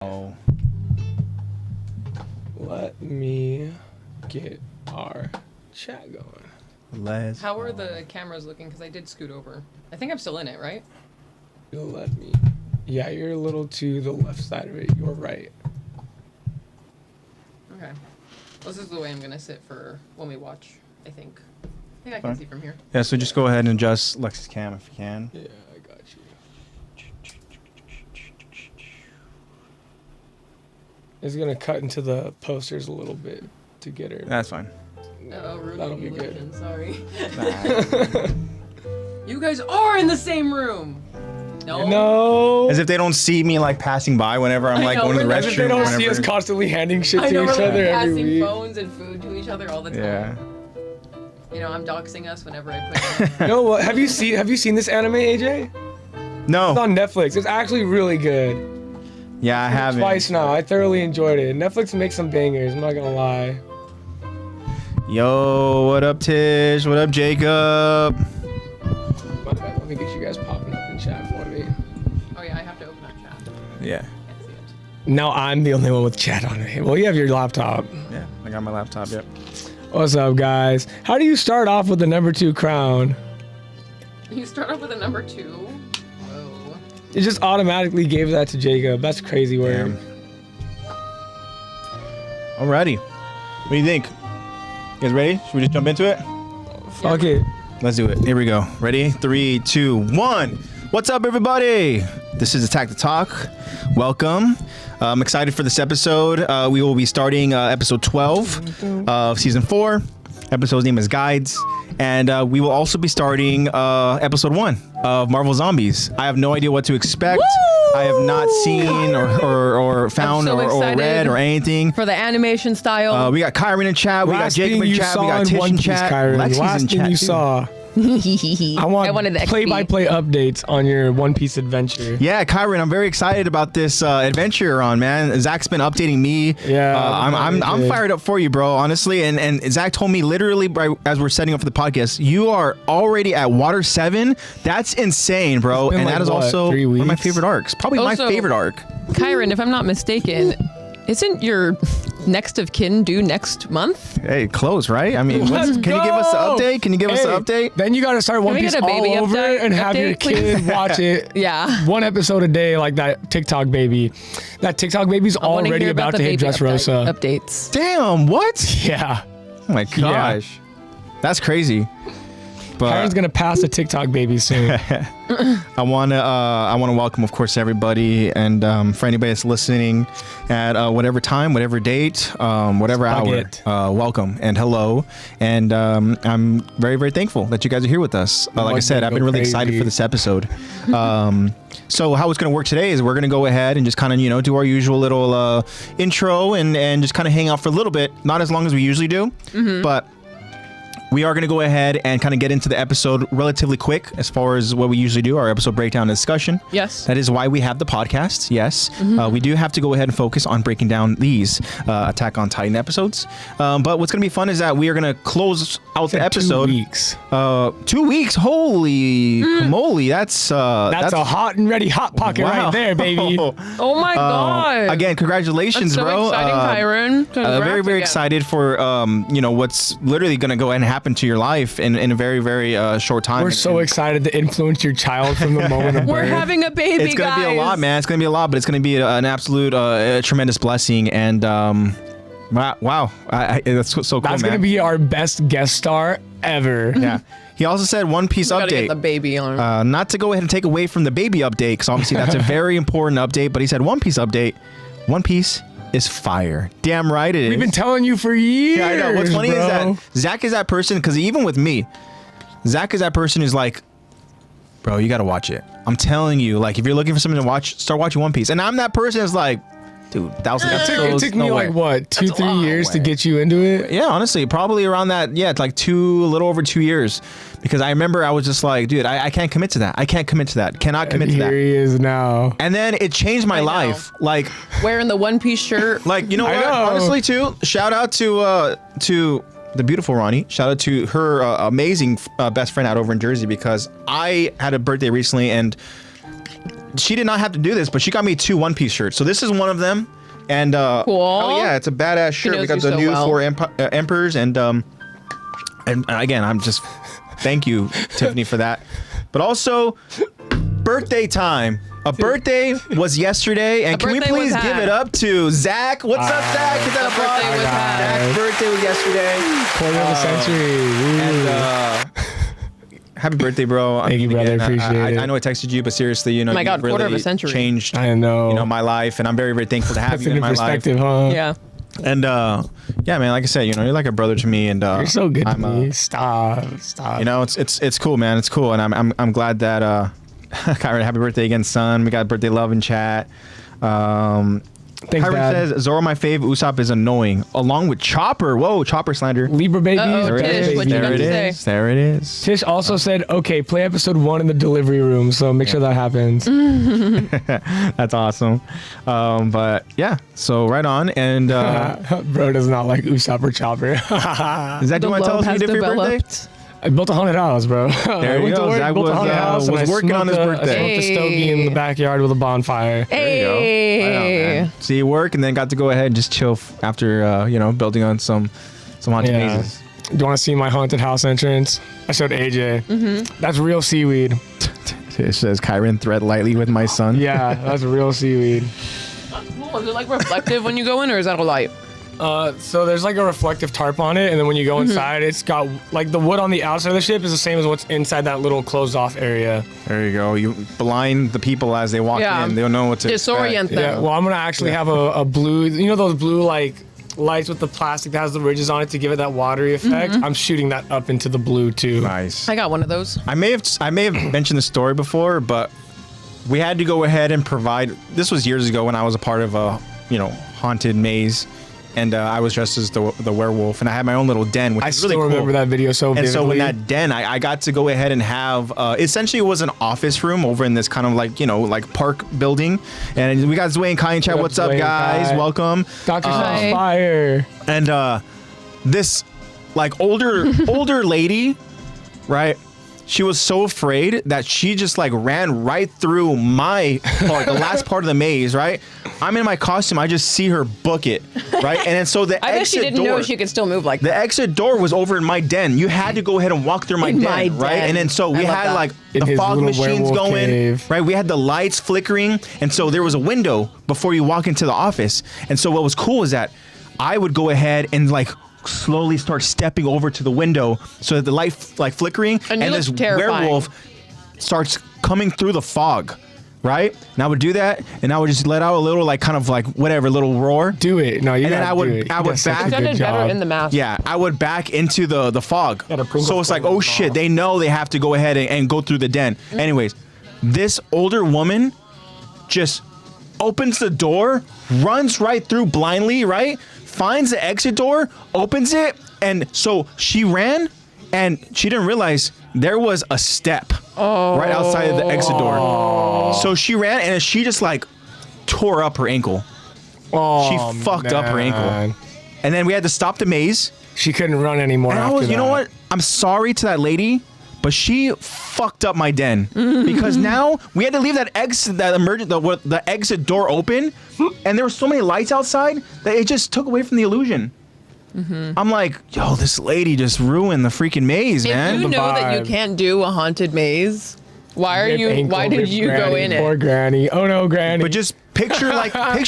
Oh. Let me get our chat going. How are the cameras looking? Because I did scoot over. I think I'm still in it, right? You'll let me. Yeah, you're a little to the left side of it. You're right. Okay. Well, this is the way I'm gonna sit for when we watch. I think I can see from here. Yeah, so just go ahead and adjust Lex's cam if you can. Yeah, I got you. It's gonna cut into the posters a little bit to get her. That's fine. Oh, Rudy, That'll be good. in, sorry. Nah. You guys are in the same room. No. No. As if they don't see me like passing by whenever I'm I like know, going to the we're As restroom. if they don't whenever. see us constantly handing shit I to know, each we're other every passing week. phones and food to each other all the time. Yeah. You know, I'm doxing us whenever I put it on. No, what? Have you seen this anime, AJ? No. It's on Netflix. It's actually really good. Yeah, I haven't. Twice now. I thoroughly enjoyed it. Netflix makes some bangers. I'm not gonna lie. Yo, what up, Tish? What up, Jacob? My bad. Let me get you guys popping up in chat for me. Oh yeah, I have to open up chat. Yeah. Can't see it. Now I'm the only one with chat on it. Well, you have your laptop. Yeah, I got my laptop, yep. What's up, guys? How do you start off with the number 2 crown? You start off with a number 2. Whoa. It just automatically gave that to Jacob. That's crazy word. Alrighty. What do you think? You guys ready? Should we just jump into it? Fuck it. Let's do it. Here we go. Ready? 3, 2, 1. What's up, everybody? This is Attack the Talk. Welcome. I'm excited for this episode. We will be starting episode 12 of season 4. Episode's name is Guides. And we will also be starting episode 1 of Marvel Zombies. I have no idea what to expect. Woo! I have not seen or found so or read or anything. For the animation style. We got Kyron in chat. We got Jacob in chat. We got Tish in chat. Lexy's in chat. You saw. I wanted the play-by-play updates on your One Piece adventure. Yeah, Kyron, I'm very excited about this adventure you're on, man. Zach's been updating me. Yeah, I'm fired up for you, bro. Honestly, and Zach told me literally as we're setting up for the podcast, you are already at Water 7. That's insane, bro. And that is also one of my favorite arcs. Probably my favorite arc. Kyron, if I'm not mistaken, isn't your next of kin due next month? Hey, close, right? I mean, can you give us the update? Can you give us the update? Then you got to start One Piece all over and have your kid watch it. Yeah. 1 episode a day like that TikTok baby. That TikTok baby's already about to hit Dressrosa. Updates. Damn, what? Yeah. Oh my gosh. That's crazy. But Kyron's gonna pass the TikTok baby soon. I wanna welcome, of course, everybody, and for anybody that's listening at whatever time, whatever date, whatever hour, welcome and hello. And I'm very, very thankful that you guys are here with us. Like I said, I've been really excited for this episode. So how it's gonna work today is we're gonna go ahead and just kind of do our usual little intro and just kind of hang out for a little bit, not as long as we usually do, but we are going to go ahead and kind of get into the episode relatively quick as far as what we usually do, our episode breakdown and discussion. Yes. That is why we have the podcast. Yes. We do have to go ahead and focus on breaking down these Attack on Titan episodes. But what's going to be fun is that we are going to close out the episode. 2 weeks. 2 weeks. Holy moly. That's a hot and ready hot pocket right there, baby. Oh my god. Again, congratulations, that's so bro. Exciting, Kyron. Very, very excited for what's literally going to go ahead and happen to your life in a very, very short time. We're so excited to influence your child from the moment of birth. We're having a baby, It's going to be a lot, man. It's going to be a lot, but it's going to be an absolute tremendous blessing. And wow. That's so cool, That's man. going to be our best guest star ever. Yeah. He also said One Piece update. Get the baby on. Not to go ahead and take away from the baby update, because obviously that's a very important update, but he said One Piece update. One Piece is fire. Damn right it is. We've been telling you for years. Yeah, I know. What's funny is that Zach is that person, because even with me, Zach is that person who's like, bro, you got to watch it. I'm telling you, like, if you're looking for something to watch, start watching One Piece. And I'm that person that's like, dude, 1,000 episodes. It took me like, what, 2-3 years to get you into it? Yeah, honestly, probably around that. Yeah, it's like a little over 2 years. Because I remember I was just like, dude, I can't commit to that. I can't commit to that. Cannot commit to that. Here he is now. And then it changed my life. Like, wearing the One Piece shirt. Like, you know what? Honestly, too, shout out to the beautiful Ronnie. Shout out to her amazing best friend out over in Jersey, because I had a birthday recently, and she did not have to do this, but she got me 2 one-piece shirts. So this is one of them. And cool. Oh yeah, it's a badass shirt. We got the new 4 Emperors, and again, I'm just thank you, Tiffany, for that. But also, birthday time. A birthday was yesterday, and can we please give it up to Zach? What's up, Zach? Get that applause. Zach's birthday was yesterday. Quarter of a century. And happy birthday, bro. Thank you, brother. Appreciate it. I know I texted you, but seriously, you know, my God, you've really quarter of a century changed. I know. You know, my life, and I'm very, very thankful to have you in my life. Huh? Yeah. And yeah, man, like I said, you know, you're like a brother to me, and you're so good to me. Stop. You know, it's cool, man. It's cool, and I'm glad that Kyron, happy birthday again, son. We got birthday love in chat. Thanks, Kyron Dad. says Zoro, my fave. Usopp is annoying, along with Chopper. Whoa, Chopper slander. Libra baby. There it is. There it is. Tish also said, okay, play episode 1 in the delivery room, so make sure that happens. That's awesome. But yeah, so right on. And bro does not like Usopp or Chopper. Is that, do you want to tell us what you did for your birthday? I built a haunted house, bro. There you go. Zach was working on his birthday. I smoked a stogie in the backyard with a bonfire. Hey. There you go. So you work and then got to go ahead and just chill after, you know, building on some haunted mazes. Do you want to see my haunted house entrance? I showed AJ. Mm-hmm. That's real seaweed. It says, Kyron, thread lightly with my son. Yeah, that's real seaweed. Cool. Is it like reflective when you go in, or is that a light? So there's like a reflective tarp on it, and then when you go inside, it's got like the wood on the outside of the ship is the same as what's inside that little closed off area. There you go. You blind the people as they walk in. They don't know what to disorient them. Yeah. Well, I'm gonna actually have a blue. You know those blue like lights with the plastic that has the ridges on it to give it that watery effect. I'm shooting that up into the blue too. Nice. I got one of those. I may have mentioned the story before, but we had to go ahead and provide. This was years ago when I was a part of a haunted maze. And I was dressed as the werewolf, and I had my own little den, which is really cool. I still remember that video so vividly. And so in that den, I got to go ahead and have, essentially it was an office room over in this kind of like, like park building. And we got Zway and Kai in chat. What's up, guys? Welcome. Dr. Fire. And this like older lady, right? She was so afraid that she just like ran right through my part, the last part of the maze, right? I'm in my costume. I just see her book it, right? And then so the I exit bet she didn't know she could still move like that. The exit door was over in my den. You had to go ahead and walk through my den, right? And then so we had like the fog machines going, right? We had the lights flickering. And so there was a window before you walk into the office. And so what was cool is that I would go ahead and like slowly start stepping over to the window so that the light like flickering and this werewolf starts coming through the fog, right? And I would do that, and I would just let out a little like kind of like whatever little roar. Do it. No, you and then I would back. You did better in the mask. Yeah, I would back into the fog. So it's like, oh shit, they know they have to go ahead and go through the den. Anyways, this older woman just opens the door, runs right through blindly, right? Finds the exit door, opens it, and so she ran, and she didn't realize there was a step right outside of the exit door. So she ran, and she just like tore up her ankle. She fucked up her ankle. And then we had to stop the maze. She couldn't run anymore. And I was, you know what? I'm sorry to that lady, but she fucked up my den because now we had to leave that exit, the exit door open, and there were so many lights outside that it just took away from the illusion. I'm like, yo, this lady just ruined the freaking maze, man. If you know that you can't do a haunted maze, why did you go in it? Poor Granny. Oh no, Granny. But just picture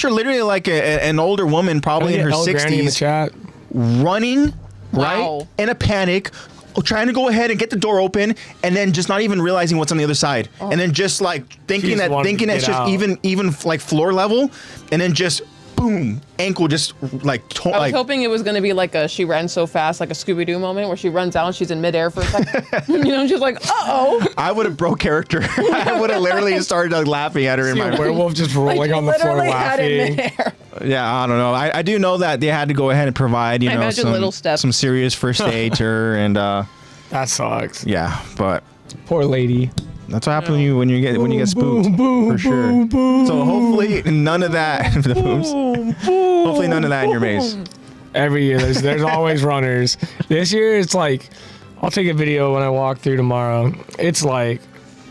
literally like an older woman, probably in her 60s, in the chat. running, right, in a panic, trying to go ahead and get the door open, and then just not even realizing what's on the other side, and then just like thinking it's just even like floor level, and then just boom, ankle just like. I was hoping it was gonna be like she ran so fast, like a Scooby-Doo moment where she runs out and she's in midair for a second. She's like, uh-oh. I would have broke character. I would have literally started laughing at her in my werewolf just rolling on the floor laughing. Yeah, I don't know. I do know that they had to go ahead and provide, some serious first aid to her, and that sucks. Yeah, but poor lady. That's what happens when you get spooked, for sure. So hopefully none of that. The booms. Hopefully none of that in your maze. Every year there's always runners. This year it's like, I'll take a video when I walk through tomorrow. It's like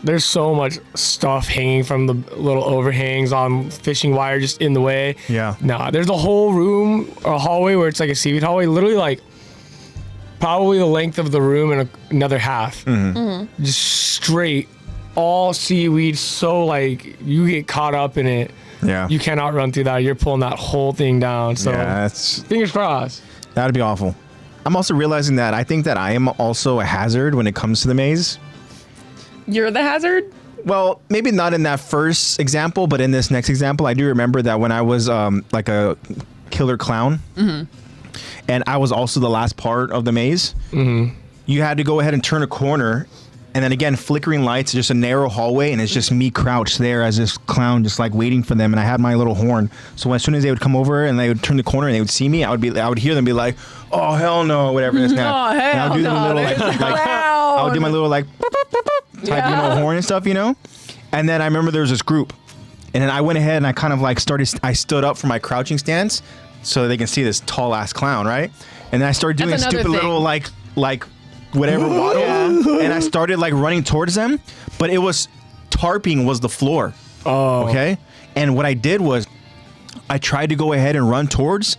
there's so much stuff hanging from the little overhangs on fishing wire just in the way. Yeah. Nah, there's a whole room or hallway where it's like a seaweed hallway, literally like probably the length of the room and another half. Just straight, all seaweed. So like you get caught up in it. Yeah. You cannot run through that. You're pulling that whole thing down. So Yeah, that's fingers crossed. that'd be awful. I'm also realizing that I think that I am also a hazard when it comes to the maze. You're the hazard? Well, maybe not in that first example, but in this next example, I do remember that when I was like a killer clown, and I was also the last part of the maze, you had to go ahead and turn a corner, and then again, flickering lights, just a narrow hallway, and it's just me crouched there as this clown, just like waiting for them, and I had my little horn. So as soon as they would come over and they would turn the corner and they would see me, I would hear them be like, "Oh hell no," whatever this now. Oh, hell and I'll do the no, little there's like a I would do my little like type, horn and stuff, And then I remember there was this group, and then I went ahead and I kind of like I stood up from my crouching stance so they can see this tall ass clown, right? And then I started doing That's a another stupid thing. little like whatever waddle, and I started like running towards them, but it was tarping was the floor. Oh. Okay. And what I did was I tried to go ahead and run towards,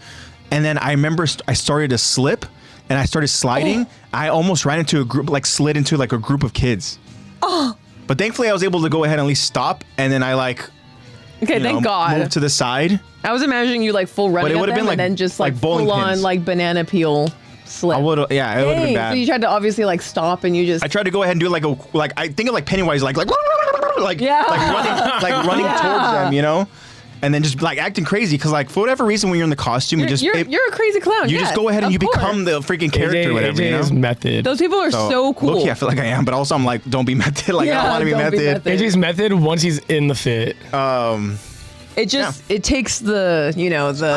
and then I remember I started to slip and I started sliding. I almost ran into a group, like slid into like a group of kids. But thankfully I was able to go ahead and at least stop, and then I like Thank God. moved to the side. I was imagining you like full running it at would've them been like- and then just like like bowling full on pins. like banana peel slip. I would it would have been Dang, bad. so you tried to obviously like stop and you just I tried to go ahead and do like I think of like Pennywise like Yeah. running towards them, and then just like acting crazy because like for whatever reason when you're in the costume you're, you you're a crazy clown. you yes, just go ahead and of you course. become the freaking character or whatever, AJ's method. Those people are so cool. Low-key, I feel like I am, but also I'm like, don't be method. Like I Yeah, don't want to be don't be method. method. AJ's method once he's in the fit. It just it takes the I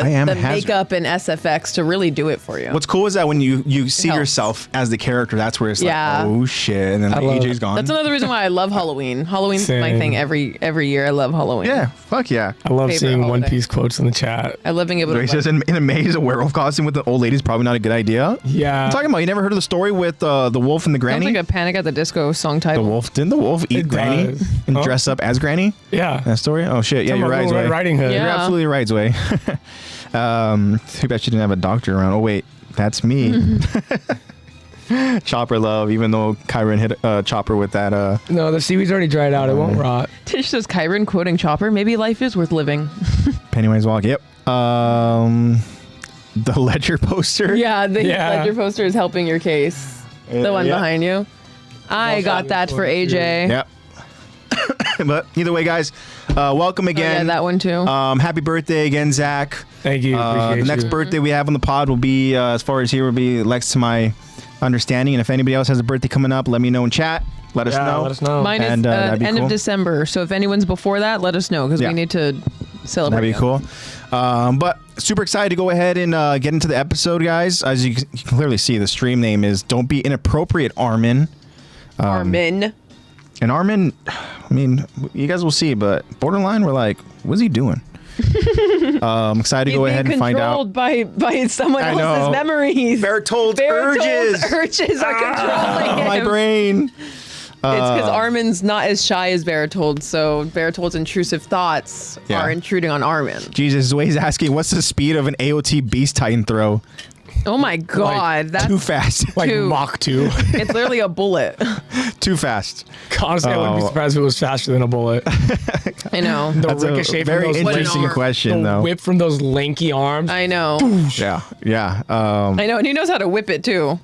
am the a hazard. makeup and SFX to really do it for you. What's cool is that when you see helps. yourself as the character, that's where it's Yeah. like, oh shit, and then I like, love AJ's it. gone. That's another reason why I love Halloween. Halloween's my Same. thing every year. I love Halloween. Yeah, fuck yeah. I love Favorite seeing One holiday. Piece quotes in the chat. I love being able to. He says in a maze, a werewolf costume with the old lady is probably not a good idea. Yeah. I'm talking about, you never heard of the story with the wolf and the Sounds granny? like a Panic at the Disco song The title. wolf, didn't the wolf eat It Granny does. and Huh? dress up as Granny? Yeah. That story? Oh shit, yeah, Talking you're about right, Little Red Zoe. Riding Hood. Yeah. You're absolutely right, Zoe. Too bad she didn't have a doctor around. Oh wait, that's me. Chopper love, even though Kyron hit Chopper with that. No, the seaweed's already dried out. It won't rot. Tish says Kyron quoting Chopper. Maybe life is worth living. Pennywise walk. Yep. The ledger poster. Yeah, the Yeah. ledger poster is helping your case. The one yeah. behind you. I got that for AJ. Yep. But either way, guys, welcome Oh, yeah, again. that one too. Happy birthday again, Zach. Thank you. Appreciate The next you. birthday we have on the pod will be, as far as here, will be Lex to my understanding. And if anybody else has a birthday coming up, let me know in chat. Let us know. Let us know. Mine is and, that'd be end cool. of December. So if anyone's before that, let us know because Yeah. we need to celebrate. That'd be cool. But super excited to go ahead and get into the episode, guys. As you can clearly see, the stream name is Don't Be Inappropriate, Armin. Armin. And Armin, I mean, you guys will see, but borderline, we're like, what's he doing? I'm excited to go ahead and find out. Controlled by someone I else's know. memories. Bertold's urges. Urges are controlling him. My brain. It's because Armin's not as shy as Bertold, so Bertold's intrusive thoughts Yeah. are intruding on Armin. Jesus, Zoe's asking, what's the speed of an AOT Beast Titan throw? Oh my God, that's Too fast. Like Two. Mach 2. it's literally a bullet. Too fast. Honestly, I wouldn't be Oh. surprised if it was faster than a bullet. I know. The That's a ricochet very from those interesting arm. question, the though. whip from those lanky arms. I know. Yeah, yeah. I know, and he knows how to whip it too.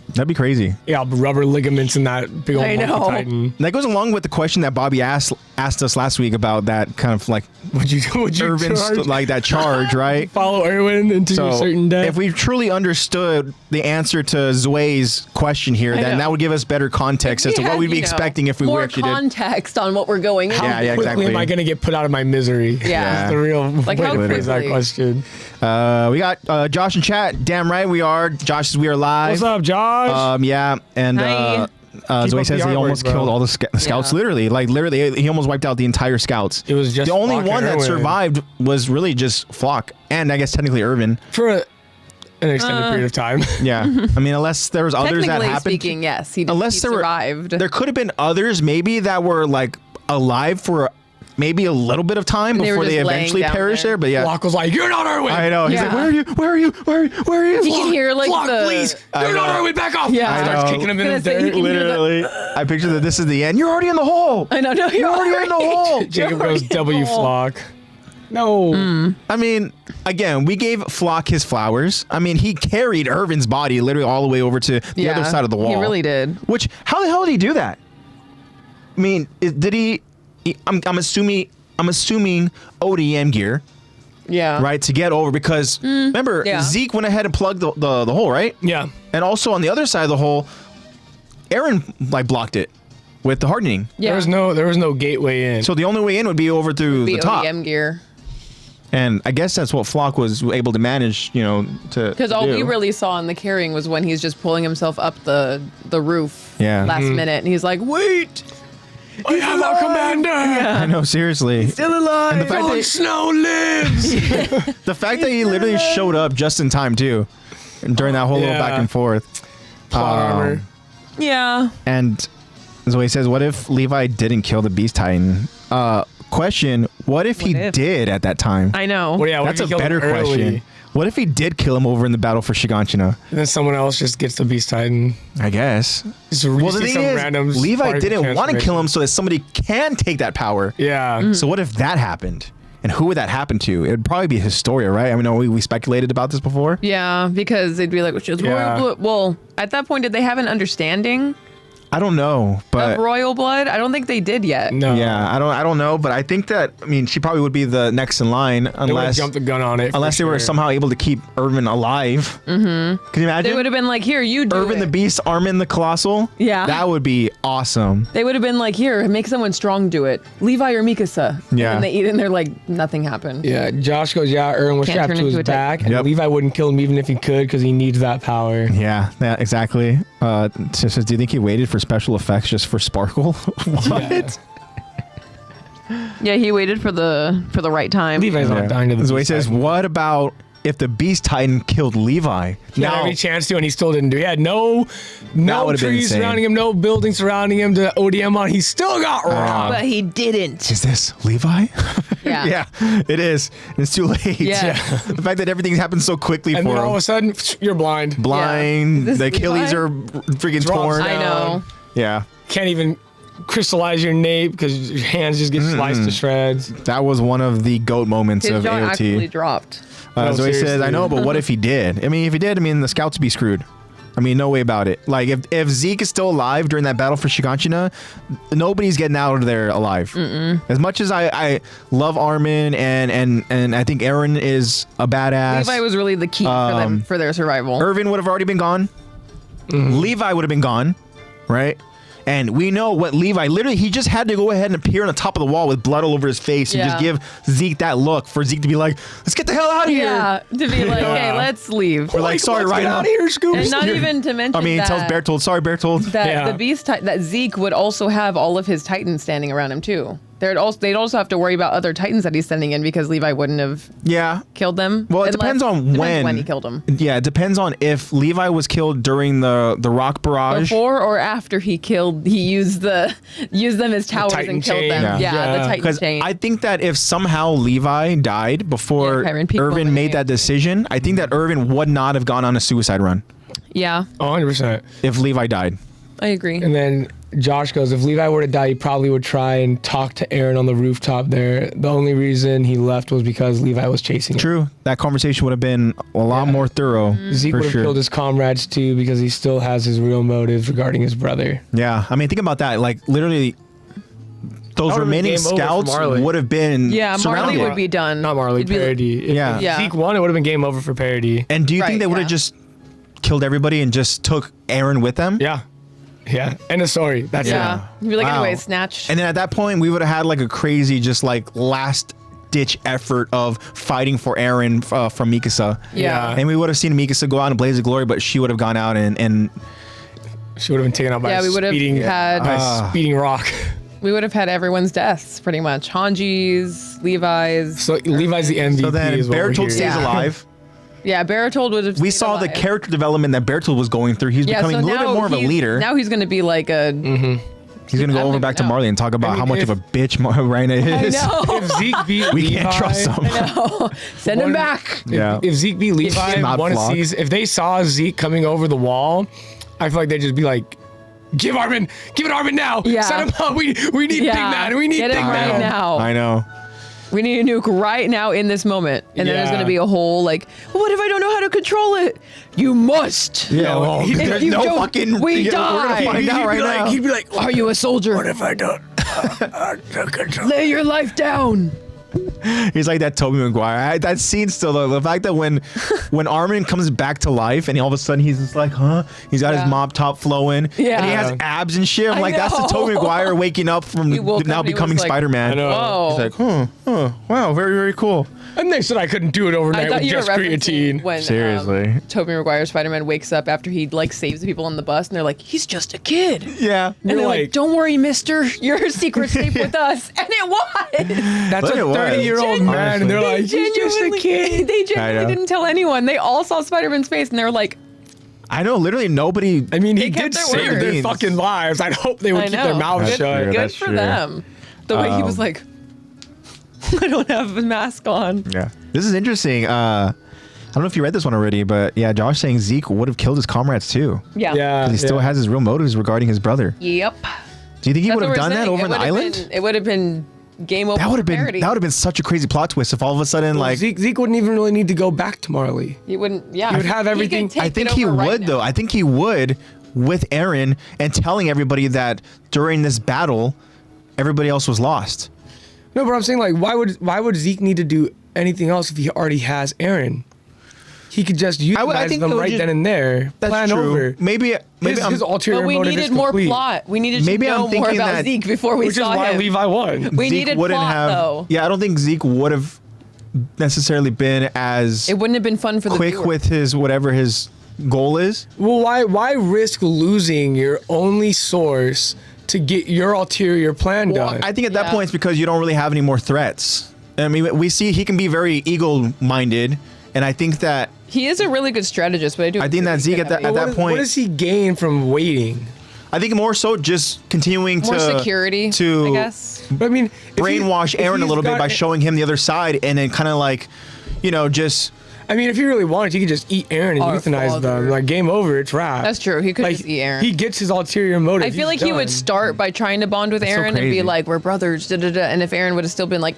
That'd be crazy. Yeah, rubber ligaments in that big old I monkey know. titan. And that goes along with the question that Bobby asked us last week about that kind of like Would you Irvin, charge? like that charge, right? Follow Irwin into your So certain death? if we truly understood the answer to Zoe's question here, then know. that would give us better context as to what we'd be expecting if we more actually did. context on what we're going into. Yeah, yeah, quickly exactly. am I going to get put out of my misery? Yeah. That's the real Like, way how to phrase that quickly? question. We got Josh in chat. Damn right we are. Josh says we are live. What's up, Josh? Yeah, and Hi. Zoe up says the he artwork, almost bro. killed all the scouts. Yeah. Literally, he almost wiped out the entire scouts. It was just the only Flock and one that Irwin. survived was really just Flock, and I guess technically Irvin. For an extended period of time. Yeah. I mean, unless there was others that Technically happened. speaking, yes, he Unless there survived. there could have been others maybe that were like alive for maybe a little bit of time They were before they just laying eventually down perished there. there. But yeah, Flock was like, "You're not Armin." I know. He's Yeah. like, "Where are you? Where are you? Where are you? Where are you?" You can hear like Flock, the please. I You're not know. Armin. Back off. Yeah. I Starts know. kicking him in the Gonna say, you dirt. can hear Literally, I picture that this is the end. You're already in the hole. I know. No, You're already in the hole. Jacob goes, "W Flock." No. I mean, again, we gave Flock his flowers. I mean, he carried Irvin's body literally all the way over to the other side of the wall. He really did. Which, how the hell did he do that? I mean, did he? I'm assuming ODM gear, Yeah. right, to get over because remember yeah. Zeke went ahead and plugged the hole, right? Yeah. And also on the other side of the hole, Aaron like blocked it with the hardening. Yeah. There was no gateway in. So the only way in would be over through the top. ODM gear. And I guess that's what Flock was able to manage, to Because all do. we really saw in the carrying was when he's just pulling himself up the roof last minute. And he's like, wait. I have our commander. I know, seriously. Still alive. And the fact Jon that- Snow lives. The fact that he literally showed up just in time too, and during that whole little back and forth. Plot armor. Yeah. And so he says, "What if Levi didn't kill the Beast Titan?" Question: what if he if? did at that time? I know. Well, yeah, what That's if a he killed better him early? question. What if he did kill him over in the battle for Shiganshina? And then someone else just gets the Beast Titan. I guess. Just Well, the thing is, Levi didn't want to kill him so that somebody can take that power. Yeah. So what if that happened? And who would that happen to? It would probably be Historia, right? I mean, we speculated about this before. Yeah, because they'd be like, which is Yeah. royal blood. Well, at that point, did they have an understanding I don't know, but of royal blood? I don't think they did yet. No. yeah, I don't know, but I think that she probably would be the next in line They would have unless jumped the gun on it. they were somehow able to keep Irvin alive. Mm-hmm. Can you imagine? They would have been like, here, you do Irvin it. the Beast, Armin the Colossal. Yeah. that would be awesome. They would have been like, here, make someone strong do it. Levi or Mikasa. Yeah. And they eat it and they're like, nothing happened. Yeah, Josh goes, yeah, Erwin was Can't strapped turn to his into a back, Titan. and Yep. Levi wouldn't kill him even if he could because he needs that power. Yeah, exactly. Says, do you think he waited for special effects just for sparkle? What? Yeah, he waited for the right time. Levi's not dying to the So he Beast says, Titan. what about if the Beast Titan killed Levi? He had every chance to, and he still didn't do. He had no would've been trees insane. surrounding him, no buildings surrounding him to ODM on. He still got robbed. But he didn't. is this Levi? Yeah. Yeah, it is. It's too late. Yeah. The fact that everything happened so quickly And for then all of him. a sudden, you're blind. Blind. Yeah. This The Achilles Levi? are freaking Drops torn. down. I know. Yeah. Can't even crystallize your nape because your hands just get sliced to shreds. That was one of the GOAT moments His of jaw actually AOT. dropped. No, So he says, seriously. I know, but what if he did? If he did, the scouts would be screwed. No way about it. Like, if Zeke is still alive during that battle for Shiganshina, nobody's getting out of there alive. As much as I love Armin and I think Aaron is a badass, Levi was really the key for them for their survival. Irvin would have already been gone. Levi would have been gone, right? And we know what Levi, literally, he just had to go ahead and appear on the top of the wall with blood all over his face and just Yeah. give Zeke that look for Zeke to be like, let's get the hell out of here. Yeah, to be like, hey, let's leave. We're like, sorry, Let's right get now. out of here, Scooby. And not even to mention He that, tells Bertold, sorry, Bertold. that Yeah. the beast that Zeke would also have all of his Titans standing around him too. They'd also have to worry about other Titans that he's sending in because Levi wouldn't have Yeah. killed them. Well, it depends on when. he killed them. Yeah, it depends on if Levi was killed during the rock barrage. Before or after he used them as towers Titan and killed chain. them. Yeah. Yeah, Yeah. the Titan Because chain. I think that if somehow Levi died before Yeah, Kyron Peak Irvin will made name. that decision, I think that Irvin would not have gone on a suicide run yeah, 100%. if Levi died. I agree. And then Josh goes, if Levi were to die, he probably would try and talk to Aaron on the rooftop there. The only reason he left was because Levi was chasing him. True. That conversation would have been a lot more thorough. Zeke for would have sure. killed his comrades too because he still has his real motives regarding his brother. Yeah. Think about that. Like, literally, those That would've been remaining game over for scouts Marley. would have been Yeah, surrounded. Marley would be done. Not Marley, It'd be like- Parody. If Yeah. Yeah. Zeke won, it would have been game over for Parody. And do you think Right, they would have yeah. just killed everybody and just took Aaron with them? Yeah. Yeah. End of story. That's Yeah. it. You'd be like, Wow. anyway, snatch. And then at that point, we would have had like a crazy, just like last ditch effort of fighting for Aaron from Mikasa. Yeah. And we would have seen Mikasa go out in blaze of glory, but she would have gone out and She would have been taken out by Yeah, a we would have speeding, had- by a speeding rock. We would have had everyone's deaths, pretty much. Hanji's, Levi's. So Levi's the MVP. so then is what we're Bertold hearing. stays Yeah. alive. Yeah, Bertold would have. We saw the character development that Bertold was going through. He's becoming a little bit more of a leader. Now he's going to be like a. He's gonna go over back to Marley and talk about how much of a bitch Raina is. I know. If Zeke beat We Levi, can't trust him. No, send him back. Yeah. If Zeke beat Levi, not if they saw Zeke coming over the wall, I feel like they'd just be like, give it Armin now. Yeah. Set him up. We need Big Man. We need Get Big him Man. right now. I know. We need a nuke right now in this moment. And then there's going to be a whole like, well, what if I don't know how to control it? You must. Yeah, well, If there's you no don't, fucking. we We're gonna die. find out right now. He'd be like, Are you a soldier? what if I don't? Lay your life down. He's like that Tobey Maguire. That scene still though. The fact that when Armin comes back to life and all of a sudden he's just like, huh? He's got his mop top flowing. Yeah. And he has abs and shit. I'm I like, that's the know. Tobey Maguire waking up from He woke now up and he becoming was like, Spider-Man. I know. Whoa. He's like, wow, very, very cool. And they said I couldn't do it I overnight thought with you were just referencing creatine. when Seriously. Tobey Maguire Spider-Man wakes up after he like saves the people on the bus and they're like, he's just a kid. Yeah. And they're like, like, don't worry, mister. Your secret's safe with us. And it was. That's But a it was. 30-year-old man, and they're like, he's just a kid. They I genuinely know. didn't tell anyone. They all saw Spider-Man's face and they were like, I know, literally nobody. I mean, he kept did their save word. their fucking lives. I'd hope they would I keep their know. mouths That's shut. true. good That's for true. them. The way he was like, I don't have a mask on. Yeah. This is interesting. I don't know if you read this one already, but yeah, Josh saying Zeke would have killed his comrades too. Yeah. Yeah. 'Cause he still has his real motives regarding his brother. Yep. Do you think he That's would have what we're done that saying. over It on the would have island? It would have been game over. That would have been parody. such a crazy plot twist if all of a sudden like Zeke wouldn't even really need to go back to Marley. He wouldn't. Yeah. He would have everything- could take I think it he over right would now. though. I think he would with Aaron and telling everybody that during this battle everybody else was lost. No, but I'm saying like, why would Zeke need to do anything else if he already has Aaron? He could just utilize think them it would right just- then and there. That's Plan true. over. Maybe His ulterior But we motive is needed more complete, plot. We needed Maybe to I'm know more thinking about that- Zeke before we which is saw why him. Levi won. We Zeke needed wouldn't plot have. though. Yeah, I don't think Zeke would have necessarily been as It wouldn't have been fun for the quick viewer. with his whatever his goal is. Well, why risk losing your only source to get your ulterior plan done? I think at that Yeah. point it's because you don't really have any more threats. I mean, we see he can be very ego-minded, and I think that He is a really good strategist, but I do. I think that Zeke at that point, what does he gain from waiting? I think more so just continuing more to security. to I guess. But I mean, brainwash Aaron a little bit by showing him the other side, and then kind of like, just I mean, if he really wanted, he could just eat Aaron and Our euthanize father. them. Like, game over. It's wrap. That's true. He could Like, just eat Aaron. He gets his ulterior motive. I feel He's like he would done. start by trying to bond with That's so Aaron and be crazy. like, "We're brothers." Da, da, da. And if Aaron would have still been like,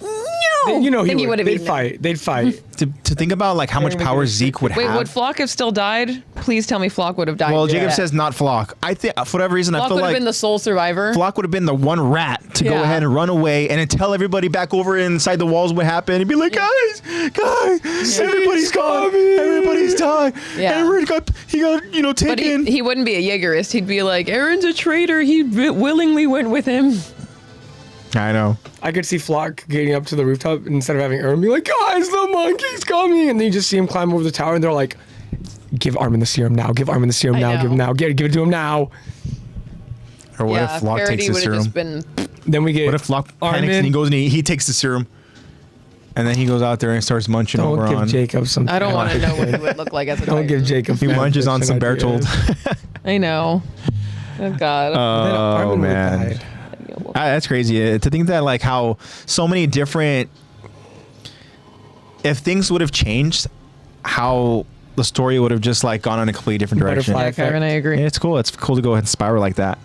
"No," You know, then he would have They'd eaten him. fight. They'd fight. to think about like how much Aaron would power get Zeke would Wait, have. would Flock have still died? Please tell me Flock would have died. Well, Jacob Yeah. says not Flock. I think for whatever reason I Flock feel would have like been the sole survivor. Flock would have been the one rat to go Yeah. ahead and run away and then tell everybody back over inside the walls what happened and be like, guys, everybody's gone, everybody's died, Yeah. Aaron he got But taken. he wouldn't be a Jaegerist. He'd be like, Aaron's a traitor. He willingly went with him. I know. I could see Flock getting up to the rooftop instead of having Aaron be like, guys, the monkey's coming. And then you just see him climb over the tower and they're like, give Armin the serum now. Give Armin the serum I now. know. Give him now. Give it to him now. Or what yeah, if Flock takes parody the would have serum? just been. Then we get What if Flock panics Armin. and he goes and he takes the serum and then he goes out there and starts munching Don't over give on. Jacob some. I don't want to fan know what he fiction. would look like as a Don't give Titan. Jacob. He fan munches on fiction some ideas. Bertold. I know. Oh God. Then Oh Armin would've man. died. That's crazy to think that like how so many different if things would have changed how the story would have just like gone in a completely different direction. Butterfly effect. Kevin, I agree. Yeah, it's cool to go ahead and spiral like that.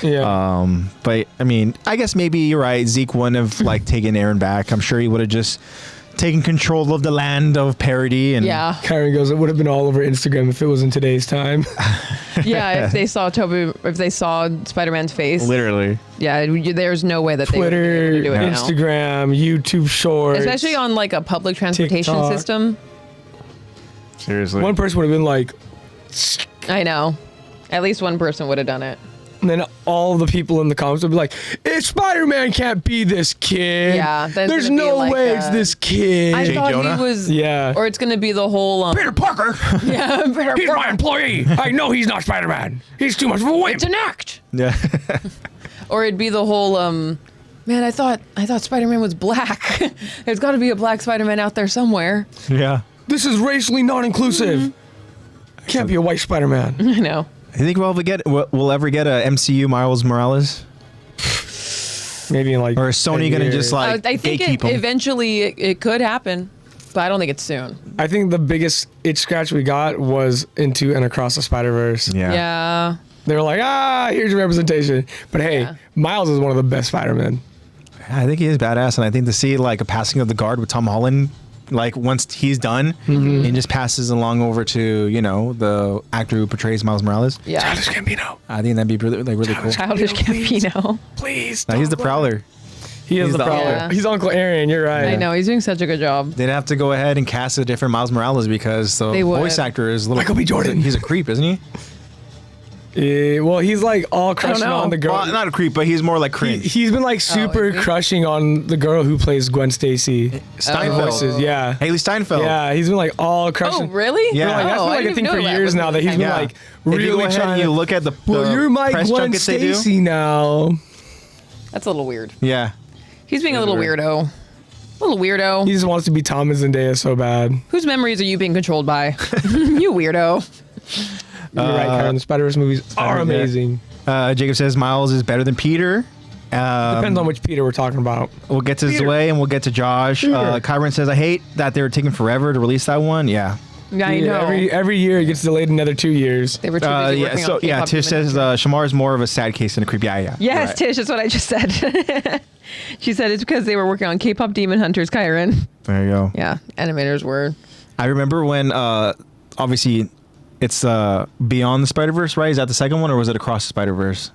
Yeah. But I mean, I guess maybe you're right. Zeke wouldn't have like taken Aaron back. I'm sure he would have just taken control of the land of parody and Yeah. Karen goes, it would have been all over Instagram if it was in today's time. Yeah. If they saw Spider-Man's face, literally. yeah, there's no way that Twitter, they would be able to do it now. Instagram, YouTube Shorts. Especially on like a public transportation TikTok. system. Seriously. One person would have been like, I know. At least one person would have done it. and then all the people in the comments would be like, Spider-Man can't be this kid. Yeah, that's There's gonna be no like way it's this kid. I Jay thought Jonah? he was. Yeah. Or it's gonna be the whole. Peter Parker. Yeah, Peter He's Parker. my employee. I know he's not Spider-Man. He's too much of a wimp. It's an act. Yeah. Or it'd be the whole. Man, I thought Spider-Man was black. There's got to be a black Spider-Man out there somewhere. Yeah. This is racially non-inclusive. Can't be a white Spider-Man. I know. You think we'll ever get a MCU Miles Morales? Maybe in like. Or is Sony gonna just like I think gatekeep him? eventually it could happen, but I don't think it's soon. I think the biggest itch scratch we got was Into and Across the Spider-Verse. Yeah. They were like, here's your representation. But hey, Miles is one of the best Spider-Men. I think he is badass, and I think to see like a passing of the guard with Tom Holland, like once he's done, and just passes along over to the actor who portrays Miles Morales. Yeah. Childish Gambino. I think that'd be really cool. Childish Gambino. Please. Now, he's the Prowler. He is the Prowler. Yeah. He's Uncle Aaron. You're right. I know, he's doing such a good job. They'd have to go ahead and cast a different Miles Morales because the They would. voice actor is a little. Michael B. Jordan. He's a creep, isn't he? Well, he's like all crushing know. on the girl. Well, not a creep, but he's more like cringe. He's been like super is he? crushing on the girl who plays Gwen Stacy. Steinfeld. Voices, yeah. Haley Steinfeld. Yeah, he's been like all Oh, crushing. really? Yeah. Like, that's Oh, been I like a didn't thing know for that years was now that he's been Yeah. like If you go really ahead trying and you to. look at the Well, you're my press Gwen junkets they do. Stacy now. That's a little weird. Yeah. He's being a little weirdo. A little weirdo. He just wants to be Tom and Zendaya so bad. Whose memories are you being controlled by? You weirdo. You're right, Karen. The Spider-Verse movies are yeah. amazing. Jacob says Miles is better than Peter. Depends on which Peter we're talking about. We'll get to Zoe and we'll get to Josh. Kyron says, I hate that they were taking forever to release that one. Yeah. Yeah, I know. Every year it gets delayed another 2 years. They were too busy working on K-pop Tish says Demon. Shamar is more of a sad case than a creep. Yeah. Yes, Right. Tish, that's what I just said. She said it's because they were working on K-pop Demon Hunters, Kyron. There you go. Yeah, animators were. I remember when, obviously, it's Beyond the Spider-Verse, right? Is that the second one, or was it Across the Spider-Verse?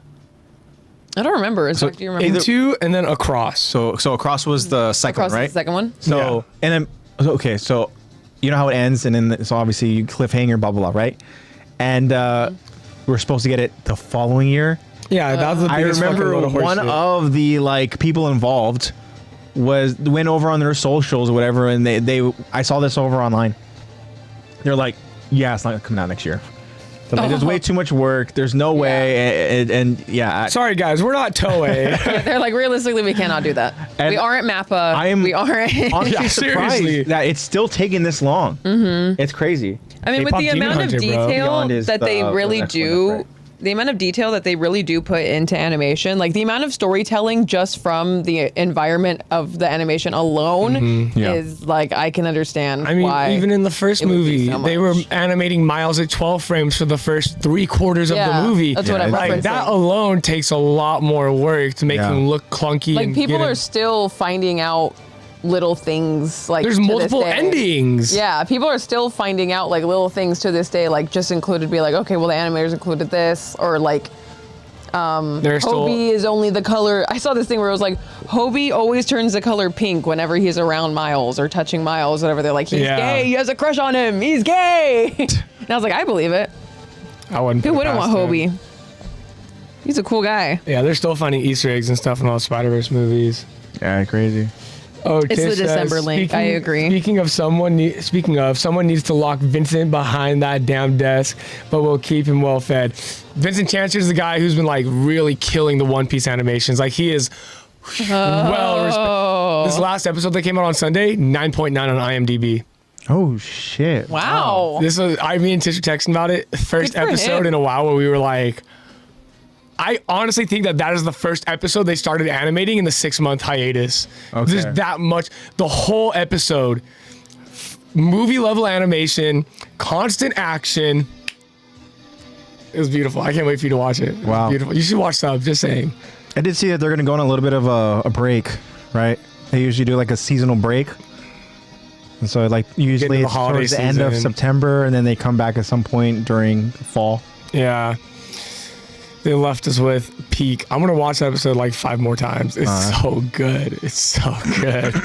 I don't remember. Do you remember? Into and then Across. So Across was the second Across one, right? the second one? So, and then, okay, so you know how it ends, and then so obviously cliffhanger, blah, blah, blah, right? And we're supposed to get it the following year. Yeah, that was the I biggest fucking remember load of one horseshit. of the like people involved went over on their socials or whatever, and I saw this over online. They're like, yeah, it's not coming out next year. They're like, there's way too much work. There's no way, and yeah. Sorry guys, we're not Toei. Yeah, they're like, realistically, we cannot do that. And We aren't Mappa. We aren't. honestly Yeah, surprised seriously. that it's still taking this long. Mm-hmm. It's crazy. I mean, with K-pop the Demon amount Hunter, of bro. detail Beyond is that they the really next one, do, that's right. the amount of detail that they really do put into animation, like the amount of storytelling just from the environment of the animation alone Yeah. is like, I can understand I mean, why. even in the first it would be movie, so they were much. animating Miles at 12 frames for the first 3/4 of Yeah, the movie. that's what I'm Like referencing. that alone takes a lot more work to make Yeah. him look clunky. Like and people get are him- still finding out little things. Like There's to this multiple day. endings. Yeah, people are still finding out like little things to this day. Like just included, be like, okay, well the animators included this, or like There's still Hobie is only the color. I saw this thing where it was like Hobie always turns the color pink whenever he's around Miles or touching Miles, whatever. They're like, he's Yeah. gay. He has a crush on him. He's gay. And I was like, I believe it. I wouldn't. Who put it wouldn't want past them. Hobie? He's a cool guy. Yeah, they're still finding Easter eggs and stuff in all the Spider-Verse movies. Yeah, crazy. Oh, It's the Tish says, December link. I agree. Speaking of, someone needs to lock Vincent behind that damn desk, but we'll keep him well fed. Vincent Chancer is the guy who's been like really killing the One Piece animations. Like he is well respected. This last episode that came out on Sunday, 9.9 on IMDb. Oh shit! Wow. This was me and Tish were texting about it. First Good for episode him. in a while where we were like, I honestly think that is the first episode they started animating in the 6-month hiatus. Okay. There's that much. The whole episode, movie level animation, constant action. It was beautiful. I can't wait for you to watch it. It was Wow. beautiful. You should watch Sub. Just saying. I did see that they're going to go on a little bit of a break, right? They usually do like a seasonal break. And so like usually the it's holiday towards the end of season. September, and then they come back at some point during fall. Yeah. They left us with Peak. I'm going to watch that episode like 5 more times. It's so good. It's so good.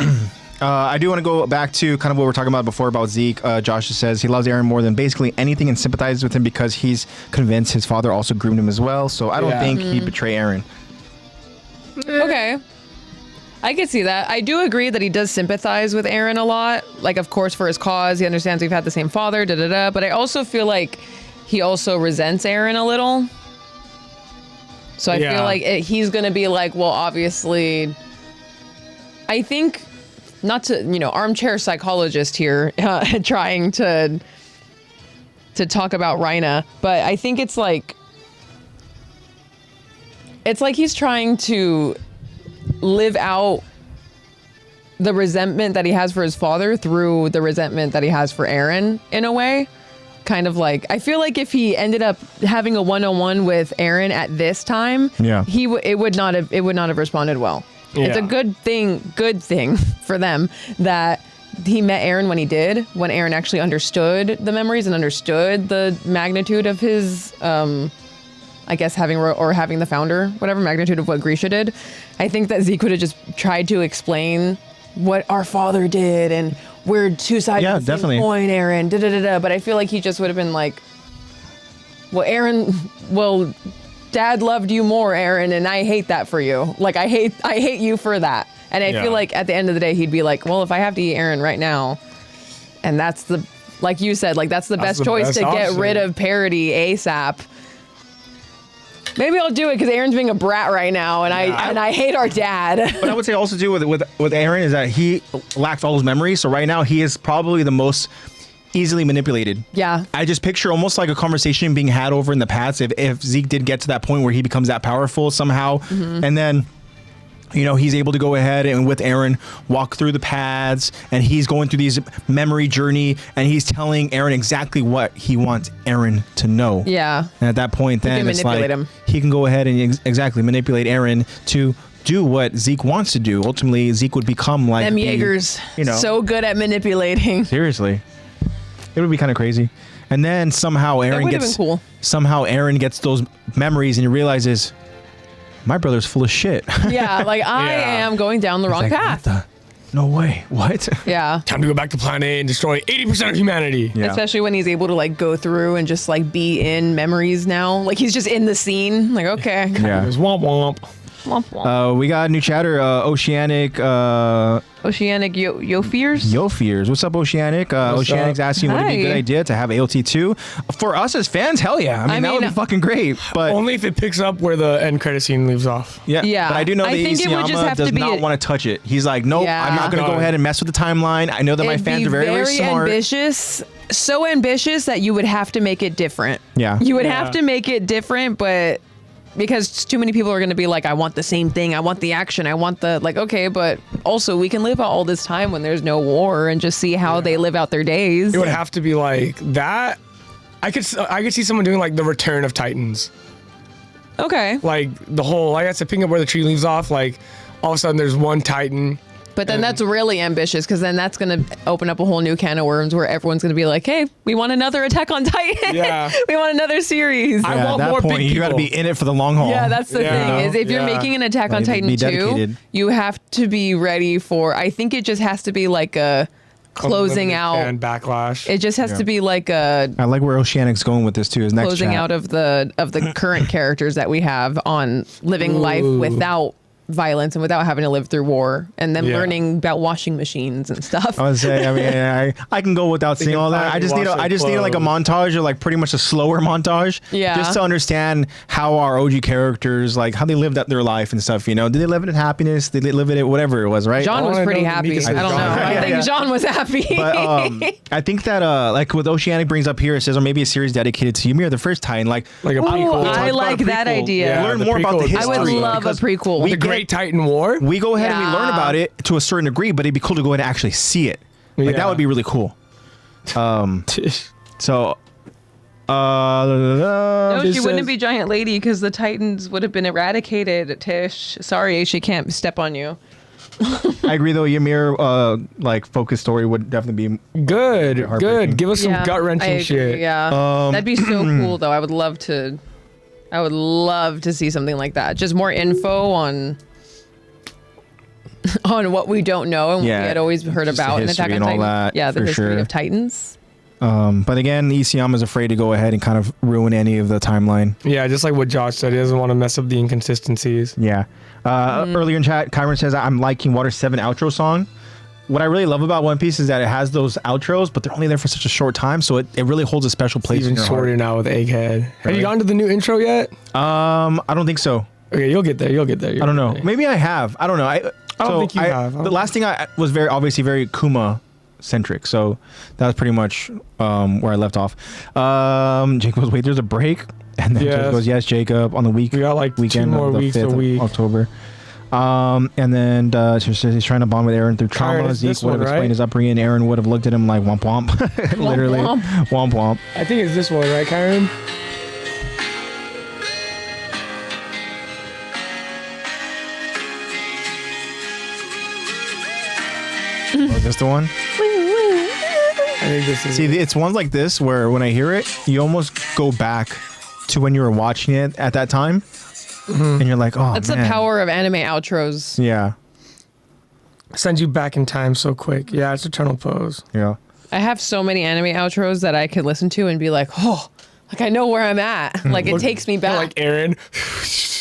I do want to go back to kind of what we were talking about before about Zeke. Josh says he loves Aaron more than basically anything and sympathizes with him because he's convinced his father also groomed him as well. So I don't Yeah. think he'd betray Aaron. Okay. I could see that. I do agree that he does sympathize with Aaron a lot. Like, of course, for his cause, he understands we've had the same father, da-da-da. But I also feel like he also resents Aaron a little. So I feel like he's going to be like, well, obviously, I think not to, armchair psychologist here, trying to talk about Rhina, but I think it's like he's trying to live out the resentment that he has for his father through the resentment that he has for Eren in a way. Kind of like, I feel like if he ended up having a one-on-one with Eren at this time, it would not have responded well. Yeah. It's a good thing for them that he met Eren when he did, when Eren actually understood the memories and understood the magnitude of his, I guess having the founder, whatever magnitude of what Grisha did. I think that Zeke would have just tried to explain what our father did and we're two sides of the same coin, Eren, But I feel like he just would have been like, well, Dad loved you more, Eren, and I hate that for you. Like, I hate you for that. And I feel like at the end of the day, he'd be like, well, if I have to eat Eren right now, and that's like you said, like that's the best choice to get rid of Parody ASAP. Maybe I'll do it because Eren's being a brat right now, and I hate our dad. But I would say also too with Eren is that he lacks all his memories. So right now he is probably the most easily manipulated. Yeah. I just picture almost like a conversation being had over in the past if Zeke did get to that point where he becomes that powerful somehow, and then he's able to go ahead and with Eren walk through the paths, and he's going through these memory journey, and he's telling Eren exactly what he wants Eren to know. Yeah. And at that point, then it's like he can go ahead and exactly manipulate Eren to do what Zeke wants to do. Ultimately, Zeke would become like them Jaegers. So good at manipulating. Seriously, it would be kind of crazy. And then somehow Eren gets those memories, and he realizes, my brother's full of shit. Yeah, like I am going down the wrong path. No way. What? Yeah. Time to go back to Planet A and destroy 80% of humanity. Yeah. Especially when he's able to like go through and just like be in memories now. Like he's just in the scene. Like, okay. Yeah. It's womp womp. Womp womp. We got a new chatter. Oceanic Yofears. What's up, Oceanic? Oceanic's asking, would it be a good idea to have AOT2? For us as fans, hell yeah. I mean, that would be fucking great. But only if it picks up where the end credit scene leaves off. Yeah. But I do know that Isayama does not want to touch it. He's like, nope, I'm not going to go ahead and mess with the timeline. I know that my fans are very, very smart. Ambitious. So ambitious that you would have to make it different. Yeah. You would have to make it different, but because too many people are going to be like, I want the same thing. I want the action. I want the, like, okay, but also we can live out all this time when there's no war and just see how they live out their days. It would have to be like that. I could see someone doing like the Return of Titans. Okay. Like the whole, I guess, picking up where the tree leaves off, like all of a sudden there's one Titan. But then that's really ambitious because then that's going to open up a whole new can of worms where everyone's going to be like, hey, we want another Attack on Titan. Yeah. We want another series. I want more big people. You got to be in it for the long haul. Yeah, that's the thing is if you're making an Attack on Titan 2, you have to be ready for, I think it just has to be like a closing out. And backlash. It just has to be like a. I like where Oceanic's going with this too. Is next closing out of the current characters that we have on living life without violence and without having to live through war, and then learning about washing machines and stuff. I would say, I mean, I can go without seeing all that. I just need like a montage, or like pretty much a slower montage, just to understand how our OG characters, like how they lived out their life and stuff. Did they live it in happiness? Did they live it whatever it was, right? John was pretty happy. I don't know. I think John was happy. But I think that like what Oceanic brings up here, it says, or maybe a series dedicated to Ymir, the first Titan, like a prequel. I like that idea. Learn more about the history. I would love a prequel. The Great Titan War. We go ahead and we learn about it to a certain degree, but it'd be cool to go ahead and actually see it. Like that would be really cool. So no, she wouldn't be giant lady because the Titans would have been eradicated, Tish. Sorry, she can't step on you. I agree though, Ymir like focus story would definitely be good. Give us some gut-wrenching shit. Yeah. That'd be so cool though. I would love to see something like that. Just more info on what we don't know and what we had always heard about in Attack on Titan. The history of Titans. But again, Isayama's afraid to go ahead and kind of ruin any of the timeline. Yeah, just like what Josh said, he doesn't want to mess up the inconsistencies. Yeah. Earlier in chat, Kyron says, I'm liking Water 7 outro song. What I really love about One Piece is that it has those outros, but they're only there for such a short time, so it really holds a special place in your heart. Even shorter now with Egghead. Really? Have you gotten to the new intro yet? I don't think so. Okay, you'll get there. I don't know. Maybe I have. I don't know. I don't think you have. The last thing I was obviously very Kuma centric, so that was pretty much where I left off. Jacob goes, wait, there's a break, and then Jacob goes, yes, Jacob, on the weekend. We got like weekend 2 more of the weeks 5th a week. of October. And then she says he's trying to bond with Aaron through trauma. Zeke would have explained his upbringing. Aaron would have looked at him like womp womp, literally womp womp. I think it's this one, right, Kyron? Oh, is this the one? I think this is. See, it's ones like this where when I hear it, you almost go back to when you were watching it at that time, and you're like, oh, That's man. the power of anime outros. Yeah. Sends you back in time so quick. Yeah, it's Eternal Pose. Yeah. I have so many anime outros that I can listen to and be like, oh, like I know where I'm at. Like it takes me back. Like Aaron.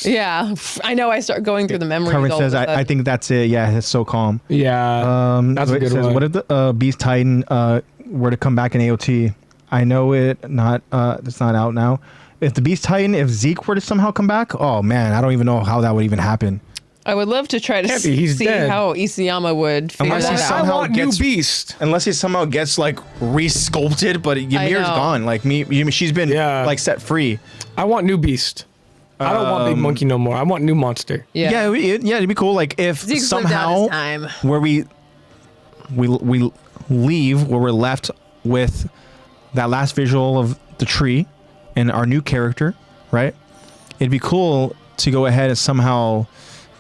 Yeah, I know. I start going through the memories. Carmen says, I think that's it. Yeah, it's so calm. Yeah. That's a good one. What if the Beast Titan were to come back in AOT? I know it's not out now. If the Beast Titan, if Zeke were to somehow come back, oh man, I don't even know how that would even happen. I would love to try to see dead. how Isayama would figure Unless he that out. I want new Beast. Unless he somehow gets like re-sculpted, but Ymir's know. gone. Like she's been like set free. I want new Beast. I don't want big monkey no more. I want new monster. Yeah, It'd be cool. Like if Zeke's lived out his somehow time. where we leave, where we're left with that last visual of the tree and our new character, right? It'd be cool to go ahead and somehow,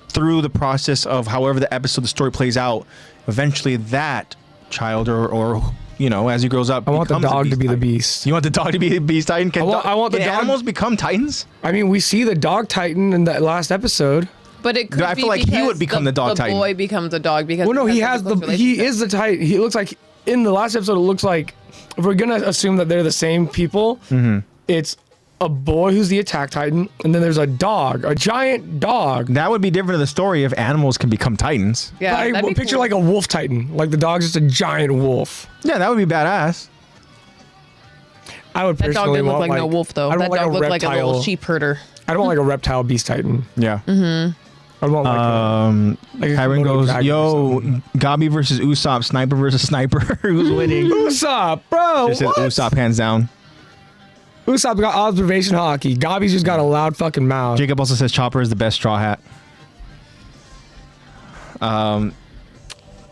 through the process of however the episode, the story plays out, eventually that child or you know, as he grows up, I want the dog to be the beast. You want the dog to be the beast titan? I want the dog. Animals become titans? I mean, we see the dog titan in that last episode. But it could I be feel like he because would become the dog titan. The boy becomes the dog because. Well, no, he has has a close he relationship. is the titan. He looks like in the last episode. It looks like if we're gonna assume that they're the same people, it's a boy who's the attack titan, and then there's a dog, a giant dog. That would be different in the story if animals can become titans. Yeah, Like, that'd be picture cool. like a wolf titan. Like the dog's just a giant wolf. Yeah, that would be badass. I would That dog personally didn't look want like no wolf though. I That don't dog want looked like a little reptile. sheep herder. I don't want like a reptile beast titan. Yeah. I want like a Kyron Komodo goes, dragon or yo, something. Gabi versus Usopp, sniper versus sniper. Who's winning? Usopp, bro. Just said What? Usopp hands down. Usopp got observation hockey. Gabi's just got a loud fucking mouth. Jacob also says Chopper is the best straw hat. That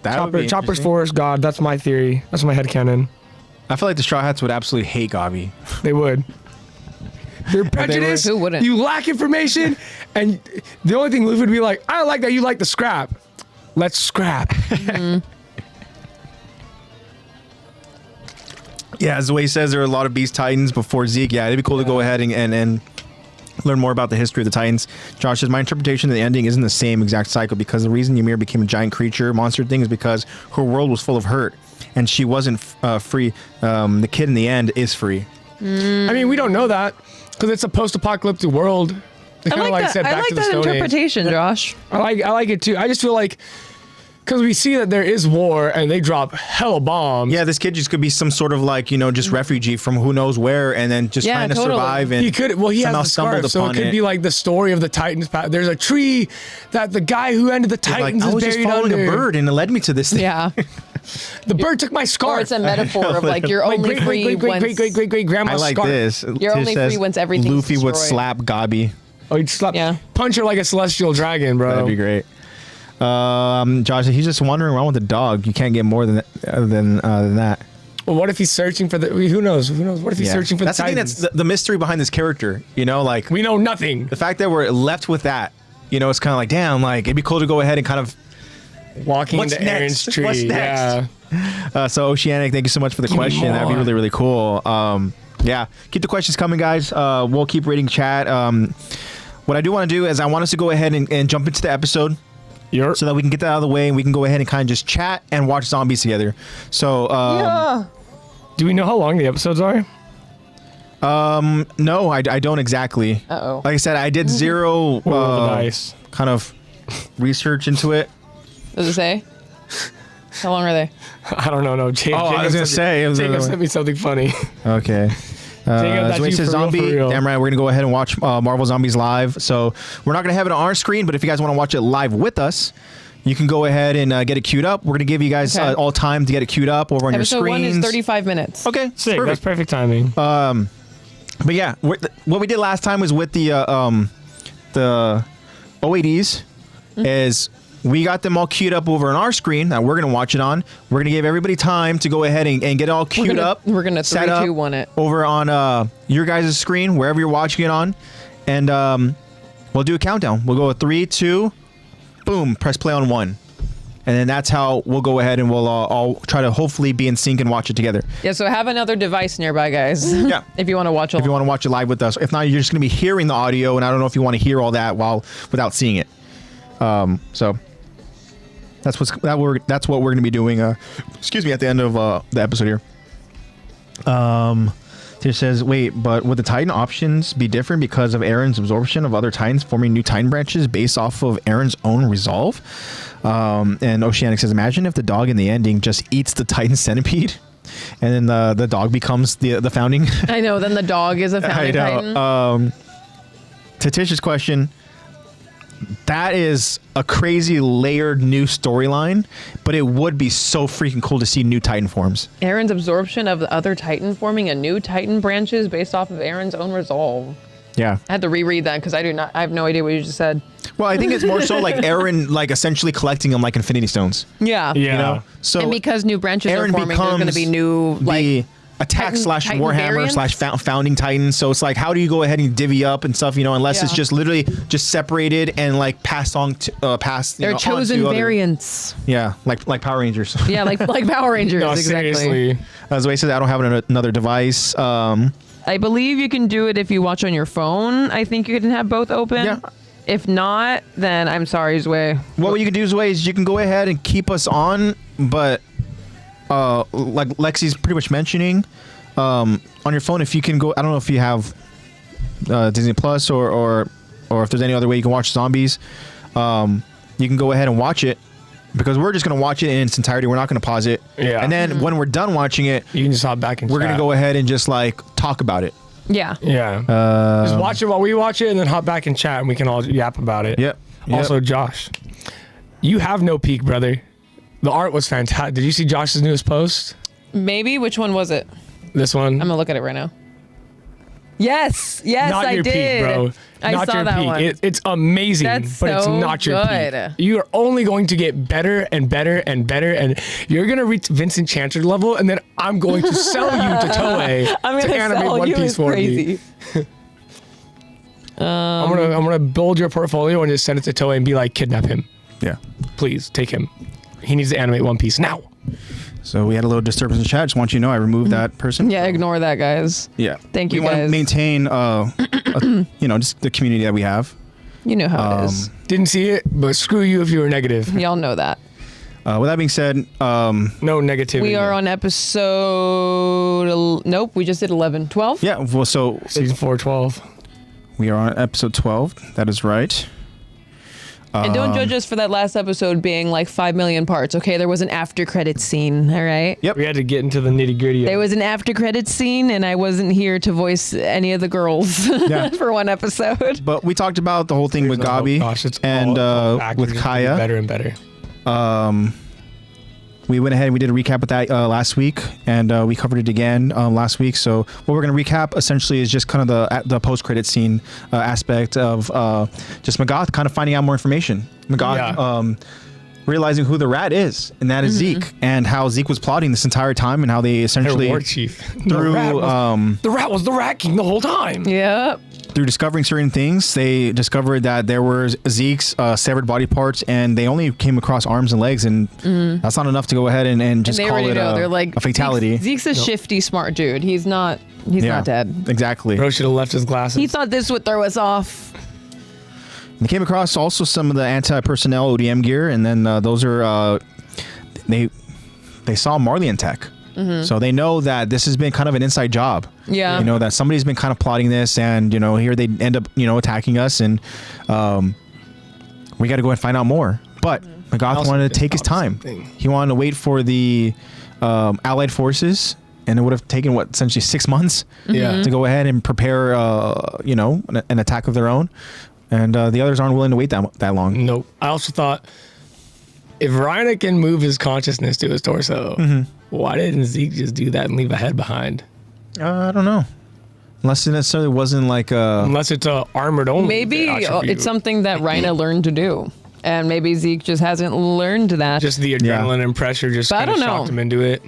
would be Chopper's interesting. forest god. That's my theory. That's my headcanon. I feel like the straw hats would absolutely hate Gabi. They would. They're prejudiced. Who wouldn't? You lack information, and the only thing Luffy would be like, I like that you like the scrap. Let's scrap. Yeah, as the way he says, there are a lot of Beast Titans before Zeke. Yeah, it'd be cool to go ahead and learn more about the history of the Titans. Josh says, my interpretation of the ending isn't the same exact cycle because the reason Ymir became a giant creature, monster thing, is because her world was full of hurt and she wasn't free. The kid in the end is free. I mean, we don't know that because it's a post-apocalyptic world. They I kinda like that. said I back like to the that Stone Age. interpretation, Josh. I like it too. I just feel like because we see that there is war and they drop hella bombs. Yeah, this kid just could be some sort of like, just refugee from who knows where and then just Yeah, trying to totally. survive. And He could. Well, he has somehow the scarf, stumbled so it upon could be like the story of the Titans. There's a tree that the guy who ended the Like, Titans I is was just buried following under. a bird and it led me to this thing. Yeah. The bird took my Or scarf. it's a metaphor of like you're My only free once. great grandma's I like scarf. this. You're Tish only says free once everything's Luffy would destroyed. slap Gabi. Oh, he'd slap, Yeah. punch her like a celestial dragon, bro. That'd be great. Josh, he's just wandering around with a dog. You can't get more than that. Well, what if he's searching for the? Who knows? Who knows? What if he's searching for that's the the thing. Titans? That's the mystery behind this character. Like We know nothing. the fact that we're left with that. It's kind of like, damn. Like it'd be cool to go ahead and kind of. Walking What's into next? Aaron's tree. What's next? Yeah. So Oceanic, thank you so much for the question. That'd be more. really, really cool. Yeah, keep the questions coming, guys. We'll keep reading chat. What I do want to do is I want us to go ahead and jump into the episode. So that we can get that out of the way and we can go ahead and kind of just chat and watch zombies together. So, Do we know how long the episodes are? no, I don't exactly. Uh-oh. Like I said, I did zero Roll the dice. kind of research into it. Does it say? How long are they? I don't know. No. I was gonna say, it was Jacob another sent me something funny. Okay. that's Zoe you says for real, zombie. for real. Damn right, we're gonna go ahead and watch Marvel Zombies live. So we're not gonna have it on our screen, but if you guys want to watch it live with us, you can go ahead and get it queued up. We're going to give you guys all time to get it queued up over on your Episode screens. 1 is 35 minutes. Okay, Sick. perfect. That's perfect timing. But yeah, what we did last time was with the OADs is we got them all queued up over on our screen that we're going to watch it on. We're going to give everybody time to go ahead and get it all queued up. We're going to 3, 2, 1 it. Over on your guys' screen, wherever you're watching it on. And we'll do a countdown. We'll go with 3, 2, boom, press play on 1. And then that's how we'll go ahead and we'll all try to hopefully be in sync and watch it together. Yeah, so have another device nearby, guys. Yeah. If you want to watch it. If you want to watch it live with us. If not, you're just going to be hearing the audio, and I don't know if you want to hear all that without seeing it. So that's what we're going to be doing. Excuse me, at the end of the episode here. It says, wait, but would the Titan options be different because of Aaron's absorption of other Titans, forming new Titan branches based off of Aaron's own resolve? And Oceanic says, imagine if the dog in the ending just eats the Titan centipede, and then the dog becomes the founding. I know. Then the dog is a founding Titan. To Tish's question, that is a crazy layered new storyline, but it would be so freaking cool to see new Titan forms. Aaron's absorption of the other Titan, forming a new Titan branches based off of Aaron's own resolve. Yeah. I had to reread that because I have no idea what you just said. Well, I think it's more so like Aaron, like essentially collecting them like Infinity Stones. Yeah. Yeah. You know? So and because new branches Aaron are forming, there's going to be new the Attack Titan- slash Titan Warhammer variants? slash Founding Titan. So it's like, how do you go ahead and divvy up and stuff? You know, unless it's Yeah. just literally just separated and like passed on to They're chosen variants. Yeah, like Power Rangers. Yeah, like Power Rangers. No, exactly. seriously. As the way says, I don't have another device. I believe you can do it if you watch on your phone. I think you can have both open. Yeah. If not, then I'm sorry, Zway. What you can do is you can go ahead and keep us on, but like Lexy's pretty much mentioning, on your phone, if you can go, I don't know if you have Disney Plus or if there's any other way you can watch zombies, you can go ahead and watch it, because we're just going to watch it in its entirety. We're not going to pause it. Yeah. And then when we're done watching it, You can just hop back and we're going to go ahead and just like talk about it. Yeah. Yeah. Just watch it while we watch it, and then hop back and chat, and we can all yap about it. Yep. Also, Josh, you have no peak, brother. The art was fantastic. Did you see Josh's newest post? Maybe. Which one was it? This one. I'm going to look at it right now. Yes. Yes, not I your did. peak, bro. I not saw your that peak. one. It's amazing, That's but it's so not your good. peak. You are only going to get better and better and better, and you're gonna reach Vincent Chanter level, and then I'm going to sell you to Toei I'm to going to animate sell One you. Piece It's for me. crazy. I'm gonna build your portfolio and just send it to Toei and be like, kidnap him, Yeah. please take him. He needs to animate One Piece now. So we had a little disturbance in the chat. Just want you to know I removed that person. Yeah, ignore that, guys. Yeah. Thank you, We want to guys. maintain, just the community that we have. You know how it is. Didn't see it, but screw you if you were negative. Y'all know that. With that being said, No negativity. We are on episode... Nope, we just did 11. 12? yeah. Well, so season 412. we are on episode 12. That is right. And don't judge us for that last episode being like 5 million parts, okay? There was an after credits scene, all right? Yep. We had to get into the nitty gritty. There was an after credits scene, and I wasn't here to voice any of the girls Yeah. for one episode. But we talked about the whole thing with Gabi and with Kaya. Better and better. We went ahead and we did a recap with that last week, and we covered it again last week. So what we're going to recap essentially is just kind of the post-credit scene aspect of just Magath kind of finding out more information. Magath realizing who the rat is, and that is Zeke, and how Zeke was plotting this entire time, and how they essentially War chief through the rat was the Rat King the whole time. Yep. through discovering certain things, they discovered that there were Zeke's severed body parts, and they only came across arms and legs, and that's not enough to go ahead and just And they call already it know. They're like, a fatality. Zeke's a shifty, smart dude. He's not dead. Exactly. Bro should have left his glasses. He thought this would throw us off. They came across also some of the anti-personnel ODM gear, and then those are they saw Marley tech. So they know that this has been kind of an inside job. Yeah. You know, that somebody's been kind of plotting this, and, you know, here they end up, you know, attacking us, and we got to go and find out more. But Magath wanted to take his time. He wanted to wait for the Allied forces, and it would have taken, essentially 6 months to go ahead and prepare, you know, an attack of their own. And the others aren't willing to wait that long. Nope. I also thought If Reiner can move his consciousness to his torso, why didn't Zeke just do that and leave a head behind? I don't know. Unless it necessarily wasn't like a... Unless it's a armored only Maybe attribute. it's something that Reiner learned to do. And maybe Zeke just hasn't learned that. Just the adrenaline and pressure just kind of shocked him into it.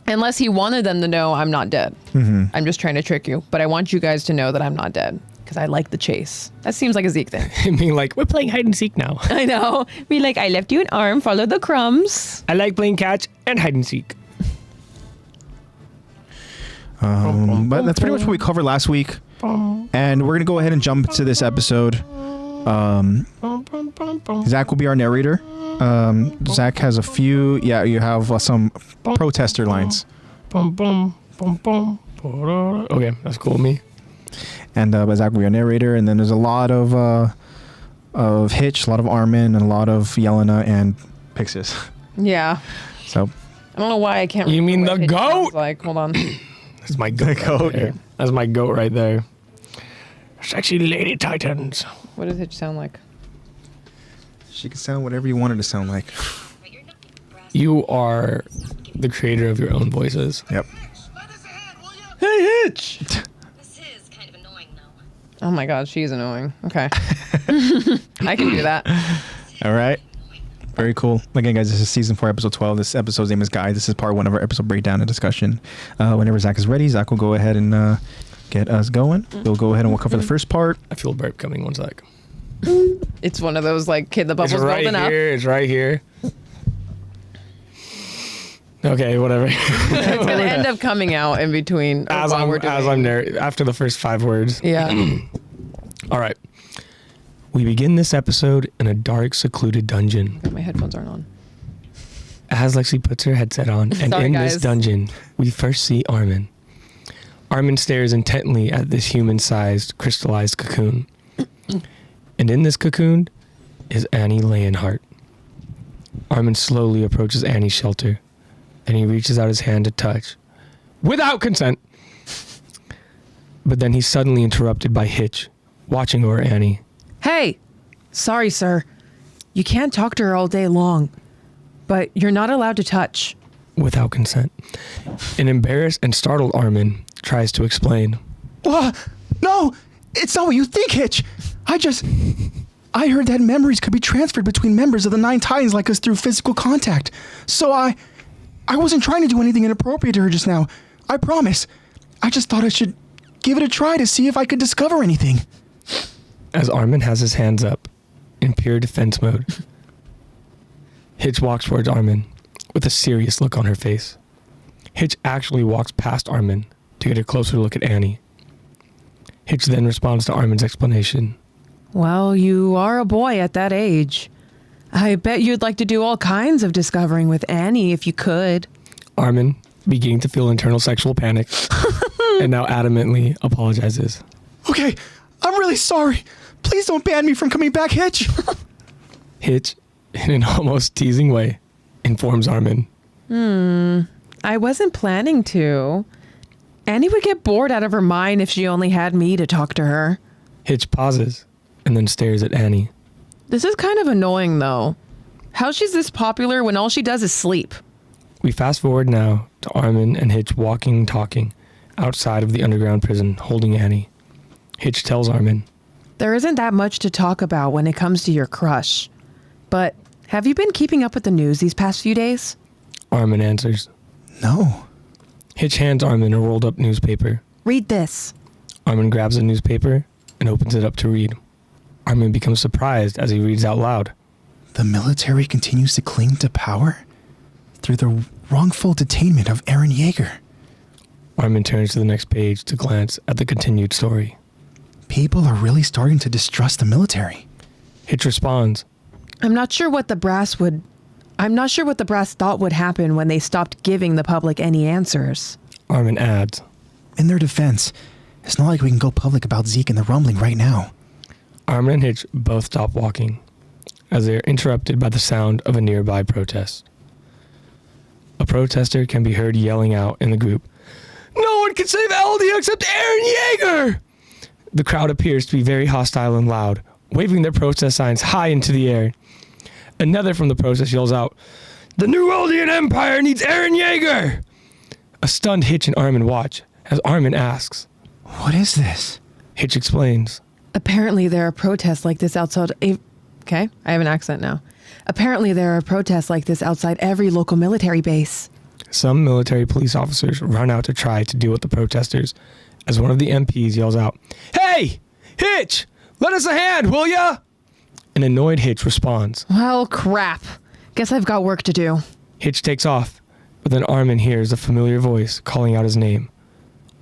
Unless he wanted them to know I'm not dead. I'm just trying to trick you. But I want you guys to know that I'm not dead. Because I like the chase. That seems like a Zeke thing. I mean, like, we're playing hide and seek now. I know. Be like, I left you an arm, follow the crumbs. I like playing catch and hide and seek. But that's pretty much what we covered last week. And we're going to go ahead and jump into this episode. Zach will be our narrator. Zach has a few... Yeah, you have some protester lines. Okay, that's cool with me. And Zach will be our narrator. And then there's a lot of Hitch, a lot of Armin, and a lot of Yelena and Pixis. Yeah. So... I don't know why I can't You mean remember the what Hitch goat? sounds like, hold on. That's my goat. Right there. That's my goat right there. Sexy lady titans. What does Hitch sound like? She can sound whatever you want her to sound like. You are the creator of your own voices. Yep. Hey, Hitch! This is kind of annoying, though. Oh my god, she's annoying. Okay. I can do that. All right. Very cool. Again, guys, this is season 4, episode 12. This episode's name is Guy. This is part 1 of our episode breakdown and discussion. Whenever Zach is ready, Zach will go ahead and get us going. We'll go ahead and we'll cover the first part. I feel a burp coming. 1 sec. It's one of those like, kid, the bubble's It's right building up. here. It's right here. Okay, whatever. It's gonna end up coming out in between as while I'm we're doing. after the first 5 words. Yeah. All right. We begin this episode in a dark, secluded dungeon. My headphones aren't on. As Lexy puts her headset on, and Sorry, in guys. this dungeon, we first see Armin. Armin stares intently at this human-sized, crystallized cocoon. And in this cocoon is Annie Leonhardt. Armin slowly approaches Annie's shelter, and he reaches out his hand to touch, without consent. But then he's suddenly interrupted by Hitch, watching over Annie. Hey, sorry, sir. You can't talk to her all day long, but you're not allowed to touch. Without consent. An embarrassed and startled Armin tries to explain. No, it's not what you think, Hitch. I heard that memories could be transferred between members of the 9 Titans like us through physical contact. So I wasn't trying to do anything inappropriate to her just now. I promise. I just thought I should give it a try to see if I could discover anything. As Armin has his hands up in pure defense mode, Hitch walks towards Armin with a serious look on her face. Hitch actually walks past Armin to get a closer look at Annie. Hitch then responds to Armin's explanation. Well, you are a boy at that age. I bet you'd like to do all kinds of discovering with Annie if you could. Armin, beginning to feel internal sexual panic, and now adamantly apologizes. Okay, I'm really sorry. Please don't ban me from coming back, Hitch. Hitch, in an almost teasing way, informs Armin. I wasn't planning to. Annie would get bored out of her mind if she only had me to talk to her. Hitch pauses and then stares at Annie. This is kind of annoying, though. How she's this popular when all she does is sleep? We fast forward now to Armin and Hitch walking and talking outside of the underground prison, holding Annie. Hitch tells Armin, There isn't that much to talk about when it comes to your crush. But have you been keeping up with the news these past few days? Armin answers. No. Hitch hands Armin a rolled up newspaper. Read this. Armin grabs a newspaper and opens it up to read. Armin becomes surprised as he reads out loud. The military continues to cling to power through the wrongful detainment of Eren Yeager. Armin turns to the next page to glance at the continued story. People are really starting to distrust the military. Hitch responds. I'm not sure what the brass thought would happen when they stopped giving the public any answers. Armin adds. In their defense, it's not like we can go public about Zeke and the rumbling right now. Armin and Hitch both stop walking as they are interrupted by the sound of a nearby protest. A protester can be heard yelling out in the group, "No one can save LD except Eren Yeager!" The crowd appears to be very hostile and loud, waving their protest signs high into the air. Another from the protest yells out, "The New Eldian Empire needs Eren Yeager!" A stunned Hitch and Armin watch as Armin asks, What is this? Hitch explains, Apparently there are protests like this outside. Okay, I have an accent now. Apparently there are protests like this outside every local military base. some military police officers run out to try to deal with the protesters as one of the MPs yells out, "Hey, Hitch, lend us a hand, will ya?" An annoyed Hitch responds. Well, crap. Guess I've got work to do. Hitch takes off, but then Armin hears a familiar voice calling out his name.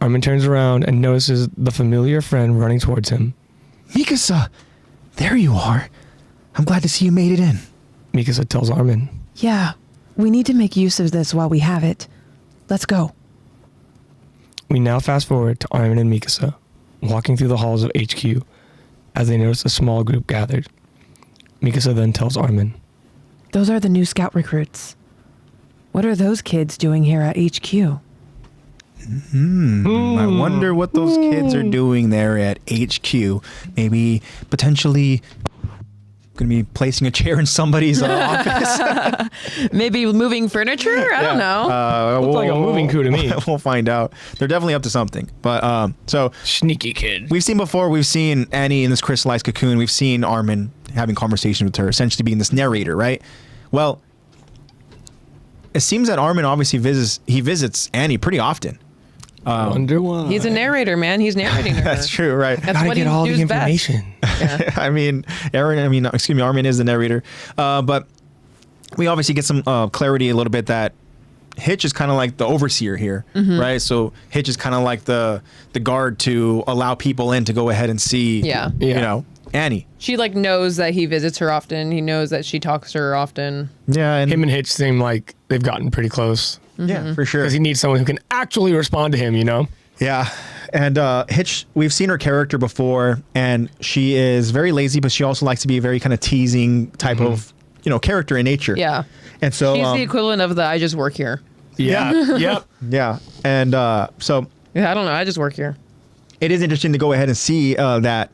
Armin turns around and notices the familiar friend running towards him. Mikasa, there you are. I'm glad to see you made it in. Mikasa tells Armin. Yeah, we need to make use of this while we have it. Let's go. We now fast forward to Armin and Mikasa, walking through the halls of HQ as they notice a small group gathered. Mikasa then tells Armin, Those are the new scout recruits. What are those kids doing here at HQ? I wonder what those kids are doing there at HQ. Maybe potentially going to be placing a chair in somebody's office. Maybe moving furniture? I don't know. Looks like a moving coup to me. We'll find out. They're definitely up to something. But so Sneaky kid. we've seen before. We've seen Annie in this crystallized cocoon. We've seen Armin having conversations with her, essentially being this narrator, right? Well, it seems that Armin obviously visits Annie pretty often. Wonder why. He's a narrator, man. He's narrating her. That's true, right? That's Gotta what get he all the does information. Best. Yeah. Armin is the narrator. But we obviously get some clarity a little bit that Hitch is kind of like the overseer here, right? So Hitch is kind of like the guard to allow people in to go ahead and see, Yeah. you know, Annie. She like knows that he visits her often. He knows that she talks to her often. Yeah, and Him and Hitch seem like they've gotten pretty close. yeah, for sure. Because he needs someone who can actually respond to him, you know? Yeah. And Hitch, we've seen her character before, and she is very lazy, but she also likes to be a very kind of teasing type of, character in nature. Yeah. And so She's the equivalent of the I just work here. Yeah. Yep. yeah. And so Yeah, I don't know. I just work here. it is interesting to go ahead and see that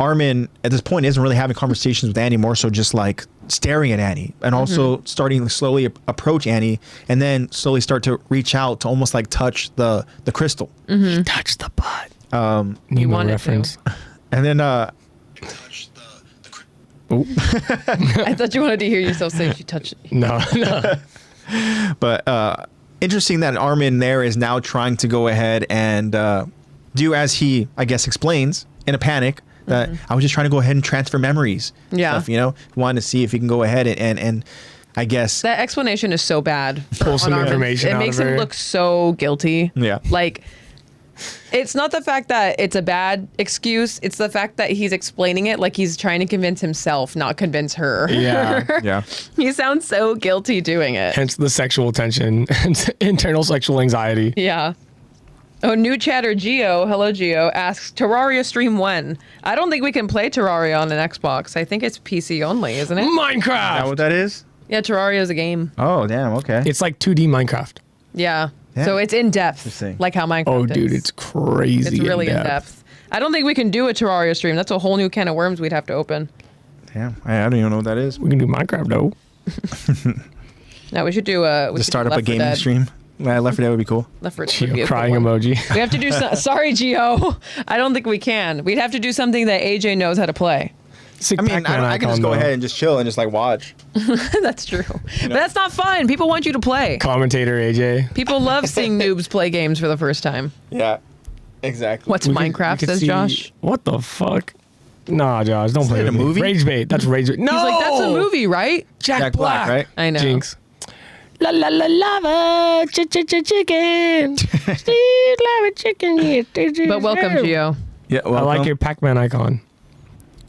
Armin at this point isn't really having conversations with Annie, more so just like staring at Annie, and also starting to slowly approach Annie, and then slowly start to reach out to almost like touch the crystal. He touched the butt. You Nemo wanted to. reference. And then I thought you wanted to hear yourself say she touched it. No. but interesting that Armin there is now trying to go ahead and do as he, I guess, explains in a panic that I was just trying to go ahead and transfer memories. Yeah. Stuff, wanted to see if he can go ahead and I guess. That explanation is so bad. Pull some on Armin. information It out makes of him her. look so guilty. Yeah. Like, it's not the fact that it's a bad excuse. It's the fact that he's explaining it like he's trying to convince himself, not convince her. Yeah. Yeah. He sounds so guilty doing it. Hence the sexual tension and internal sexual anxiety. Yeah. Oh, new chatter Geo, hello Geo, asks Terraria stream when? I don't think we can play Terraria on an Xbox. I think it's PC only, isn't it? Is that Minecraft! what that is? Yeah, Terraria is a game. Oh, damn. Okay. It's like 2D Minecraft. Yeah. Yeah. So it's in depth, Interesting. like how Minecraft Oh, is. dude, it's crazy. It's really in depth. I don't think we can do a Terraria stream. That's a whole new can of worms we'd have to open. Damn. I don't even know what that is. We can do Minecraft, though. No, we should do a. Just start up a gaming stream. Left 4 Dead would be cool. Left 4 Dead would be Geo a crying cool one. emoji. We have to do. Sorry, Geo. I don't think we can. We'd have to do something that AJ knows how to play. Sick I mean, Pac-Man I can icon, just go though. ahead and just chill and just like watch. That's true. But that's not fun. People want you to play. Commentator AJ. People love seeing noobs play games for the first time. Yeah. Exactly. What's We could- Minecraft, we could says see- Josh. What the fuck? Nah, Josh, don't play it with a me. movie? Rage bait. That's rage bait. No! He's like, that's a movie, right? Jack Black. right? I know. Jinx. La la la lava, chicken. Steve lava chicken. Yeah, But welcome, Geo. Yeah. I like your Pac-Man icon.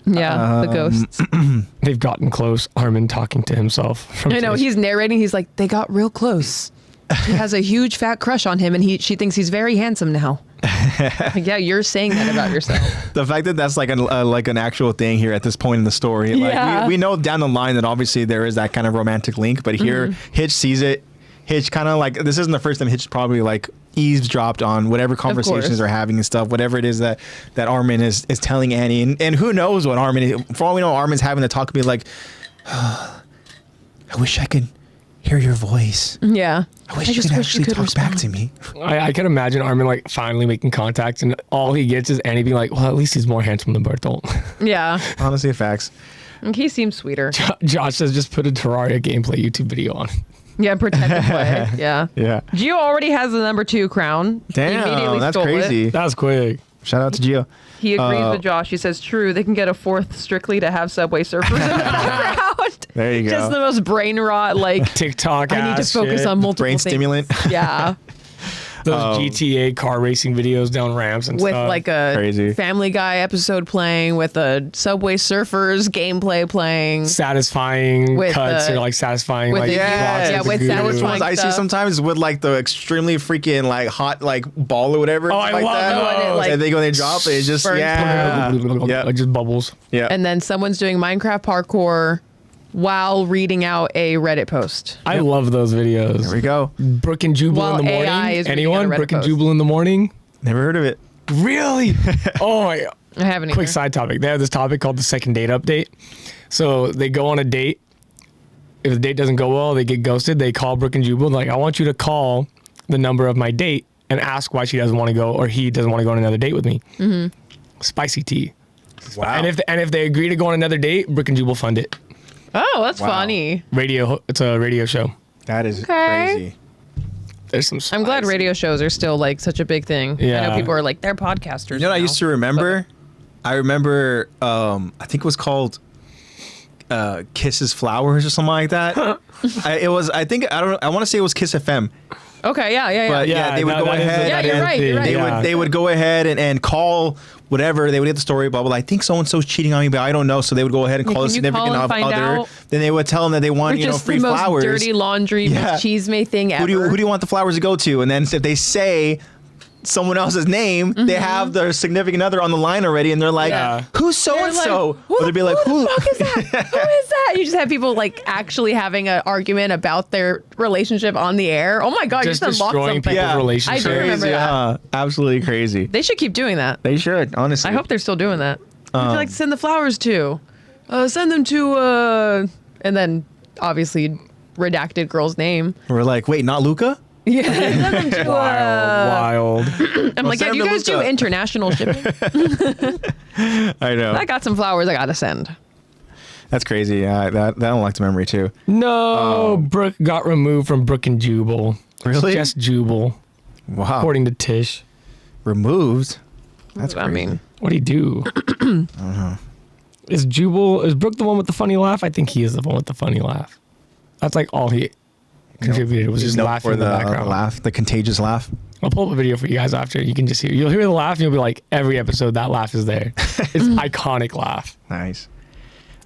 Yeah, the ghosts. They've gotten close. Armin talking to himself. From I know. Twitch. He's narrating. He's like, they got real close. She has a huge fat crush on him, and she thinks he's very handsome now. Like, yeah, you're saying that about yourself. The fact that that's like an actual thing here at this point in the story. Like Yeah. we know down the line that obviously there is that kind of romantic link, but here Hitch sees it. Hitch kind of like, this isn't the first time Hitch probably like eavesdropped on whatever conversations course. they're having and stuff, whatever it is that Armin is telling Annie, and who knows what Armin is. For all we know, Armin's having to talk to be like, I wish I could hear your voice. Yeah. I wish you could actually talk back to me. I can imagine Armin like finally making contact, and all he gets is Annie being like, "Well, at least he's more handsome than Bertolt." Yeah. Honestly, facts. He seems sweeter. Josh says just put a Terraria gameplay YouTube video on. Yeah, pretend to play. Yeah. Yeah. Gio already has the number 2 crown. He Damn, that's stole crazy. It. That's quick. Shout out to Gio. He agrees with Josh. He says, true, they can get a 4th strictly to have Subway Surfers in the background. There you go. Just the most brain rot, like, TikTok. I need to focus shit. on multiple Brain things. stimulant. Yeah. Those GTA car racing videos down ramps and With stuff. like a Crazy. Family Guy episode playing, with a Subway Surfers gameplay playing. satisfying With cuts the- or like satisfying with like the- blocks yeah, of the with goo. satisfying Which ones I see stuff. sometimes with like the extremely freaking like hot like ball or whatever. Oh, I like love that. those. And it, like, and they go, they drop it. It's just burns yeah, yeah, Like just bubbles. yeah. And then someone's doing Minecraft parkour while reading out a Reddit post. I love those videos. There we go. Brook and Jubal While in the morning. AI is reading Anyone? out a Reddit Brook and post. Jubal in the morning. Never heard of it. Really? Oh my god. I haven't Quick either. side topic. They have this topic called the second date update. So they go on a date. If the date doesn't go well, they get ghosted. They call Brook and Jubal like, I want you to call the number of my date and ask why she doesn't want to go or he doesn't want to go on another date with me. Mm-hmm. Spicy tea. Wow. And if they agree to go on another date, Brook and Jubal fund it. Oh, that's Wow. funny. It's a radio show. That is Okay. crazy. There's some. I'm glad spicy- radio shows are still like such a big thing. I Yeah. know people are like, they're podcasters. You know what I now. used to remember? I remember. I think it was called Kisses Flowers or something like that. I want to say it was Kiss FM. Okay, yeah. But yeah, they would go that is ahead. the- Yeah, that you're is right, the- you're right. They would go ahead and call whatever. They would get the story, blah blah. I think so and so's cheating on me, but I don't know. So they would go ahead and Yeah, call a can you call significant and find other. out? Then they would tell them that they want We're just free the most flowers. dirty laundry, Yeah. machisme thing ever. Who do you want the flowers to go to? And then if they say someone else's name, they have their significant other on the line already, and they're like, Yeah. "Who's so They're and like, so?" who Or the- they'd be like, who the fuck is that? Who is that? You just have people like actually having an argument about their relationship on the air. Oh my god, Just you just unlocked destroying something. people's relationships. I do remember Crazy, that. huh? Absolutely crazy. They should keep doing that. They should, honestly. I hope they're still doing that. Who'd you like to send the flowers to? Send them to and then obviously redacted girl's name. We're like, wait, not Luca? Yeah, send them to Wild. I'm like, yeah, send do you them guys to do Luca. international shipping? I know. I got some flowers I gotta send. That's crazy. Yeah, that unlocked a memory too. No, Brooke got removed from Brook and Jubal. Really? Just Jubal, Wow. according to Tish. Removed. That's I crazy. mean, What'd he do? Is Brooke the one with the funny laugh? I think he is the one with the funny laugh. That's like all he contributed was just Known laughing for in the background. laugh, the contagious laugh. I'll pull up a video for you guys after. You can just hear. You'll hear the laugh, and you'll be like, every episode that laugh is there. It's iconic laugh. Nice.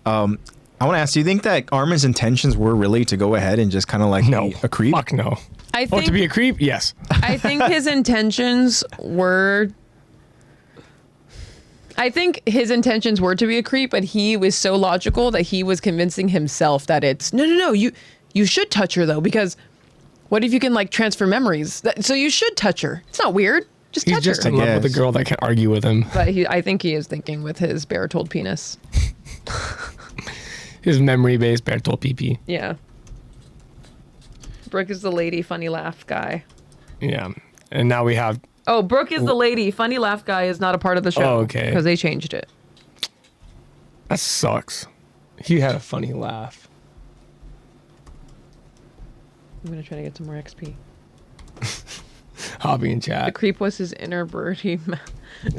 I want to ask, do you think that Armin's intentions were really to go ahead and just kind of like No, be a creep? Fuck no. I Oh, think to be a creep? Yes. I think his intentions were. I think his intentions were to be a creep, but he was so logical that he was convincing himself that it's no. You should touch her though, because what if you can like transfer memories? So you should touch her. It's not weird. Just He's touch just her. in love with a guess. girl that can argue with him. But I think he is thinking with his Bertold penis. His memory-based Bertolt PP. Yeah. Brooke is the lady, funny laugh guy. Yeah. And now we have. Oh, Brooke is the lady. Funny laugh guy is not a part of the show. Oh, okay. Because they changed it. That sucks. He had a funny laugh. I'm going to try to get some more XP. Hobby in The chat. creep was his inner birdie.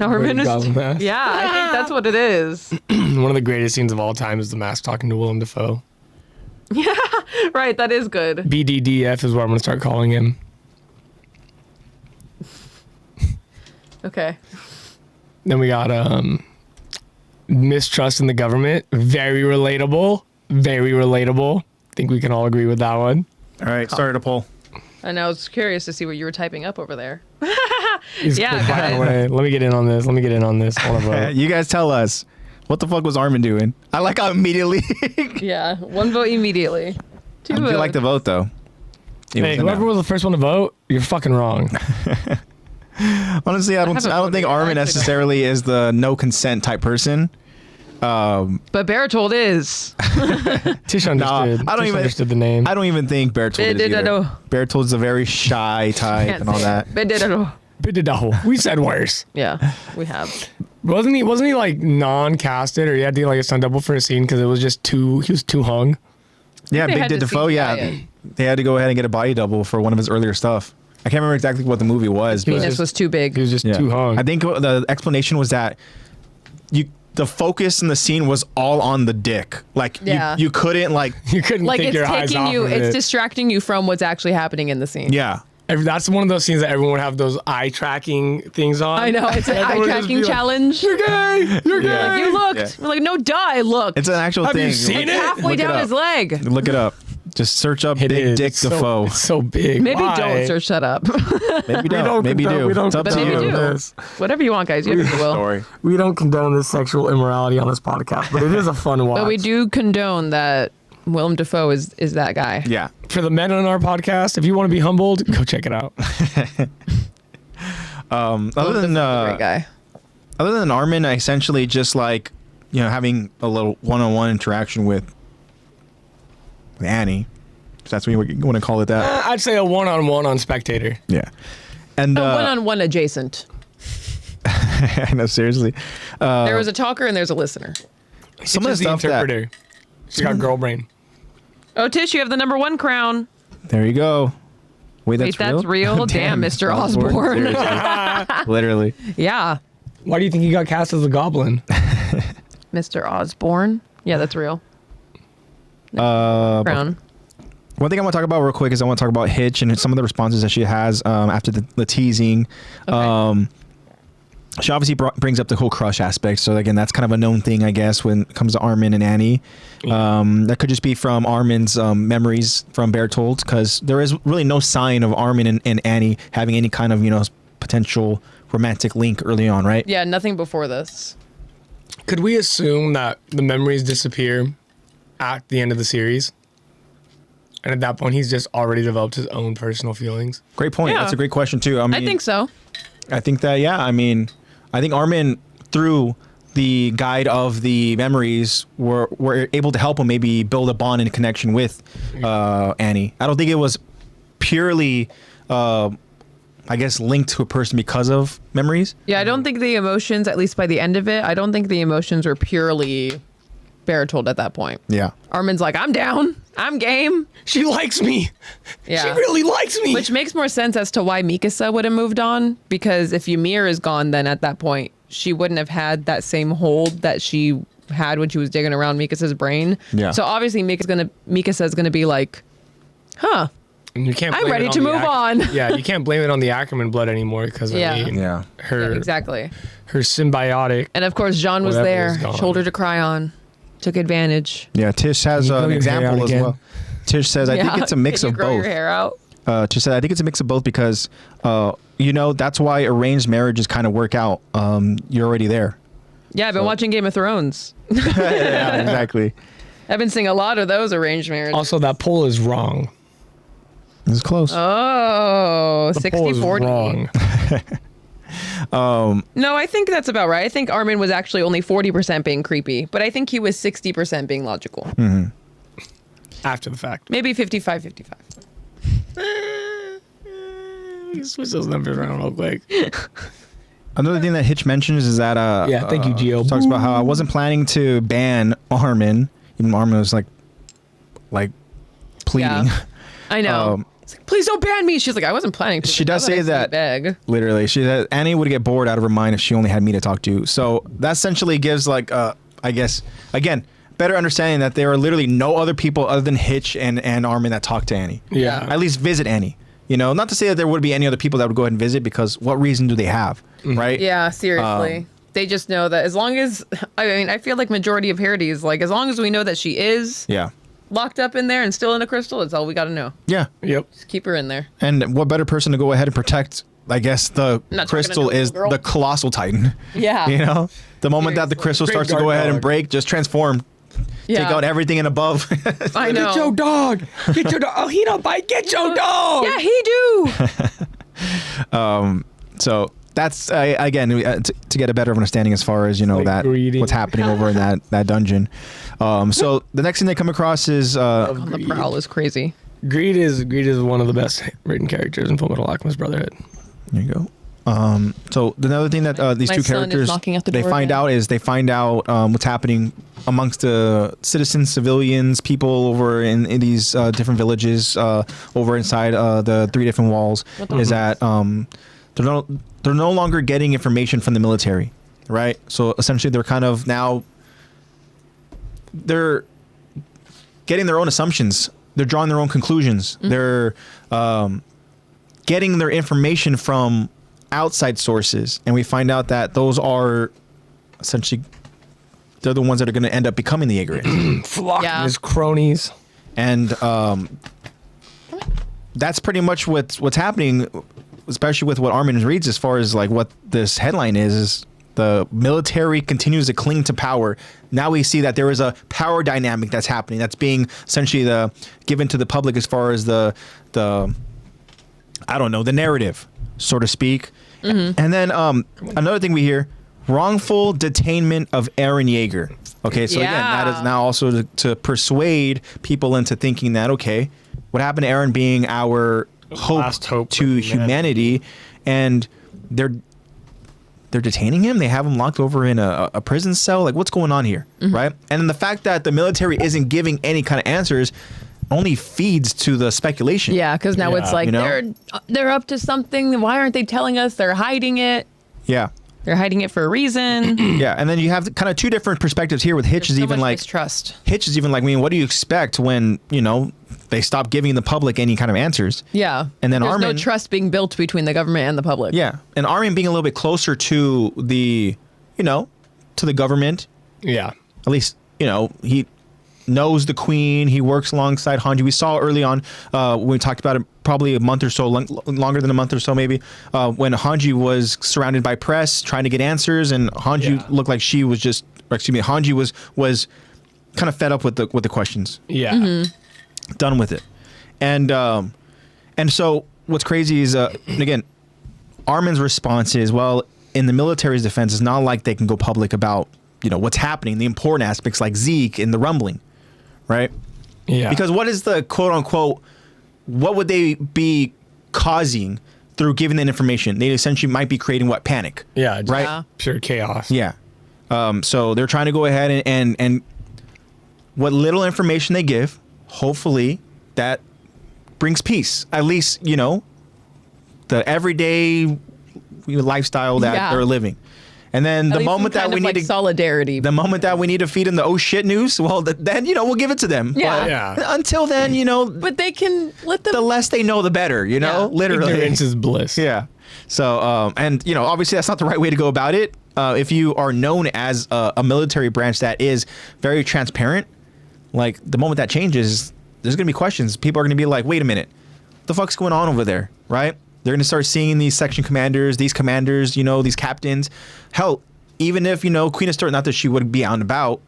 Armin is. Goblin mask. Yeah, I think that's what it is. One of the greatest scenes of all time is the mask talking to Willem Dafoe. Right, that is good. BDDF is what I'm going to start calling him. Okay. Then we got mistrust in the government. Very relatable. Very relatable. Think we can all agree with that one. All right, started a poll. And I was curious to see what you were typing up over there. He's Yeah, quick, by guys. the way. Let me get in on this. I wanna vote. You guys tell us, what the fuck was Armin doing? I like how immediately. Yeah, one vote immediately. Two I do votes. like the vote though. It Hey, was a whoever no. was the first one to vote, you're fucking wrong. Honestly, I don't haven't think voted. Armin I actually necessarily is the no consent type person. But Bertold is. Tish understood. I don't Tish even understood the name. I don't even think Bertold is either. Bertold's a very shy type Can't and all say that. it. We said worse. Yeah, we have. Wasn't he like non-casted, or he had to get like a stunt double for a scene because it was just too. He was too hung. Yeah, They Big had Dick to Defoe. CGI Yeah, it. they had to go ahead and get a body double for one of his earlier stuff. I can't remember exactly what the movie was, but Penis was too He big. was just yeah. too hung. I think the explanation was that the focus in the scene was all on the dick. Like Yeah. you couldn't like you couldn't Like take it's your eyes taking off you, of it's it. distracting you from what's actually happening in the scene. yeah. That's one of those scenes that everyone would have those eye tracking things on. I know, it's an eye Everyone would just tracking be like, challenge. You're gay. You're gay. Yeah. You looked. Yeah. We're like, no, duh, I looked. It's an actual Have thing. you seen It's it? halfway Look it down up. his leg. Look it up. Just search up It Big is. Dick It's so- Defoe. It's so big. Maybe Why? don't, sir. Shut up. Maybe don't. Maybe do. We don't It's up But to maybe you. do. This. Whatever you want, guys. You have free will. Story. We don't condone this sexual immorality on this podcast, but it is a fun watch. But we do condone that Willem Dafoe is that guy. Yeah. For the men on our podcast, if you want to be humbled, go check it out. Other than Great guy. other than Armin, I essentially just like having a little one-on-one interaction with Annie. If that's what you want to call it that. I'd say a one-on-one on Spectator. Yeah. And One-on-one adjacent. I know, seriously. There was a talker and there's a listener. Some of the She's stuff that interpreter. She got girl brain. Oh, Tish, you have the number 1 crown. there you go. Wait, Wait, that's real? Damn, Mr. Osborne. Seriously. Literally. Yeah. Why do you think he got cast as a goblin? Mr. Osborne. Yeah, that's real. Crown. One thing I want to talk about real quick is I want to talk about Hitch and some of the responses that she has after the teasing. Okay. She obviously brings up the whole crush aspect. So again, that's kind of a known thing, I guess, when it comes to Armin and Annie. That could just be from Armin's memories from Bertold, because there is really no sign of Armin and Annie having any kind of potential romantic link early on, right? Yeah, nothing before this. Could we assume that the memories disappear at the end of the series? And at that point, he's just already developed his own personal feelings? Great point. Yeah. That's a great question too. I mean, I think so. I think that, yeah. I mean, I think Armin, through the guide of the memories, were able to help him maybe build a bond and a connection with Annie. I don't think it was purely, I guess, linked to a person because of memories. Yeah, I don't think the emotions, at least by the end of it, I don't think the emotions were purely Bertold at that point. Yeah. Armin's like, I'm down. I'm game. She likes me. Yeah. She really likes me. Which makes more sense as to why Mikasa would have moved on, because if Ymir is gone, then at that point, she wouldn't have had that same hold that she had when she was digging around Mikasa's brain. Yeah. So obviously Mikasa's gonna be like, huh, And you can't I'm blame ready it to the move on. Yeah, you can't blame it on the Ackerman blood anymore because Yeah. I mean, Yeah. her exactly. her symbiotic. And of course, Jean was Whatever there, is gone. shoulder to cry on, took advantage. Yeah. Tish has Can you grow an your hair example out as again? well. Tish says, I think it's a mix Can you of grow both. your hair out? Tish said, I think it's a mix of both because, that's why arranged marriages kind of work out. You're already there. Yeah, I've been watching Game of Thrones. Yeah, exactly. I've been seeing a lot of those arranged marriages. Also, that poll is wrong. It's close. Oh, The poll is 60-40. wrong. No, I think that's about right. I think Armin was actually only 40% being creepy, but I think he was 60% being logical. After the fact. Maybe 55-55. Switch those numbers around real quick. Another thing that Hitch mentions is that Yeah, thank you, Gio. talks about how I wasn't planning to ban Armin, even though Armin was like pleading. Yeah. I know. It's like, please don't ban me. She's like, I wasn't planning to. She but does now say I see you that- beg. Literally, she said Annie would get bored out of her mind if she only had me to talk to. So that essentially gives I guess again, better understanding that there are literally no other people other than Hitch and Armin that talk to Annie. Yeah. At least visit Annie. Not to say that there would be any other people that would go ahead and visit, because what reason do they have, right? Yeah, seriously. They just know that as long as, I feel like majority of Herides, like as long as we know that she is Yeah. locked up in there and still in a crystal, that's all we got to know. Yeah. Yep. Just keep her in there. And what better person to go ahead and protect, I guess, the Not talking to crystal no is girl. the colossal titan. Yeah. The moment that the Seriously. crystal Great starts to guard go ahead and dog. break, just transform. Yeah. Take out everything and above. I know. Get your dog. Get your dog. Oh, he don't bite. Get your dog. Yeah, he do. So that's again to get a better understanding as far as that greedy. what's happening over in that dungeon. So the next thing they come across is On the prowl is crazy. Greed is one of the best written characters in Fullmetal Alchemist Brotherhood. there you go. So another thing that these My two son is characters knocking at the they door find again. out is they find out what's happening amongst the citizens, civilians, people over in these different villages over inside the 3 different walls. Is that they're no longer getting information from the military, right? So essentially, they're kind of now they're getting their own assumptions. They're drawing their own conclusions. They're getting their information from outside sources, and we find out that those are essentially they're the ones that are going to end up becoming the ignorant. Flock Yeah. his cronies. And that's pretty much what's happening, especially with what Armin reads as far as like what this headline is the military continues to cling to power. Now we see that there is a power dynamic that's happening that's being essentially given to the public as far as the I don't know, the narrative, so to speak. And then another thing we hear, wrongful detainment of Eren Yeager. Okay, so again, that is now also to persuade people into thinking that, okay, what happened to Eren being our Last hope to for humanity, and they're detaining him. They have him locked over in a prison cell. Like, what's going on here, right? And then the fact that the military isn't giving any kind of answers only feeds to the speculation. Yeah, because now it's like You know? they're up to something. Why aren't they telling us? They're hiding it. Yeah. They're hiding it for a reason. Yeah, and then you have kind of two different perspectives here with Hitch is So even much like mistrust. Hitch is even like, I mean, what do you expect when, they stop giving the public any kind of answers? Yeah. And then There's Armin, no trust being built between the government and the public. yeah, and Armin being a little bit closer to the, to the government. Yeah. At least, he knows the queen. He works alongside Hanji. We saw early on when we talked about it, probably a month or so, longer than a month or so maybe, when Hanji was surrounded by press trying to get answers, and Hanji looked like she was just, Hanji was kind of fed up with the questions. Yeah. Done with it. And so what's crazy is, again, Armin's response is, well, in the military's defense, it's not like they can go public about, what's happening, the important aspects like Zeke and the rumbling, right? Yeah. Because what is the quote unquote, what would they be causing through giving that information? They essentially might be creating what? Panic. Yeah. Just Right? pure chaos. Yeah. So they're trying to go ahead and what little information they give, hopefully that brings peace. At least, the everyday lifestyle that they're living. And then the moment that we need to solidarity. the moment that we need to feed them the oh shit news, well, then we'll give it to them. Yeah. But Yeah. until then, But they can let them. the less they know, the better. Yeah. Literally. Ignorance is bliss. Yeah. So, and obviously that's not the right way to go about it. If you are known as a military branch that is very transparent, like the moment that changes, there's gonna be questions. People are gonna be like, wait a minute, what the fuck's going on over there, right? They're going to start seeing these section commanders, these commanders, these captains. Hell, even if, Queen Astoria, not that she would be out and about,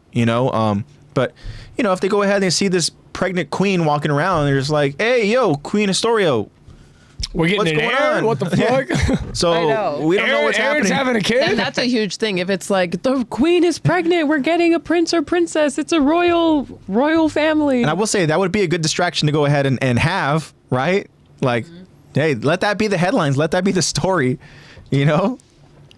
but, if they go ahead and they see this pregnant queen walking around, they're just like, hey, yo, Queen Astoria. We're getting What's an going heir? on? What the fuck? So I know. we don't know what's Aaron's happening. having a kid? And that's a huge thing. If it's like the queen is pregnant, we're getting a prince or princess. It's a royal family. And I will say that would be a good distraction to go ahead and have, right? Like, hey, let that be the headlines. Let that be the story,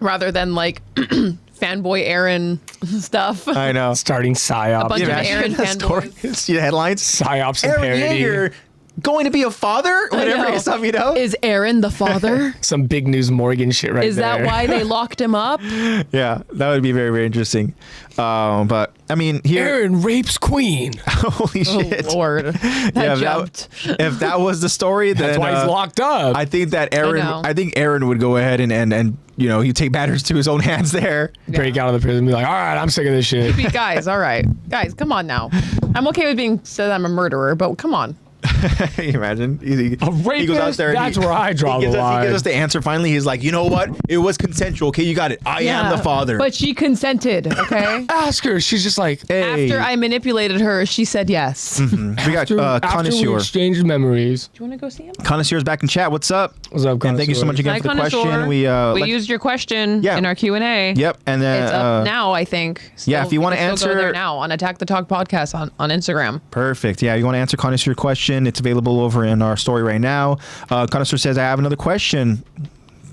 Rather than like fanboy Aaron stuff. I know. Starting psyops. A bunch of Aaron fanboys. See the headlines? Psyops and Aaron parody. Yeager going to be a father? Whatever know. it's up, Is Aaron the father? Some big news Morgan shit right Is there. that why they locked him up? Yeah, that would be very, very interesting. But I mean, here, Aaron rapes queen. holy shit! Oh, Lord. That Yeah, jumped. if that was the story, then That's why he's locked up. I think that Aaron. know. I think Aaron would go ahead and he'd take matters to his own hands there. Break out of the prison and be like, all right, I'm sick of this shit. Guys, all right. Guys, come on now. I'm okay with being said I'm a murderer, but come on. Can you imagine? He rapist? goes out there. And That's where I draw the line. He gives us the answer. Finally, he's like, you know what? It was consensual. Okay, you got it. I am the father. But she consented, okay? Ask her. She's just like, Hey. After I manipulated her, she said yes. We got after we Connoisseur. exchanged memories. Do you want to go see him? Connoisseur's back in chat. What's up? What's up, And thank you so much again Hi, for the Connoisseur. question. We used your question in our Q&A. Yep. And then It's up now, I think. yeah, if you want to can still go answer there now on Attack the Talk podcast on Instagram. Perfect. Yeah, you want to answer Connoisseur's question? It's available over in our story right now. Connoisseur says, I have another question.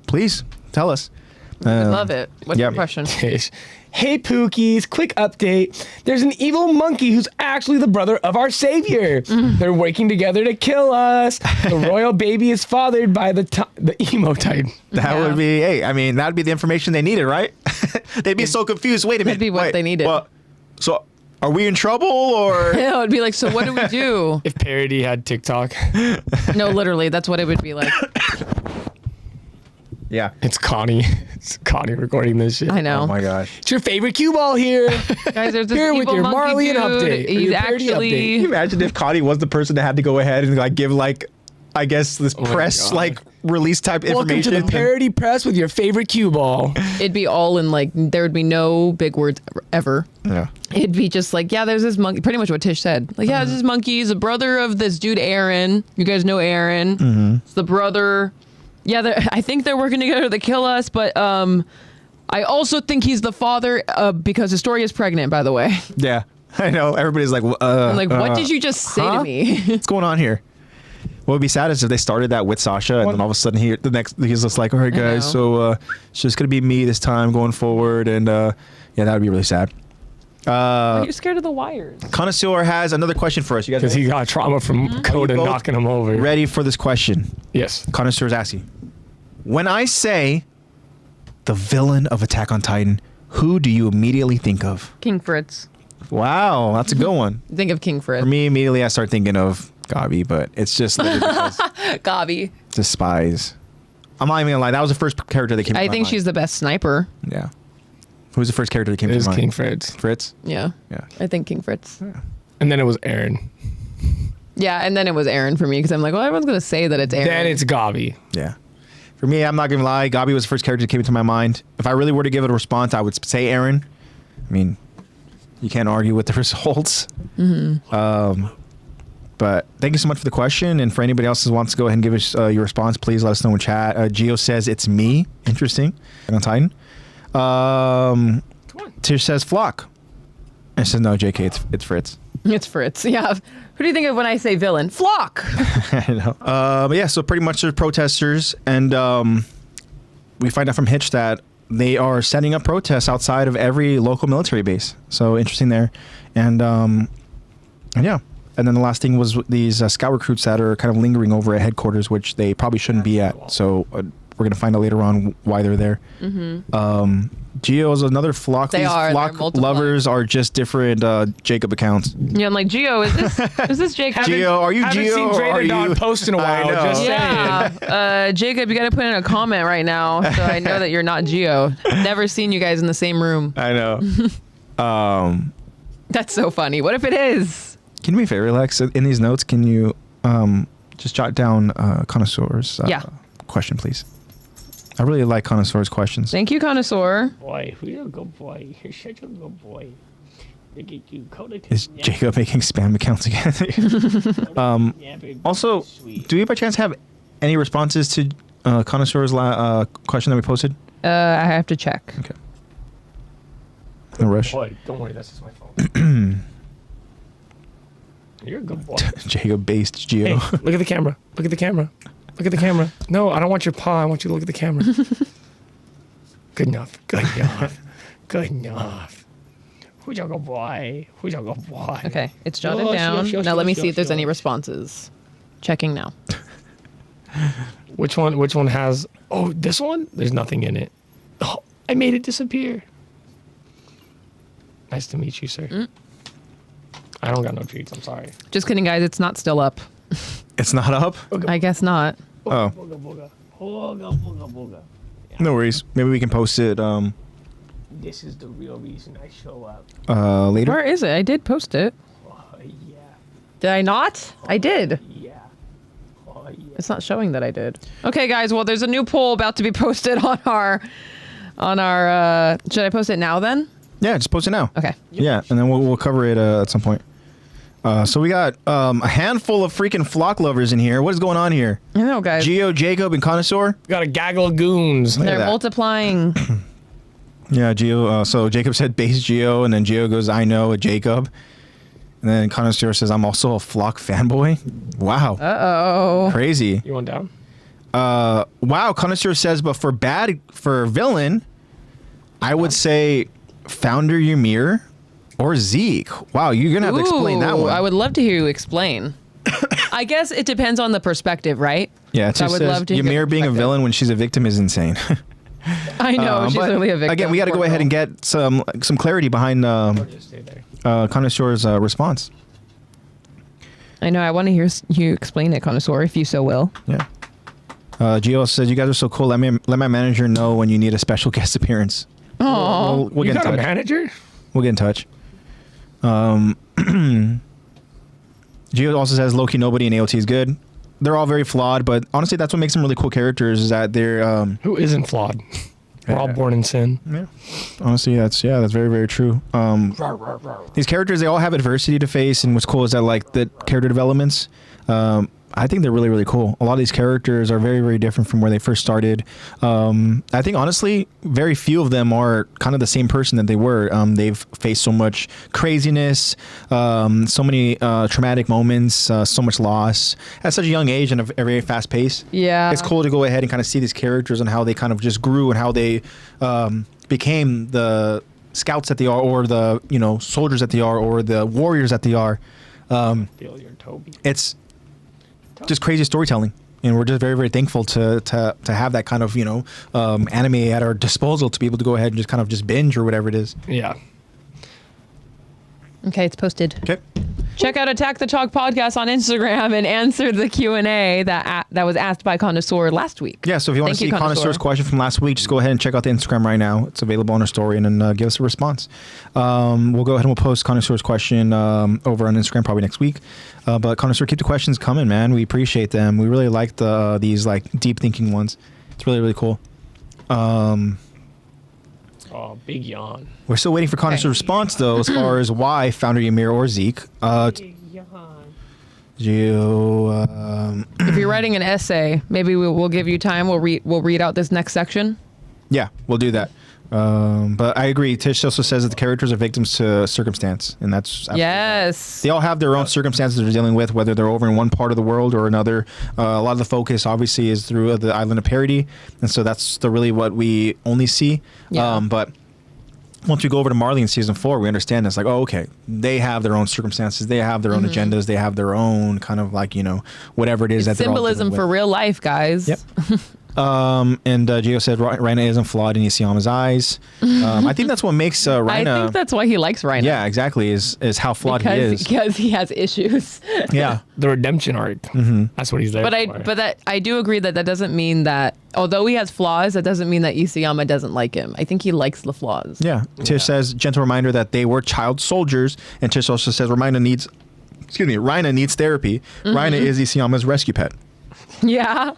Please tell us. We love it. What's your yep. question? Hey Pookies, quick update. There's an evil monkey who's actually the brother of our savior. They're working together to kill us. The royal baby is fathered by the emo titan. That would be, hey, I mean, that would be the information they needed, right? They'd be so confused. Wait a minute. That'd be what they needed. Well, so are we in trouble or? Yeah, it would be like, so what do we do? If Parody had TikTok. No, literally, that's what it would be like. Yeah. It's Connie. It's Connie recording this shit. I know. Oh my gosh. It's your favorite cue ball here. Guys, there's this Here with evil your monkey Marley dude. update, or He's your parody update. Can actually... you imagine if Connie was the person that had to go ahead and like give like, I guess this my press God. like release type Welcome information? to the Parody Press with your favorite cue ball. It'd be all in like, there would be no big words ever. Yeah. It'd be just like, yeah, there's this monkey. Pretty much what Tish said. Like, yeah, this monkey is a brother of this dude, Aaron. You guys know Aaron. It's the brother. Yeah, I think they're working together to kill us, but I also think he's the father because Astoria is pregnant, by the way. Yeah. I know. Everybody's like, I'm like, what did you just say to me? What's going on here? What would be sad is if they started that with Sasha and then all of a sudden he's just like, all right, guys, know. so it's just going to be me this time going forward. And yeah, that would be really sad. You're scared of the wires. Connoisseur has another question for us. You guys Because he got trauma from Coda both knocking him over. ready for this question? Yes. Connoisseur is asking, when I say the villain of Attack on Titan, who do you immediately think of? King Fritz. Wow, that's a good one. Think of King Fritz. For me, immediately I start thinking of Gabi, but it's just literally because Gabi. despise. I'm not even gonna lie. That was the first character that came to my I think mind. she's the best sniper. Yeah. Who was the first character that came It to was mind? King Fritz. Fritz? Yeah. Yeah. I think King Fritz. And then it was Aaron. Yeah, and then it was Aaron for me because I'm like, well, everyone's going to say that it's Aaron. Then it's Gabi. Yeah. For me, I'm not gonna lie. Gabi was the first character that came to my mind. If I really were to give it a response, I would say Aaron. I mean, you can't argue with the results. But thank you so much for the question. And for anybody else who wants to go ahead and give us your response, please let us know in chat. Gio says it's me. Interesting. On Titan. Tish says Flock. And says no, JK, it's Fritz. It's Fritz. Yeah. Who do you think of when I say villain? Flock. I know. But yeah, so pretty much they're protesters, and we find out from Hitch that they are setting up protests outside of every local military base. So interesting there, and yeah. And then the last thing was these scout recruits that are kind of lingering over at headquarters, which they probably shouldn't be at. So we're going to find out later on why they're there. Geo is another Flock. They These are. Flock They're multiplying. lovers are just different Jacob accounts. Yeah, I'm like, Gio, is this Jacob? Geo, are you Haven't Geo? seen Or are Dredadon you? post in a I while. know. Just saying. Yeah. Jacob, you got to put in a comment right now so I know that you're not Gio. Never seen you guys in the same room. I know. That's so funny. What if it is? Can you do me a favor, Lex? In these notes, can you just jot down Connoisseur's question, please? I really like Connoisseur's questions. Thank you, Connoisseur. Boy, you're a good boy. You're such a good boy. Look at you, Coda. Is Jacob making spam accounts again? Also, do we by chance have any responses to Connoisseur's question that we posted? I have to check. Okay. No rush. Boy, don't worry, that's just my phone. You're a good boy. Jacob-based Geo. Hey, look at the camera. Look at the camera. Look at the camera. No, I don't want your paw. I want you to look at the camera. Good enough. Good enough. Good enough. Who's your good boy? Who's your good boy? Okay, it's jotted Yes, down. yes, yes, Now let me yes, see if there's yes, any yes. responses. Checking now. Which one has... Oh, this one? There's nothing in it. Oh, I made it disappear. Nice to meet you, sir. I don't got no treats. I'm sorry. Just kidding, guys. It's not still up. It's not up? I guess not. Oh. Booga, booga. Booga, booga, booga. No worries. Maybe we can post it This is the real reason I show up. later. Where is it? I did post it. Oh, yeah. Did I not? I did. Yeah. It's not showing that I did. Okay, guys. Well, there's a new poll about to be posted on our. Should I post it now then? Yeah, just post it now. Okay. Yeah, and then we'll cover it at some point. So we got a handful of freaking flock lovers in here. What is going on here? I know, guys. Geo, Jacob, and Connoisseur. Got a gaggle of goons. Look at They're that. multiplying. Yeah, Geo. So Jacob said base Geo, and then Geo goes, I know, a Jacob. And then Connoisseur says, I'm also a flock fanboy. Wow. Uh-oh. Crazy. You want down? Wow, Connoisseur says, but for villain, I would say Founder Ymir or Zeke. Wow, you're going to have to explain that one. I would love to hear you explain. I guess it depends on the perspective, right? Yeah, it So I just would says love to hear Ymir your being a perspective. villain when she's a victim is insane. I know, she's But literally a victim. Again, we got to go Poor ahead girl. and get some clarity behind Just stay there. Connoisseur's response. I know, I want to hear you explain it, Connoisseur, if you so will. Yeah. Gio says, you guys are so cool. Let my manager know when you need a special guest appearance. Oh, We'll You get in got a touch. manager? We'll get in touch. Gio also says, low-key nobody in AOT is good. They're all very flawed, but honestly, that's what makes them really cool characters, is that they're... Who isn't flawed? We're all born in sin. yeah. Honestly, that's very, very true. These characters, they all have adversity to face, and what's cool is that, like, the character developments, I think they're really, really cool. A lot of these characters are very, very different from where they first started. I think, honestly, very few of them are kind of the same person that they were. They've faced so much craziness, so many traumatic moments, so much loss at such a young age and a very fast pace. yeah. It's cool to go ahead and kind of see these characters and how they kind of just grew and how they became the scouts that they are, or the soldiers that they are, or the warriors that they are. Feel your Toby. It's just crazy storytelling, and we're just very, very thankful to have that kind of anime at our disposal to be able to go ahead and just kind of just binge or whatever it is. Yeah. Okay, it's posted. Okay. Check out Attack the Chalk podcast on Instagram and answer the Q&A that was asked by Connoisseur last week. Yeah, so if you want to see Connoisseur's question from last week, just go ahead and check out the Instagram right now. It's available on our story, and then give us a response. We'll go ahead and we'll post Connoisseur's question over on Instagram probably next week. But Connoisseur, keep the questions coming, man. We appreciate them. We really like these like deep thinking ones. It's really, really cool. Oh, big yawn. We're still waiting for Connoisseur's response, though, as far as why Founder Ymir or Zeke. Gio, If you're writing an essay, maybe we'll give you time. We'll read out this next section. yeah, we'll do that. But I agree. Tish also says that the characters are victims to circumstance, and that's absolutely right. Yes. They all have their own circumstances they're dealing with, whether they're over in one part of the world or another. A lot of the focus, obviously, is through the island of Parody, and so that's really what we only see. Yeah. But once we go over to Marley in season 4, we understand it's like, oh, okay, they have their own circumstances, they have their own agendas, they have their own kind of like whatever it is It's that they're all symbolism dealing for with. real life, guys. Yep. And Gio said Rhina isn't flawed in Isayama's eyes. I think that's what makes I Rhina. think that's why he likes Rhino. Yeah, exactly. Is how flawed he is. Because he has issues. Yeah. The redemption arc. That's what he's there for. But I do agree that doesn't mean that although he has flaws, that doesn't mean that Isayama doesn't like him. I think he likes the flaws. Yeah. Tish says gentle reminder that they were child soldiers, and Tish also says Rhina needs therapy. Rhina is Isayama's rescue pet. Yeah.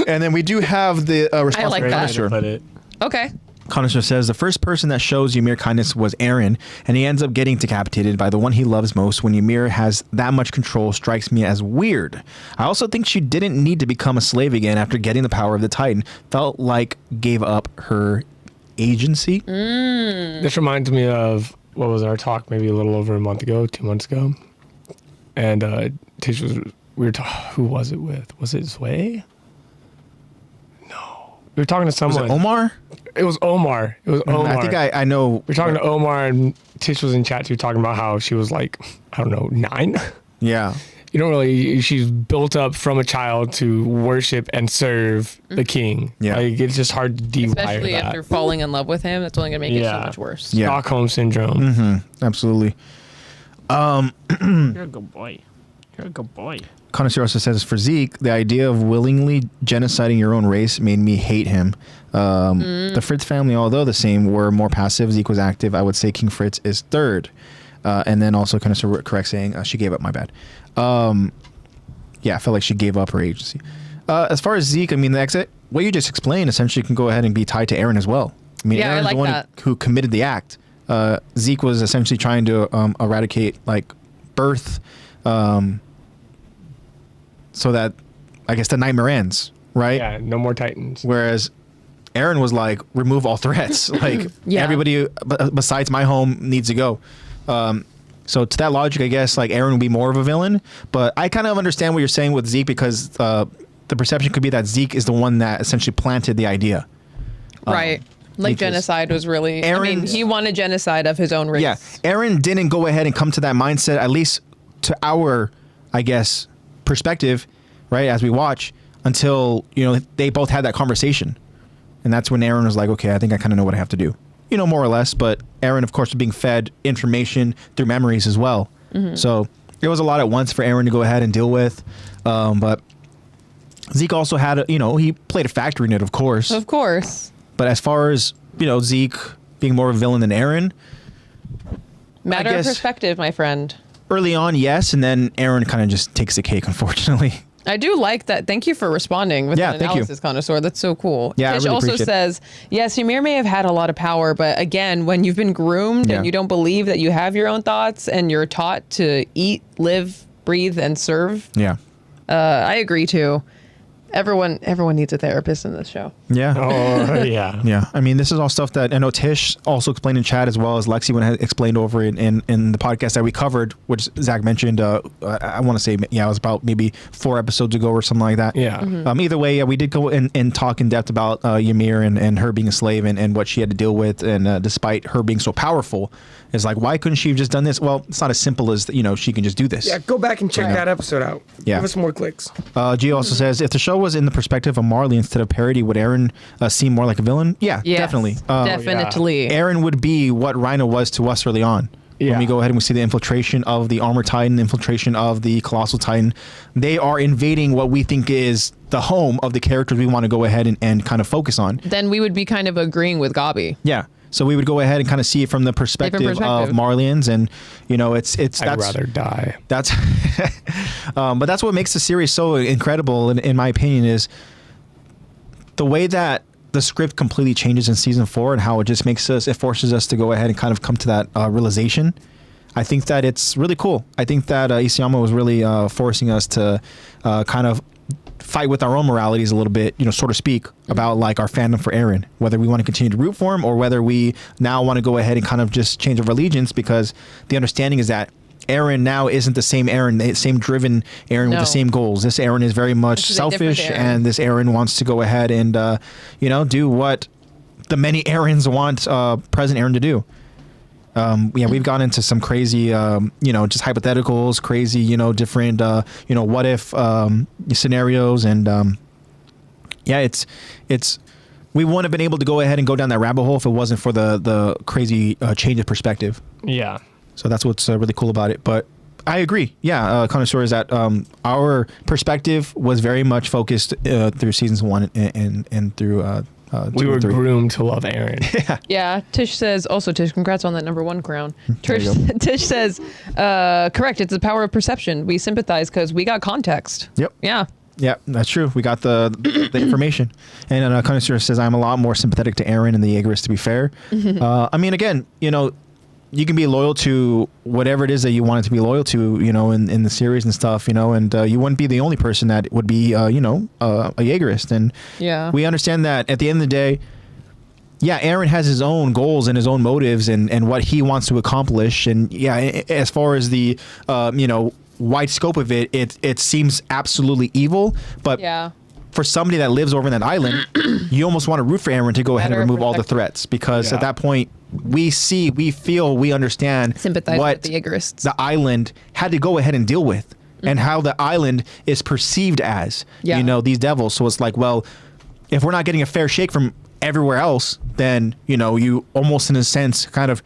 And then we do have the response like from that. Connoisseur. Put it. Okay. Connoisseur says the first person that shows Ymir kindness was Eren, and he ends up getting decapitated by the one he loves most. When Ymir has that much control, strikes me as weird. I also think she didn't need to become a slave again after getting the power of the Titan. Felt like gave up her agency. This reminds me of what was our talk maybe a little over a month ago, 2 months ago. And Tish was, who was it with? Was it Sway? No. We were talking to Was someone. it Omar? It was Omar. It was Omar. I think I know. We were talking to Omar, and Tish was in chat too, talking about how she was like, I don't know, 9? Yeah. You don't really, she's built up from a child to worship and serve the king. Yeah. Like, it's just hard to dewire Especially that. after falling in love with him, that's only gonna make it so Yeah. much worse. Yeah. Stockholm syndrome. Absolutely. You're a good boy. You're a good boy. Connoisseur also says for Zeke, the idea of willingly genociding your own race made me hate him. The Fritz family, although the same, were more passive. Zeke was active. I would say King Fritz is third. And then also Connoisseur correct saying she gave up, my bad. I felt like she gave up her agency. As far as Zeke, I mean, what you just explained essentially can go ahead and be tied to Aaron as well. I mean, Yeah, I Aaron's like the one that. who committed the act. Zeke was essentially trying to eradicate like birth, so that I guess the nightmare ends, right? Yeah, no more Titans. Whereas Aaron was like, remove all threats. Like Yeah. everybody besides my home needs to go. So to that logic, I guess like Aaron would be more of a villain. But I kind of understand what you're saying with Zeke because the perception could be that Zeke is the one that essentially planted the idea. Right. Like because genocide was really. I mean, Aaron's- he wanted genocide of his own race. Yeah, Aaron didn't go ahead and come to that mindset, at least to our, I guess, perspective, right, as we watch, until, they both had that conversation. And that's when Aaron was like, okay, I think I kind of know what I have to do. More or less. But Aaron, of course, was being fed information through memories as well. Mm-hmm. So it was a lot at once for Aaron to go ahead and deal with. But Zeke also had, he played a factor in it, of course. Of course. But as far as, Zeke being more of a villain than Aaron, Matter of guess- perspective, my friend. early on, yes. And then Aaron kind of just takes the cake, unfortunately. I do like that. Thank you for responding with Yeah, an thank you. analysis connoisseur. That's so cool. Yeah, I Tish really also appreciate it. says, yes, Ymir may have had a lot of power, but again, when you've been groomed Yeah. and you don't believe that you have your own thoughts and you're taught to eat, live, breathe, and serve, Yeah. I agree too. Everyone needs a therapist in this show. Yeah. Oh, yeah. Yeah. I mean, this is all stuff that I know Tish also explained in chat, as well as Lexy when I explained over it in the podcast that we covered, which Zach mentioned. I want to say, it was about maybe 4 episodes ago or something like that. Yeah. Mm-hmm. Either way, we did go and talk in depth about Ymir and her being a slave and what she had to deal with. And despite her being so powerful, it's like, why couldn't she have just done this? Well, it's not as simple as, she can just do this. Yeah, go back and check that episode out. Yeah. Give us more clicks. G also says, if the show was in the perspective of Marley instead of parody, would Aaron seem more like a villain? Yeah, Yes, definitely. definitely. Aaron would be what Rhino was to us early on. Yeah. When we go ahead and we see the infiltration of the Armor Titan, infiltration of the Colossal Titan, they are invading what we think is the home of the characters we want to go ahead and kind of focus on. Then we would be kind of agreeing with Gabi. Yeah. So we would go ahead and kind of see it from the perspective of Marlians, and I'd rather die. That's but that's what makes the series so incredible in my opinion, is the way that the script completely changes in season 4 and how it just forces us to go ahead and kind of come to that realization. I think that it's really cool. I think that Isayama was really forcing us to kind of fight with our own moralities a little bit, so to speak, about like our fandom for Aaron, whether we want to continue to root for him or whether we now want to go ahead and kind of just change our allegiance, because the understanding is that Aaron now isn't the same Aaron, the same driven Aaron with No. the same goals. This Aaron is very much This is a different selfish, Aaron. and this Aaron wants to go ahead and, do what the many Aarons want present Aaron to do. We've gone into some crazy, just hypotheticals, crazy, different, what if scenarios. And it's we wouldn't have been able to go ahead and go down that rabbit hole if it wasn't for the crazy change of perspective. Yeah. So that's what's really cool about it. But I agree. Yeah, connoisseur, is that our perspective was very much focused through seasons 1 and through 2 We were and 3. groomed to love Aaron. Yeah, Tish says, also Tish, congrats on that #1 crown. There you go. Tish says, correct, it's the power of perception. We sympathize because we got context. Yep. Yeah. Yeah, that's true. We got the information. And connoisseur says, I'm a lot more sympathetic to Aaron and the Jaegerists, to be fair. I mean, again, you can be loyal to whatever it is that you want it to be loyal to, in the series and stuff, and you wouldn't be the only person that would be, a Jaegerist. And Yeah. we understand that at the end of the day, yeah, Aaron has his own goals and his own motives and what he wants to accomplish. And yeah, as far as the, wide scope of it, it seems absolutely evil. But Yeah. for somebody that lives over in that island, you almost want to root for Aaron to go ahead and Better remove all the protected. threats, because Yeah. at that point we feel, we understand Sympathize what with the Jaegerists. the island had to go ahead and deal with, and how the island is perceived as, Yeah. these devils. So it's like, well, if we're not getting a fair shake from everywhere else, then, you almost in a sense kind of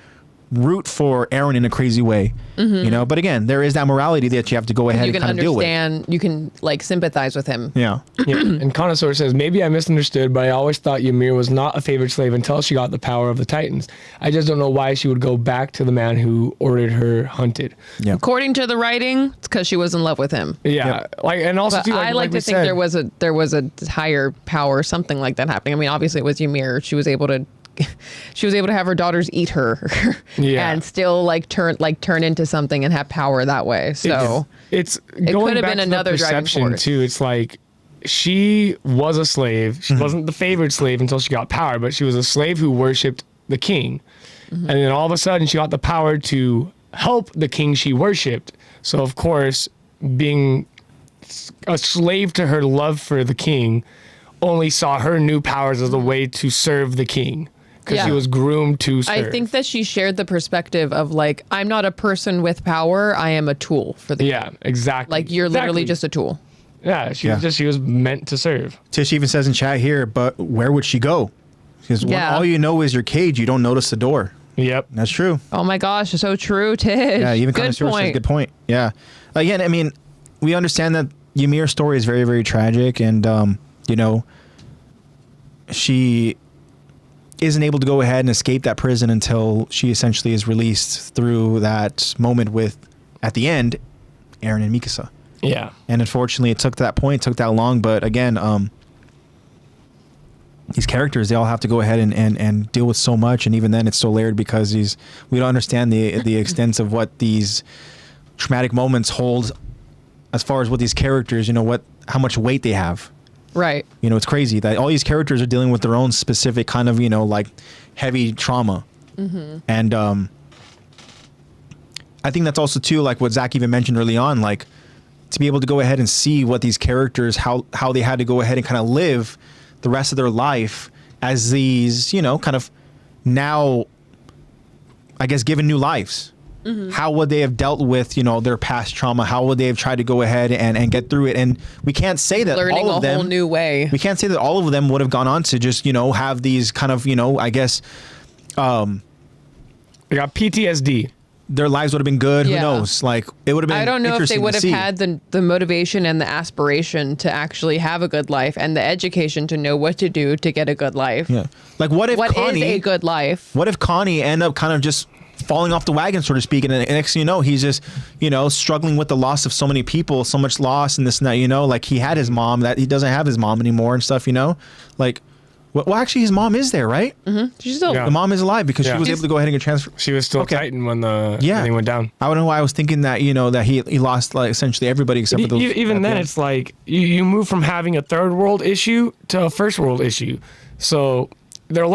root for Aaron in a crazy way, you know. But again, there is that morality that you have to go ahead and kind of deal with. You can like sympathize with him. Yeah. And Connoisseur says, maybe I misunderstood, but I always thought Ymir was not a favored slave until she got the power of the Titans. I just don't know why she would go back to the man who ordered her hunted. Yeah. According to the writing, it's because she was in love with him. Yeah. Like, and also But too, I like to think there was a higher power, something like that happening. I mean, obviously it was Ymir. She was able to have her daughters eat her and still turn into something and have power that way. So it could have been another driving force too. It's like she was a slave. She wasn't the favored slave until she got power, but she was a slave who worshipped the king. And then all of a sudden she got the power to help the king she worshipped. So of course, being a slave to her love for the king only saw her new powers as a way to serve the king. Because she was groomed to serve. I think that she shared the perspective of like, I'm not a person with power. I am a tool for the king. Exactly. Like you're literally just a tool. Yeah, she was meant to serve. Tish even says in chat here, but where would she go? Because when all you know is your cage, you don't notice the door. Yep. That's true. Oh my gosh, so true, Tish. Yeah, even good point. Good point. Yeah. Again, I mean, we understand that Ymir's story is very, very tragic, and you know, she isn't able to go ahead and escape that prison until she essentially is released through that moment with, at the end, Aaron and Mikasa. Yeah. And unfortunately, it took that long. But again, these characters, they all have to go ahead and deal with so much. And even then, it's so layered because we don't understand the extent of what these traumatic moments hold as far as what these characters, you know, how much weight they have. Right. You know, it's crazy that all these characters are dealing with their own specific kind of, you know, like heavy trauma. And I think that's also too, like what Zach even mentioned early on, like to be able to go ahead and see what these characters, how they had to go ahead and kind of live the rest of their life as these, you know, kind of now, I guess, given new lives. How would they have dealt with, you know, their past trauma? How would they have tried to go ahead and get through it? And we can't say that learning all of them, a whole new way. We can't say that all of them would have gone on to just, you know, have these kind of, you know, I guess, they got PTSD. Their lives would have been good. Yeah. Who knows? Like it would have been. I don't know if they interesting would to have see. had the motivation and the aspiration to actually have a good life and the education to know what to do to get a good life. Yeah. Like what if Connie, is a good life? What if Connie ended up kind of just falling off the wagon, so to speak, and next thing you know, he's just, you know, struggling with the loss of so many people, so much loss and this and that, you know, like he had his mom, that he doesn't have his mom anymore and stuff, you know, like, well, actually his mom is there, right? She's still the mom is alive because she was able to go ahead and get transferred. She was still Titan when everything went down. I don't know why I was thinking that, you know, that he lost like essentially everybody except for those. Even then, it's like you move from having a third world issue to a first world issue. So their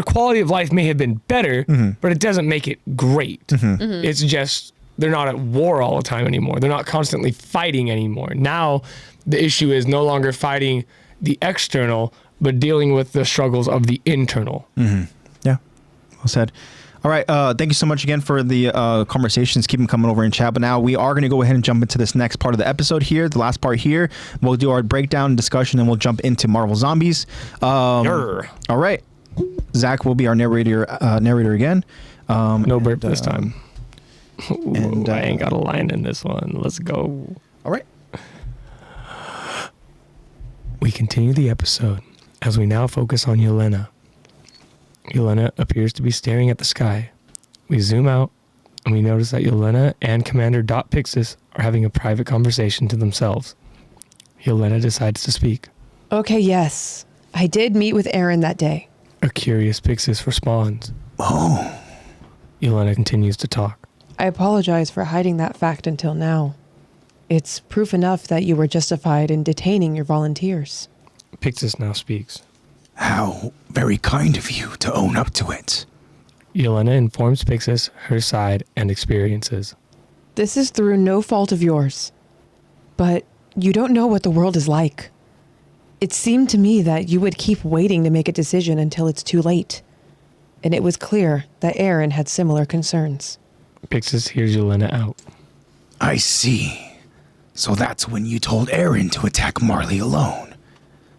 quality of life may have been better, but it doesn't make it great. It's just they're not at war all the time anymore. Well constantly fighting anymore. Now the issue is no longer fighting the external, but dealing with the struggles of the internal. Yeah, well said. All right, thank you so much again for the conversations. Keep them coming over in chat. But now we are going to go ahead and jump into this next part of the episode here, the last part here. We'll do our breakdown and discussion, and we'll jump into Marvel Zombies. All right. Zach will be our narrator again. No burp this time. Ooh, I ain't got a line in this one. Let's go. All right. We continue the episode as we now focus on Yelena. Yelena appears to be staring at the sky. We zoom out and we notice that Yelena and Commander Dot Pixis are having a private conversation to themselves. Yelena decides to speak. Okay, yes. I did meet with Aaron that day. A curious Pixis responds. Oh. Yelena continues to talk. I apologize for hiding that fact until now. It's proof enough that you were justified in detaining your volunteers. Pixis now speaks. How very kind of you to own up to it. Yelena informs Pixis her side and experiences. This is through no fault of yours. But you don't know what the world is like. It seemed to me that you would keep waiting to make a decision until it's too late. And it was clear that Aaron had similar concerns. Pixis hears Yelena out. I see. So that's when you told Aaron to attack Marley alone,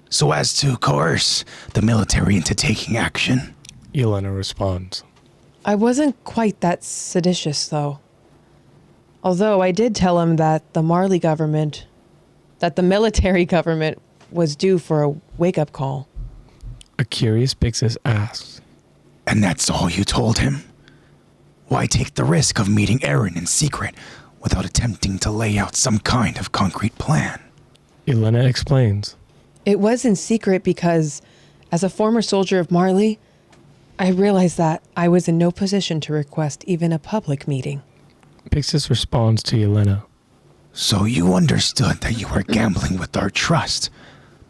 so as to coerce the military into taking action. Yelena responds. I wasn't quite that seditious, though. Although I did tell him that the military government was due for a wake-up call. A curious Pixis asks. And that's all you told him? Why take the risk of meeting Aaron in secret without attempting to lay out some kind of concrete plan? Yelena explains. It was in secret because, as a former soldier of Marley, I realized that I was in no position to request even a public meeting. Pixis responds to Yelena. So you understood that you were gambling with our trust,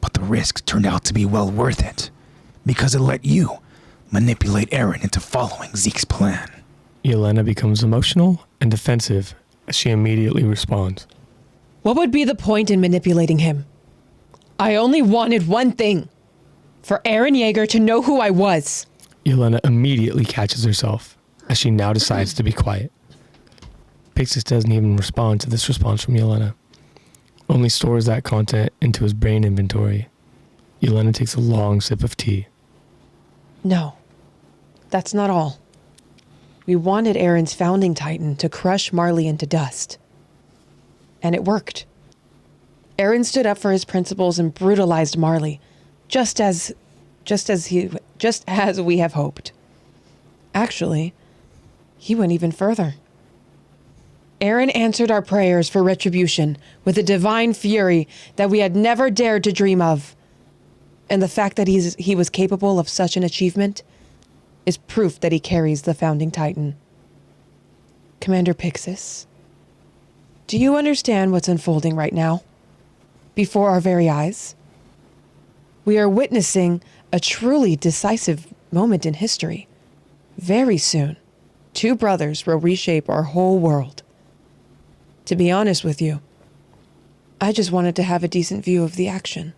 but the risk turned out to be well worth it, because it let you manipulate Aaron into following Zeke's plan. Yelena becomes emotional and defensive as she immediately responds. What would be the point in manipulating him? I only wanted one thing. For Aaron Yeager to know who I was. Yelena immediately catches herself as she now decides to be quiet. Pixis doesn't even respond to this response from Yelena. Only stores that content into his brain inventory. Yelena takes a long sip of tea. No, that's not all. We wanted Aaron's founding titan to crush Marley into dust. And it worked. Aaron stood up for his principles and brutalized Marley, just as we have hoped. Actually, he went even further. Aaron answered our prayers for retribution with a divine fury that we had never dared to dream of. And the fact that he was capable of such an achievement is proof that he carries the founding titan. Commander Pixis, do you understand what's unfolding right now? Before our very eyes? We are witnessing a truly decisive moment in history. Very soon, two brothers will reshape our whole world. To be honest with you, I just wanted to have a decent view of the action.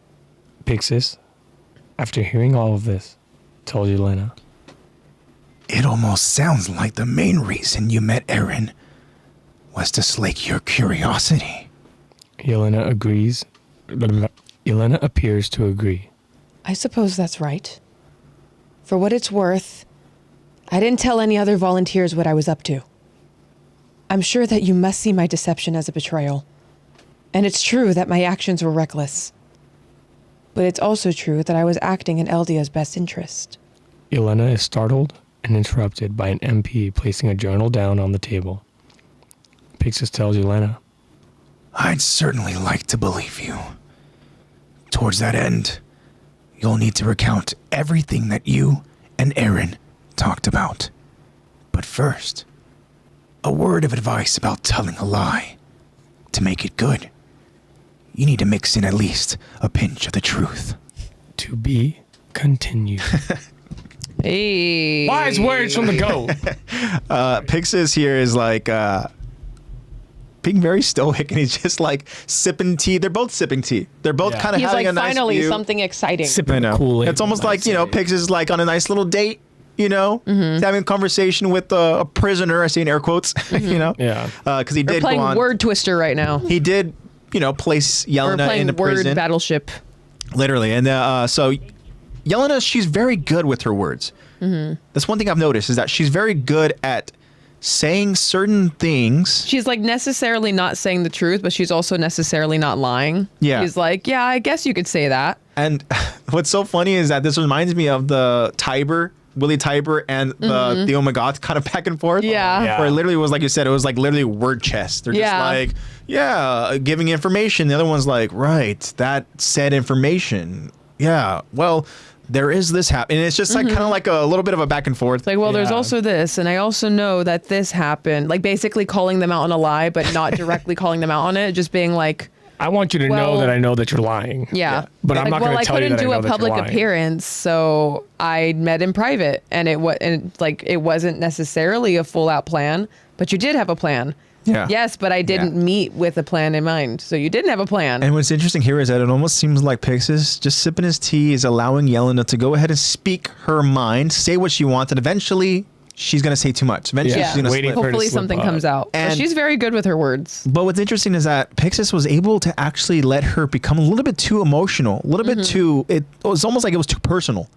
Pixis, after hearing all of this, told Yelena. It almost sounds like the main reason you met Aaron was to slake your curiosity. Yelena agrees. Yelena appears to agree. I suppose that's right. For what it's worth, I didn't tell any other volunteers what I was up to. I'm sure that you must see my deception as a betrayal. And it's true that my actions were reckless. But it's also true that I was acting in Eldia's best interest. Yelena is startled and interrupted by an MP placing a journal down on the table. Pixis tells Yelena. I'd certainly like to believe you. Towards that end, you'll need to recount everything that you and Aaron talked about. But first, a word of advice about telling a lie. To make it good, you need to mix in at least a pinch of the truth. To be continued. Hey. Wise words from the GOAT. Pixis here is like being very stoic, and he's just like sipping tea. They're both sipping tea. They're both kind of He's having like, a nice finally view. something exciting. Sipping the Kool-Aid. It's almost like, Pixis is like on a nice little date, he's having a conversation with a prisoner. I see in air quotes, Yeah. Because he We're did playing go on. Word Twister right now. He did, place We're Yelena playing into Word prison. Battleship. Literally. And so Yelena, she's very good with her words. That's one thing I've noticed, is that she's very good at saying certain things. She's like necessarily not saying the truth, but she's also necessarily not lying. Yeah. She's like, yeah, I guess you could say that. And what's so funny is that this reminds me of the Willie Tiber and the Theo Magath kind of back and forth. Yeah. Where it literally was, like you said, it was like literally word chess. They're just like, giving information. The other one's like, right, that said information. Yeah, well, there is this happening. And it's just like kind of like a little bit of a back and forth. It's like, well, there's also this, and I also know that this happened. Like basically calling them out on a lie, but not directly calling them out on it. Just being like, I want you to know that I know that you're lying. yeah. But I'm not going to tell you that I know that you're lying. Well, I couldn't do a public appearance, so I met in private, and it wasn't necessarily a full out plan, but you did have a plan. Yeah. Yes, but I didn't meet with a plan in mind. So you didn't have a plan. And what's interesting here is that it almost seems like Pixis, just sipping his tea, is allowing Yelena to go ahead and speak her mind, say what she wants, and eventually she's going to say too much. Eventually she's going to slip. Hopefully something comes out. But she's very good with her words. But what's interesting is that Pixis was able to actually let her become a little bit too emotional, a little bit too, it was almost like it was too personal.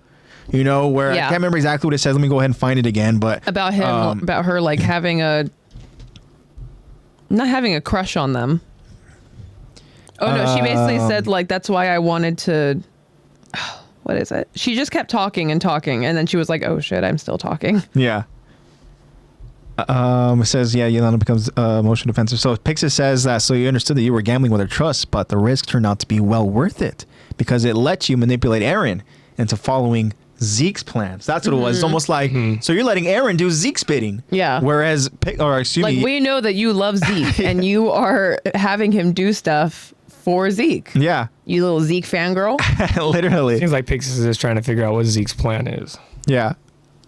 You know, where I Yeah. can't remember exactly what it says. Let me go ahead and find it again. But About him, about her like not having a crush on them. Oh no, she basically said like that's why I wanted to. What is it? She just kept talking and talking, and then she was like, "Oh shit, I'm still talking." yeah. It says, yeah, Yelena becomes emotional defensive. So Pixis says that, so you understood that you were gambling with her trust, but the risk turned out to be well worth it because it let you manipulate Aaron into following Zeke's plans. That's what it was. It's almost like, so you're letting Aaron do Zeke's bidding. Yeah. Whereas, Like we know that you love Zeke, and you are having him do stuff for Zeke. Yeah. You little Zeke fangirl. Literally. Seems like Pixis is just trying to figure out what Zeke's plan is. Yeah.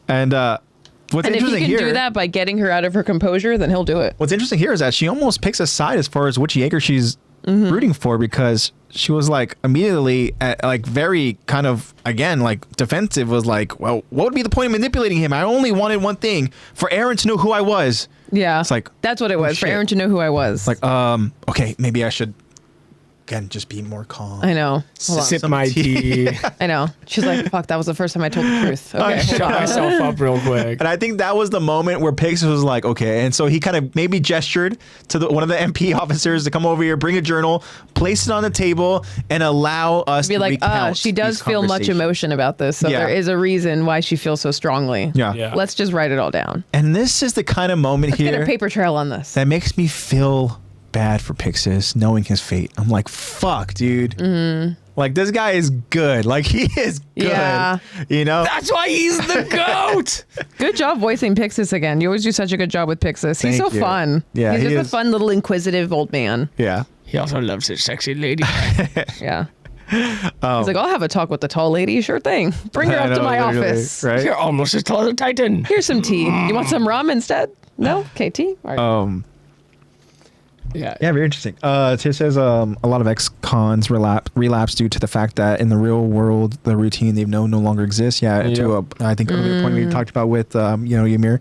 And what's And if he interesting can here, do that by getting her out of her composure, then he'll do it. what's interesting here is that she almost picks a side as far as which Jaeger she's rooting for, because she was like immediately like very kind of again like defensive, was like, well, what would be the point of manipulating him? I only wanted one thing, for Aaron to know who I was. Yeah. It's like, That's what it was, for shit. Aaron to know who I was. Like, okay, maybe I should again just be more calm. I know. Hold on. Sip my tea. I know. She's like, fuck, that was the first time I told the truth. Okay, hold Shut on. myself up real quick. And I think that was the moment where Pixis was like, okay. And so he kind of maybe gestured to one of the MP officers to come over here, bring a journal, place it on the table, and allow us Be to like, recount she does these feel much conversations. emotion about this, so Yeah. there is a reason why she feels so strongly. Yeah. Yeah. Let's just write it all down. And this is the kind of moment Let's get here a paper trail on this. that makes me feel bad for Pixis, knowing his fate. I'm like, fuck, dude. Like, this guy is good. Like, he is good. Yeah. You know? That's why he's the GOAT. Good job voicing Pixis again. You always do such a good job with Pixis. He's Thank so you. fun. Yeah, He's he just is. a fun little inquisitive old man. Yeah. He also loves his sexy lady. Yeah. He's like, I'll have a talk with the tall lady. Sure thing. Bring her I up to know, my literally, office. Right? You're almost as tall as a Titan. Here's some tea. You want some rum instead? No? Okay, tea? All right. Yeah. Yeah, very interesting. It says a lot of ex-cons relapse due to the fact that in the real world, the routine they've known no longer exists. Yeah, to I think earlier point we talked about with Ymir.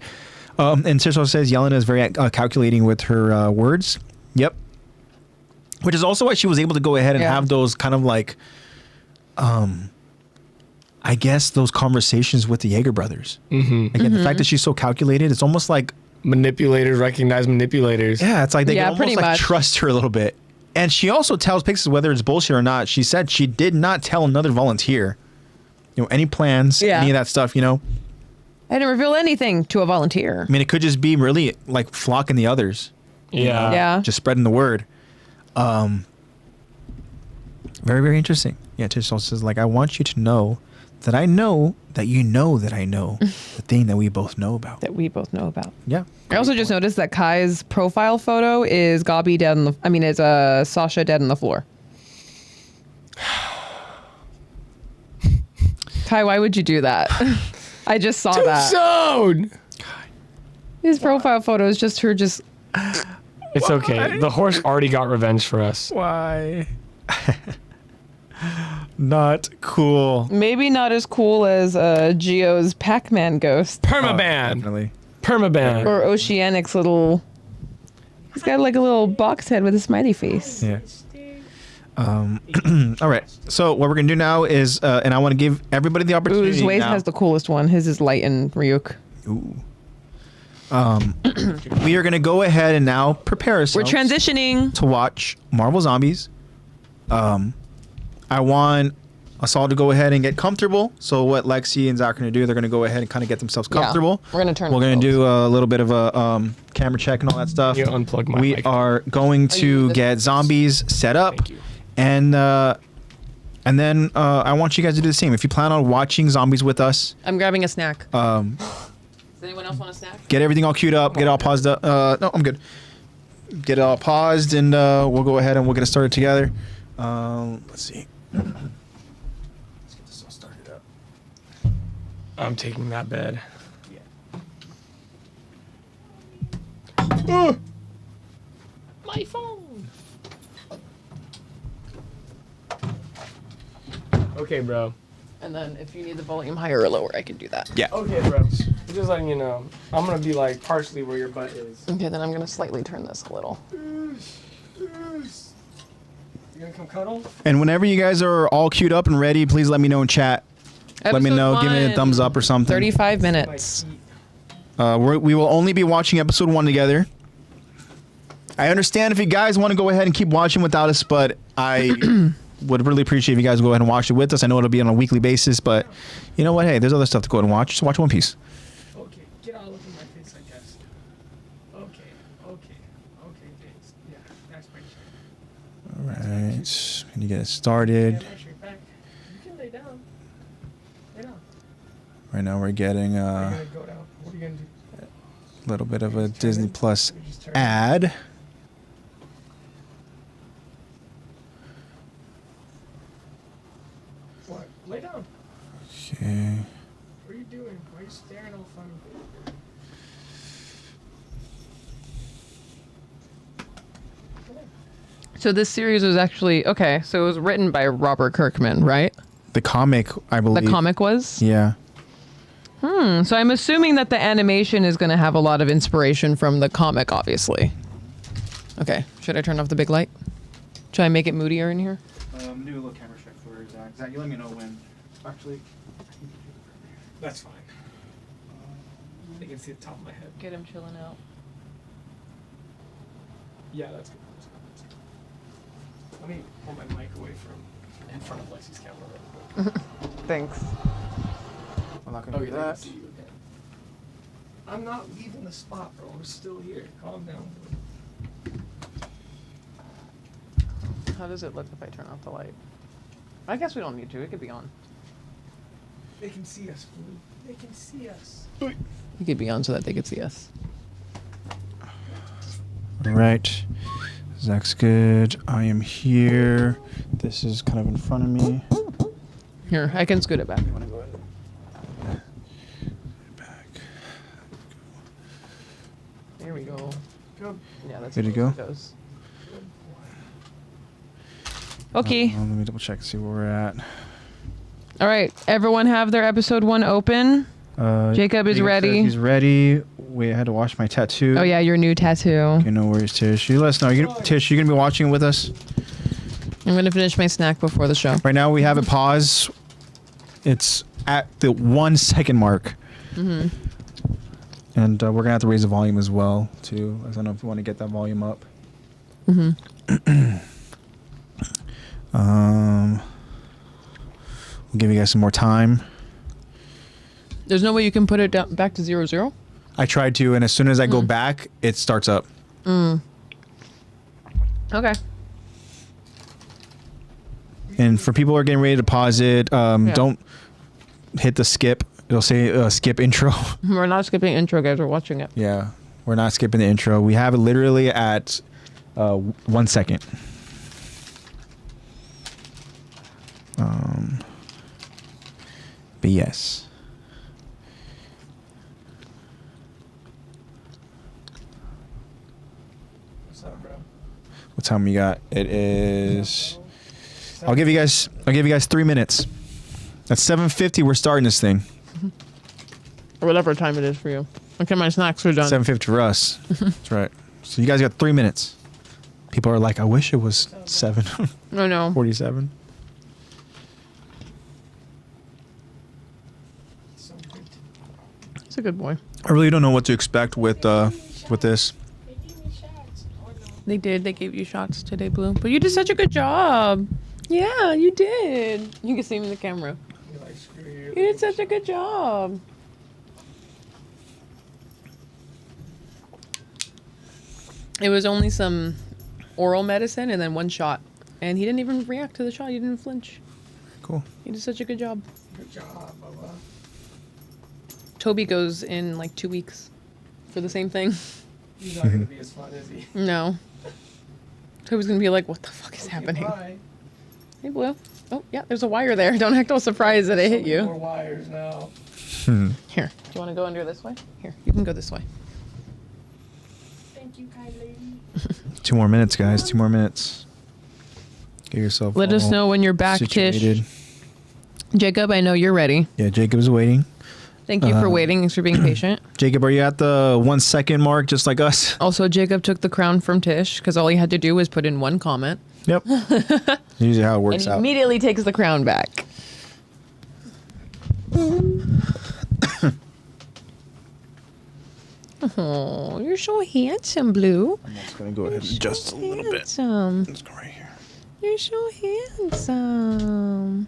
And Cisco says Yelena is very calculating with her words. Yep. Which is also why she was able to go ahead and Yeah. have those kind of like, I guess those conversations with the Jaeger brothers. Again, the fact that she's so calculated, it's almost like, Manipulators recognize manipulators. yeah, it's like they Yeah, can pretty almost like much. trust her a little bit. And she also tells Pixis whether it's bullshit or not. She said she did not tell another volunteer, any plans, Yeah. any of that stuff, I didn't reveal anything to a volunteer. I mean, it could just be really like flocking the others, Yeah. Yeah. just spreading the word. Very, very interesting. Yeah, Tish also says, like, I want you to know that I know that you know that I know the thing that we both know about. That we both know about. Yeah. I also just noticed that Kai's profile photo is Gabi dead on is Sasha dead on the floor. Kai, why would you do that? I just saw that. Soon. His profile photo is just her just It's okay. The horse already got revenge for us. Why? Not cool. maybe not as cool as Geo's Pac-Man ghost Permaban. Definitely. Permaban. or Oceanic's little. He's got like a little box head with a smiley face. Yeah. All right. So what we're gonna do now is, and I want to give everybody the opportunity. Ooh, Waze now. has the coolest one. His is Light and Ryuk. Ooh. We are gonna go ahead and now prepare We're ourselves transitioning. to watch Marvel Zombies. I want us all to go ahead and get comfortable. So what Lexy and Zach are gonna do, they're gonna go ahead and kind of get themselves comfortable. We're gonna turn. We're gonna ourselves. do a little bit of a camera check and all that stuff. You unplug my We mic. are going to get zombies set up, Thank you. and then I want you guys to do the same. If you plan on watching zombies with us, I'm grabbing a snack. Does anyone else want a snack? get everything all queued up, get it all paused up. No, I'm good. Get it all paused, and we'll go ahead and we'll get it started together. Let's see. Let's get this all started up. I'm taking that bed. My phone. Okay, bro. And then if you need the volume higher or lower, I can do that. Yeah. Okay, bro. Just letting you know. I'm gonna be like partially where your butt is. Okay, then I'm gonna slightly turn this a little. You gonna come cuddle? And whenever you guys are all queued up and ready, please let me know in chat. let me Episode know. Give me a 1, thumbs up or something. 35 minutes. We will only be watching episode 1 together. I understand if you guys want to go ahead and keep watching without us, but I would really appreciate if you guys go ahead and watch it with us. I know it'll be on a weekly basis, but you know what? Hey, there's other stuff to go ahead and watch. Just watch One Piece. Okay, get all over my face, I guess. Okay, thanks. Yeah, that's pretty sure. All right. Can you get it started? Yeah, actually, back. You can lay down. Lay down. Right now we're getting You're a gonna go down. What are you gonna do? little bit of a Disney Plus You just turn. ad. What? Lay down. Okay. What are you doing? Why are you staring all funny? So this series was actually okay. So it was written by Robert Kirkman, right? The comic, I believe. The comic was. Yeah. So I'm assuming that the animation is going to have a lot of inspiration from the comic, obviously. Okay. Should I turn off the big light? Should I make it moodier in here? Do a little camera check for Zach. Zach, you let me know when. Actually. That's fine. I can see the top of my head. Get him chilling out. Yeah, that's good. That's good. Let me pull my mic away from in front of Lexy's camera real quick. Thanks. I'm not gonna do they can that. see you again. I'm not leaving the spot, bro. We're still here. Calm down. How does it look if I turn off the light? I guess we don't need to. It could be on. They can see us, fool. They can see us. It could be on so that they could see us. All right. Zach's good. I am here. This is kind of in front of me. Here, I can scoot it back. Back. There we go. Good. Yeah, that's Good to as close go? as it goes. Okay. Let me double check to see where we're at. All right. Everyone have their episode 1 open. Jacob is said ready. He's ready. Wait, I had to wash my tattoo. Oh yeah, your new tattoo. Okay, no worries, Tish. You let us know. Tish, you gonna be watching with us? I'm gonna finish my snack before the show. Right now we have it pause. It's at the 1 second mark. Mm-hmm. And we're gonna have to raise the volume as well too. I don't know if you want to get that volume up. Mm-hmm. We'll give you guys some more time. There's no way you can put it down back to 0, 0? I tried to, and as soon as I go back, it starts up. Okay. And for people who are getting ready to pause it, don't hit the skip. It'll say skip intro. We're not skipping intro, guys. We're watching it. Yeah, we're not skipping the intro. We have it literally at 1 second. But yes. What's up, bro? What time we got? It is. I'll give you guys 3 minutes. At 7:50, we're starting this thing. Or whatever time it is for you. Okay, my snacks are done. 7:50 for us. That's right. So you guys got 3 minutes. People are like, I wish it was 7:47. No, no. So good. It's a good boy. I really don't know what to expect with this. They gave me shots. Oh, no. They did. They gave you shots today, Blue. But you did such a good job. Yeah, you did. You can see him in the camera. You're like, screw you. You did such a good job. It was only some oral medicine and then 1 shot. And he didn't even react to the shot. He didn't flinch. Cool. He did such a good job. Good job, Bubba. Toby goes in like 2 weeks for the same thing. He's not gonna be as fun, is he? No. Toby's gonna be like, what the fuck is happening? Bye. Hey, Blue. Oh, yeah, there's a wire there. Don't act all surprised that it hit So many more you. wires now. Here. Do you want to go under this way? Here, you can go this way. Thank you, kind lady. 2 more minutes, guys. 2 more minutes. Get yourself. Let us all know when you're back, situated. Tish. Jacob, I know you're ready. Yeah, Jacob is waiting. Thank you for waiting. Thanks for being patient. Jacob, are you at the 1 second mark, just like us? Also, Jacob took the crown from Tish because all he had to do was put in 1 comment. Yep. Usually how it And works he out. immediately takes the crown back. Oh, you're so handsome, Blue. I'm just gonna go ahead and adjust a little bit. Handsome. Let's go right here. You're so handsome.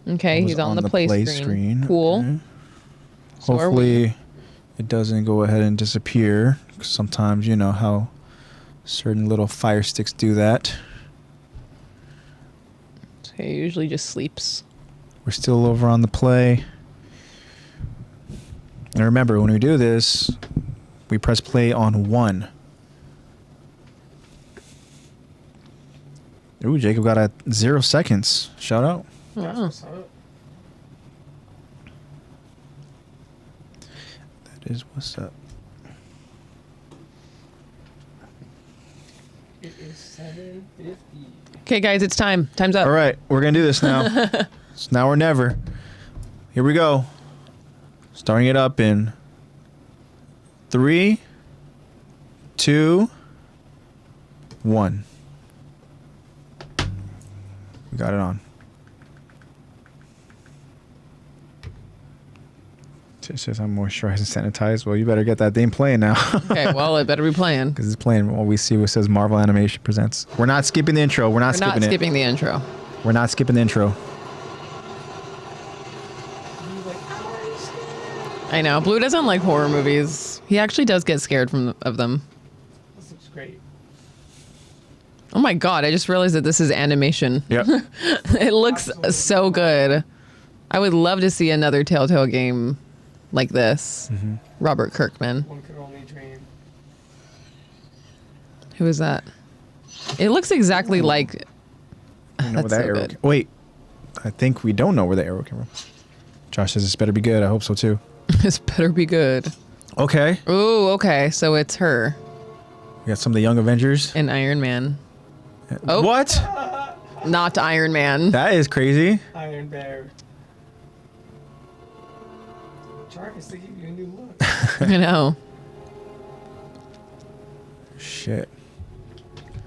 Okay, he's on the play screen. Cool. Okay. So are we. Hopefully, it doesn't go ahead and disappear. 'Cause sometimes you know how certain little fire sticks do that. So he usually just sleeps. We're still over on the play. And remember, when we do this, we press play on 1. Ooh, Jacob got a 0 seconds. Shout out. Wow. That is what's up. It is 7:50. Okay, guys, it's time. Time's up. All right, we're going to do this now. It's now or never. Here we go. Starting it up in 3, 2, 1. We got it on. It says I'm moisturized and sanitized. Well, you better get that thing playing now. Okay, well, it better be playing. Because it's playing what we see. It says Marvel Animation Presents. We're not skipping the intro. We're not We're not skipping it. skipping the intro. We're not skipping the intro. I know. Blue doesn't like horror movies. He actually does get scared of them. This looks great. Oh my god, I just realized that this is animation. Yep. It looks so good. I would love to see another Telltale game like this. Mm-hmm. Robert Kirkman. One could only dream. Who is that? It looks exactly like... I know where That's that so arrow good. Wait, I think we don't know where the arrow came from. Josh says this better be good. I hope so too. This better be good. Okay. Ooh, okay. So it's her We got some of the Young Avengers. in Iron Man. Oh. What? Not Iron Man. That is crazy. Iron Bear. Jarvis, they give you a new look. I know. Shit.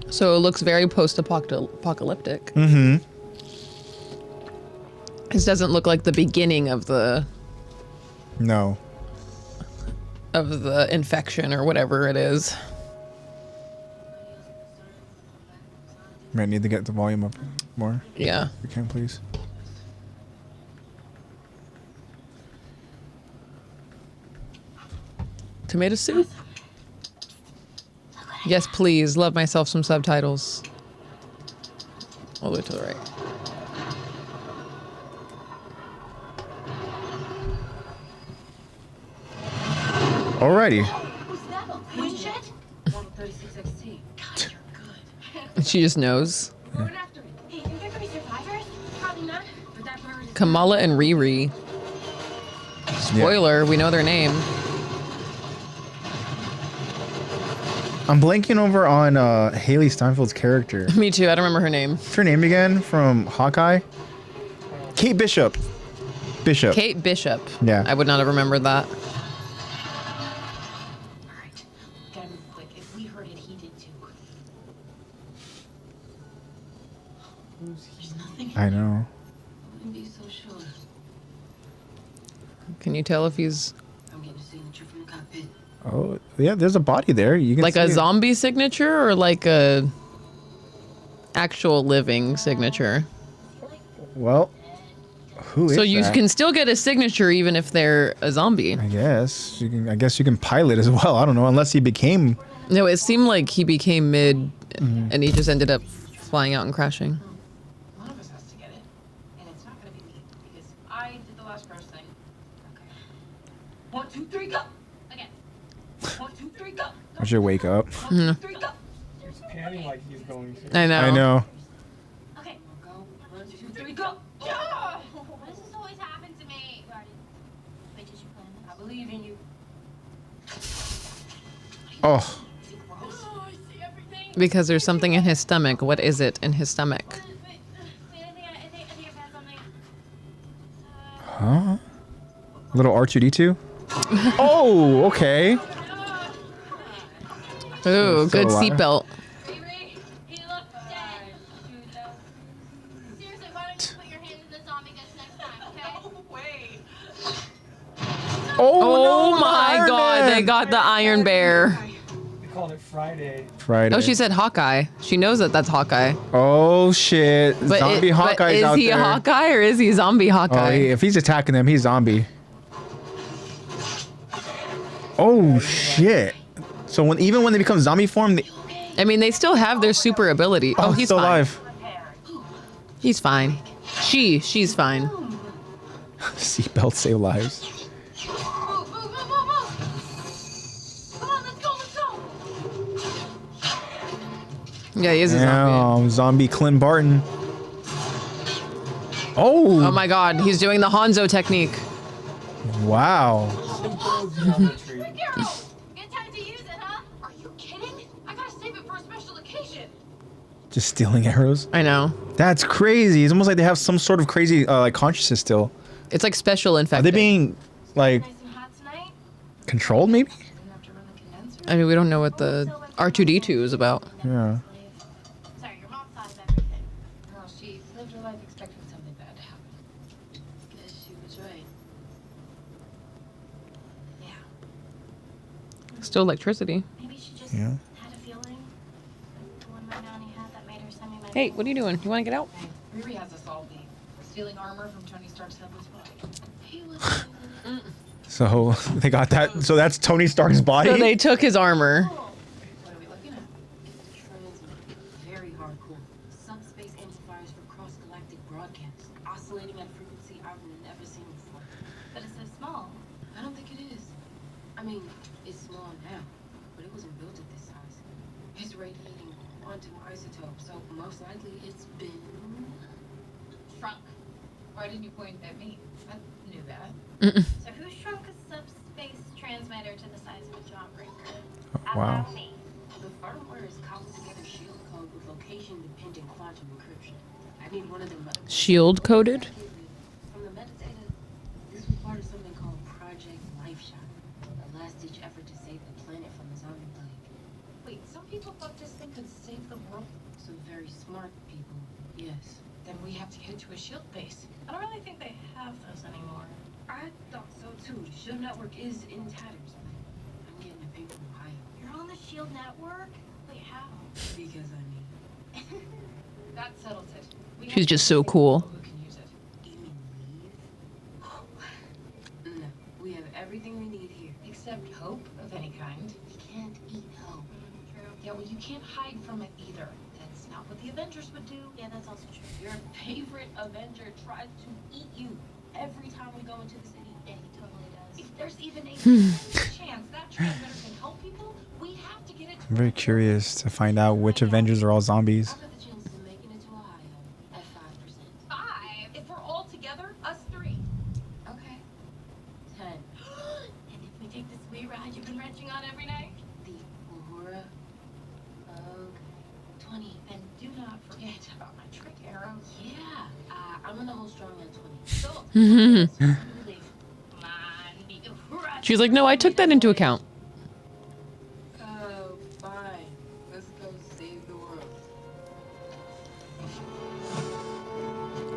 So it looks very post-apocalyptic. Mm-hmm. This doesn't look like the beginning of the No. infection or whatever it is. Might need to get the volume up more. Yeah. If you can, please. Tomato soup? Yes, please. Love myself some subtitles. All the way to the right. Alrighty. She just knows. Going after it. Hey, think there could be survivors? Probably not. But that bird is... Kamala and Riri. Spoiler, we know their name. I'm blanking over on Haley Steinfeld's character. Me too. I don't remember her name. What's her name again from Hawkeye? Kate Bishop. Kate Bishop. Yeah. I would not have remembered that. Alright. Gotta move quick. If we heard it, he did too. There's nothing. I know. Wouldn't be so sure. Can you tell if he's I'm getting a signature from the cockpit. Oh, yeah, there's a body there. You can like see a it. zombie signature or like a actual living signature? Well, who is So you that? can still get a signature even if they're a zombie. I guess you can pilot as well. I don't know, unless he became. No, it seemed like he became mid and he just ended up flying out and crashing. One of us has to get it. And it's not gonna be me. Because I did the last first thing. Okay. 1, 2, 3, go! Again. 1, 2, 3, go! I should wake up. 1, 2, 3, go! He's panning like he's going to. I know. I know. Okay. Go. 1, 2, 3, go! Yeah! Why does this always happen to me? Wait, did you plan this? I believe in you. Oh, Is it gross? Oh, I see everything. Because there's something in his stomach. What is it in his stomach? Wait, I think I've had something. huh? Little R2D2. Oh, okay. Ooh, Still good alive. seatbelt. Riri? Oh my God, they got the Iron Bear. We called it Friday. Friday. Oh, she said Hawkeye. She knows that that's Hawkeye. Oh shit! But Zombie Hawkeye's out there. Is he a Hawkeye or is he zombie Hawkeye? If he's attacking them, he's zombie. Oh shit! So even when they become zombie form, I mean, they still have their super ability. Oh, he's still fine. alive. He's fine. She's fine. Seatbelts save lives. Move, move, move, move, move. Come on, let's go. Yeah, he is a zombie. Damn, zombie Clint Barton. Oh Oh my God, he's doing the Hanzo technique. wow! Quick arrow. Get time to use it, huh? Are you kidding? I gotta save it for a special occasion. Just stealing arrows. I know. That's crazy. It's almost like they have some sort of crazy like consciousness still. It's like special Are infected. they being like Nice and hot tonight. controlled? Maybe. Didn't have to run the condenser. I mean, we don't know what the R2D2 is about. Yeah. Sorry, your mom thought of everything. No, she lived her life expecting something bad to happen. Guess she was right. Yeah. Still electricity. Maybe she just Yeah. had a feeling. Like the one my nanny had that made her send me my Hey, what are you doing? You want to get out? Riri has us all beat. Stealing armor from Tony Stark's headless body. He was So they got that. So that's Tony Stark's body. So they took his armor. What are we looking at? Transmit. Very hardcore. Subspace amplifiers for cross-galactic broadcasts. Oscillating at a frequency I've never seen before. But it's so small. I don't think it is. I mean, it's small now, but it wasn't built at this size. It's radiating quantum isotopes, so most likely it's been shrunk. Why didn't you point at me? I knew that. So who shrunk a subspace transmitter to the size of a jawbreaker? Wow. Me. The firmware is cobbled together shield code with location-dependent quantum encryption. I need one of them. Shield coded? From the metadata, this was part of something called Project Life Shot, a last-ditch effort to save the planet from the zombie plague. Wait, some people thought this thing could save the world? Some very smart people, yes. Then we have to get it to a shield base. I don't really think they have those anymore. I thought so too. The shield network is in tatters. I'm getting a ping from Ohio. You're on the shield network? Wait, how? Because I mean, that settles it. We She's have just to so pick cool. people who can use it. Do you mean leave? No, we have everything we need here. Except hope of any kind. You can't eat hope. True. Yeah, well, you can't hide from it either. That's not what the Avengers would do. Yeah, that's also true. Your favorite Avenger tries to eat you every time we go into the city. Yeah, he totally does. If there's even a chance that transmitter can help people, we have to get it to I'm very curious to find out which Avengers are all zombies. I'll bet the chances of making it to Ohio at 5%. 5? If we're all together, us 3. Okay. 10. And if we take the sweet ride you've been wrenching on every night? The Uhura? Okay. 20. And do not forget about my trick arrow. Yeah. I'm gonna hold strong at 20. So, come on, the Uhura. She's like, no, I took that into account. Oh, fine. Let's go save the world.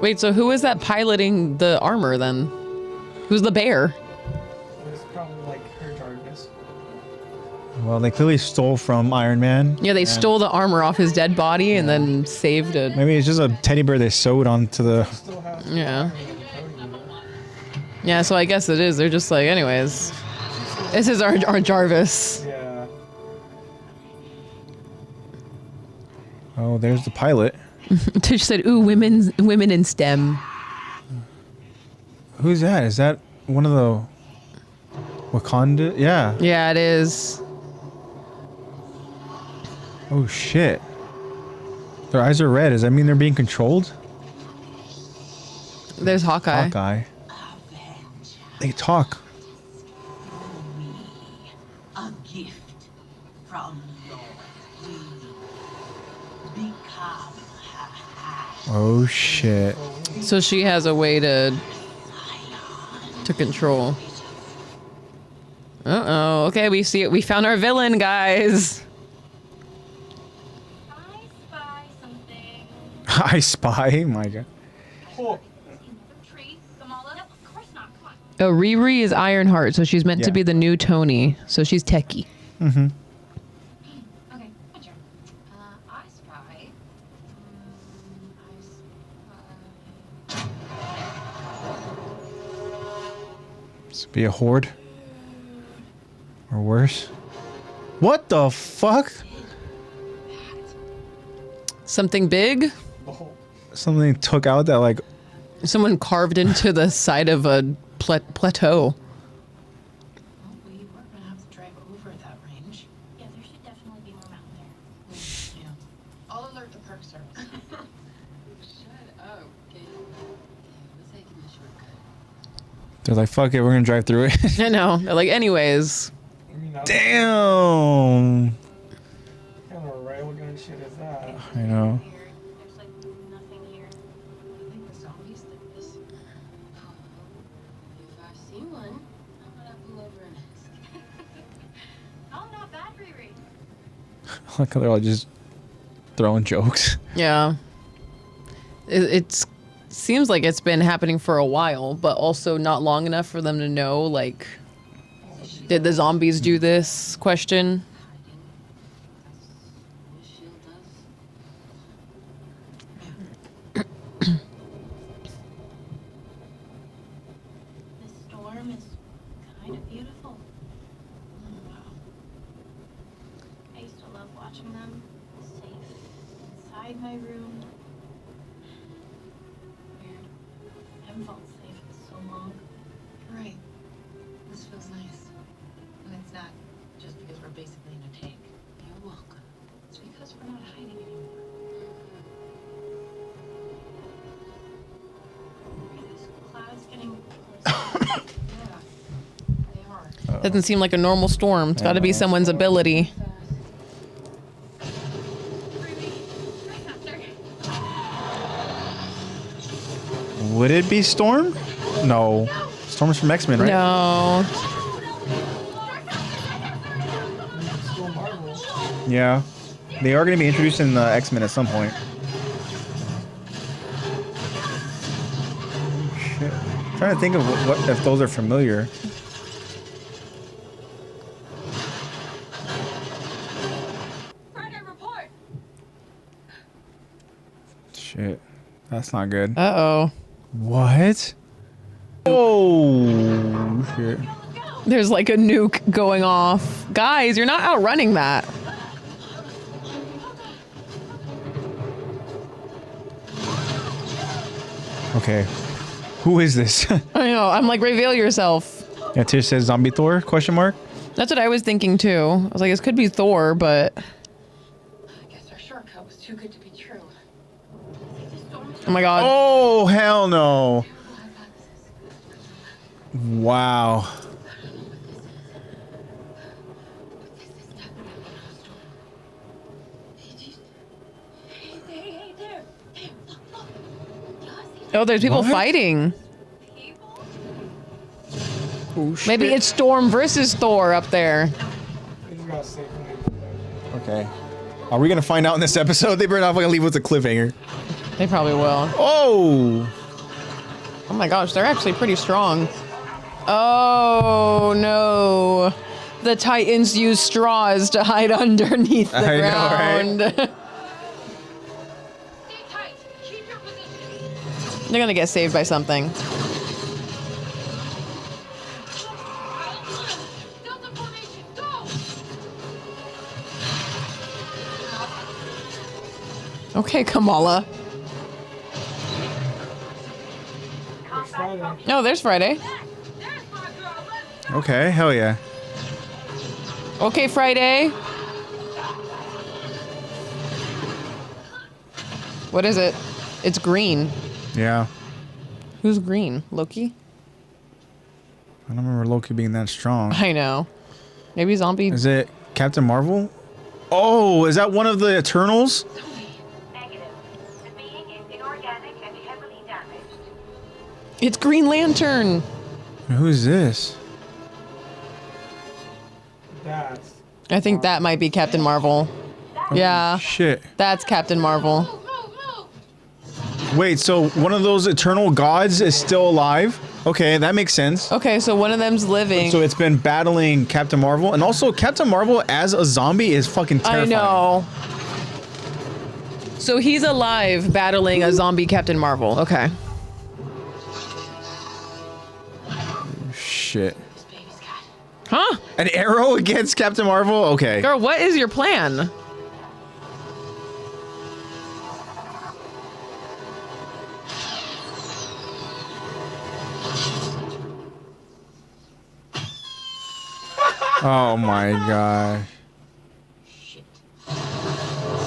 Wait, so who is that piloting the armor then? Who's the bear? It's probably like her Jarvis. Well, they clearly stole from Iron Man. Yeah, they stole the armor off his dead body and then saved it. Maybe it's just a teddy bear they sewed onto the. Still has Yeah. Yeah, so I guess it is. They're just like, anyways, this is our Jarvis. Yeah. Oh, there's the pilot. Tish said, ooh, women in STEM. Who's that? Is that one of the Wakanda? Yeah. Yeah, it is. Oh shit. Their eyes are red. Does that mean they're being controlled? There's Hawkeye. Hawkeye. They talk. A gift from your become Oh shit. So she has a way to control. Uh-oh. Okay, we see it. We found our villain, guys. I spy something. I spy. My God. Oh, Another tree, Kamala? No, of course not. Come on. Oh, Riri is Ironheart, so she's meant to Yeah. be the new Tony. So she's techie. Okay, my turn. I spy. I spy. This could be a horde. Or worse. What the fuck? Something big? Something took out that like. Someone carved into the side of a plateau. Well, we were gonna have to drive over that range. Yeah, there should definitely be more mountain there. Yeah. I'll alert the park service. Shut up, okay? We're taking the shortcut. They're like, fuck it, we're gonna drive through it. I know. They're like, anyways. Damn. Kind of rail gun shit is that? I know. Here, there's like nothing here. I think the zombies did this. If I see one, I'm gonna pull over and ask. Oh, not bad, Riri. Like they're all just throwing jokes. Yeah. It seems like it's been happening for a while, but also not long enough for them to know, like, did the zombies do this question? What shield does. This storm is kind of beautiful. Wow. I used to love watching them safe inside my room. Weird. I haven't felt safe in so long. Right. This feels nice. And it's not just because we're basically in a tank. You're welcome. It's because we're not hiding anymore. Are these clouds getting closer? Yeah. They are. Doesn't seem like a normal storm. It's got to be someone's ability. Would it be Storm? No. Storm's from X-Men, right? No. Yeah. They are going to be introduced in X-Men at some point. Shit. I'm trying to think of what if those are familiar. Friday report. Shit. That's not good. Uh-oh. What? Oh, shit. There's like a nuke going off. Guys, you're not outrunning that. Okay. Who is this? I know. I'm like, reveal yourself. Yeah, Tish says Zombie Thor, question mark? That's what I was thinking too. I was like, this could be Thor, but I guess our shortcut was too good to be true. oh my god. Oh, hell no. Wow. Hey, there. Hey, look. Y'all see Oh, there's people What? fighting. people? Oh, shit. Maybe it's Storm versus Thor up there. Okay. Are we going to find out in this episode? They better not fucking leave with a cliffhanger. They probably will. Oh. Oh my gosh, they're actually pretty strong. Oh no. The Titans use straws to hide underneath the I know, ground. Stay tight. Keep your position. They're gonna get saved by something. Delta formation, go! Okay, Kamala. Oh, there's Friday. There's my girl. Let's Okay, hell yeah. Okay, Friday. What is it? It's green. Yeah. Who's green? Loki? I don't remember Loki being that strong. I know. Maybe zombie. Is it Captain Marvel? Oh, is that one of the Eternals? negative. The being is inorganic and heavily damaged. It's Green Lantern. Who's this? That's I think that might be Captain Marvel. Yeah, Shit. that's Captain Marvel. Move, move, move! Wait, so one of those eternal gods is still alive? Okay, that makes sense. Okay, so one of them's living. So it's been battling Captain Marvel, and also Captain Marvel as a zombie is fucking terrifying. I know. So he's alive battling a zombie Captain Marvel. Okay. Shit. Huh? An arrow against Captain Marvel? Okay. Girl, what is your plan? Oh my god.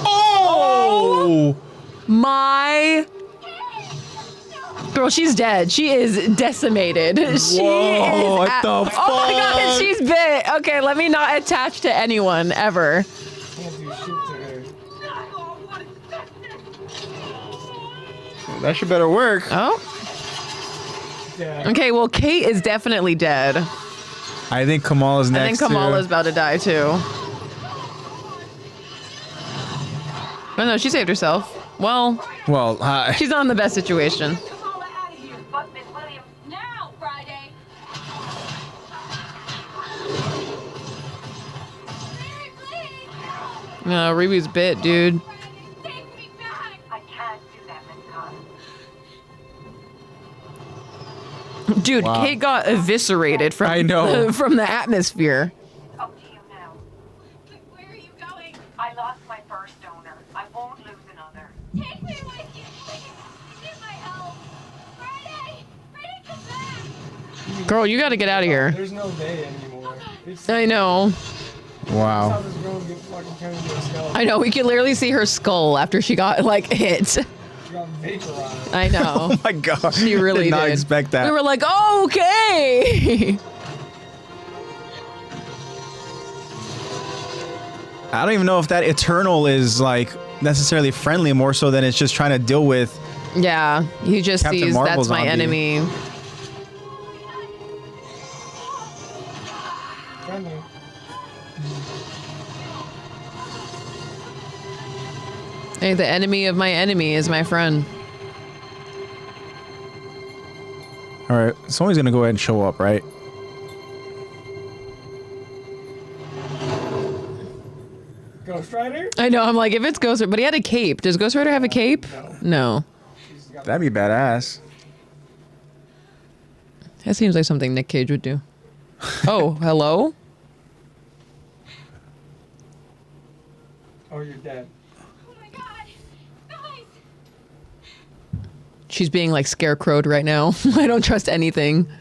Oh! My girl, she's dead. She is decimated. She is. What the fuck? Oh my god, she's bit. Okay, let me not attach to anyone ever. Can't do shit to her. That should better work. Oh. Yeah. Okay, well, Kate is definitely dead. I think Kamala's next. I think Kamala's about to die too. Oh no, she saved herself. Well, she's not in the best situation. Kamala out of here. But Miss Williams, now, Friday. No, Ruby's bit, dude. Take me back. I can't do that, Miss Khan. Dude, Wow. Kate got eviscerated from I know. from the atmosphere. Up to you now. Where are you going? I lost my first donor. I won't lose another. Take me with you, please. I need my help. Friday! Friday, come back! Girl, you got to get out of here. There's no day anymore. It's I know. how Wow. this girl get fucking turned into a skeleton. I know. We could literally see her skull after she got like hit. She got vaporized. I know. Oh my god. She really did not did. expect that. We were like, oh, okay. I don't even know if that Eternal is like necessarily friendly, more so than it's just trying to deal with. Yeah, he just Captain sees Marvel that's my zombie. enemy. Friendly. Hey, the enemy of my enemy is my friend. All right, someone's gonna go ahead and show up, right? Ghost Rider? I know. I'm like, if it's Ghost Rider, but he had a cape. Does Ghost Rider have a cape? No. She's got That'd be badass. That seems like something Nick Cage would do. Oh, hello? Oh, you're dead. Oh my god! Guys! She's being like scarecrowed right now. I don't trust anything. Guys?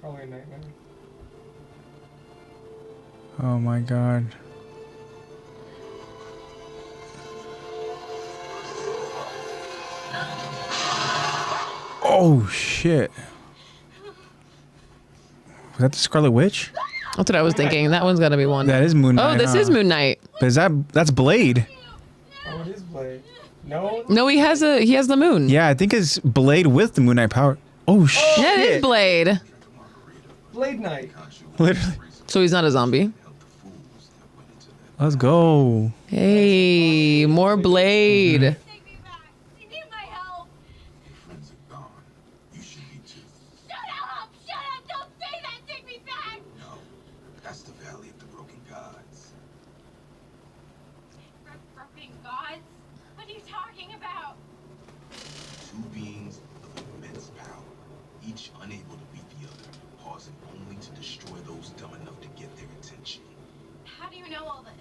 Probably a nightmare. Oh my god. Oh shit. Was that the Scarlet Witch? That's what I was thinking. That one's got to be one. That is Moon Knight. Oh, this is Moon Knight. But that's Blade. Oh, it is Blade. No? No, he has the moon. Yeah, I think it's Blade with the Moon Knight power. Oh shit. Yeah, it is Blade. Blade Knight. Literally. So he's not a zombie. Let's go. Hey, more Blade. Take me back! I need my help! Friends are gone. You should be too. Shut up! Shut up! Don't say that! Take me back! No, that's the Valley of the Broken Gods. Broken gods? What are you talking about? Two beings of immense power, each unable to beat the other, pausing only to destroy those dumb enough to get their attention. How do you know all this?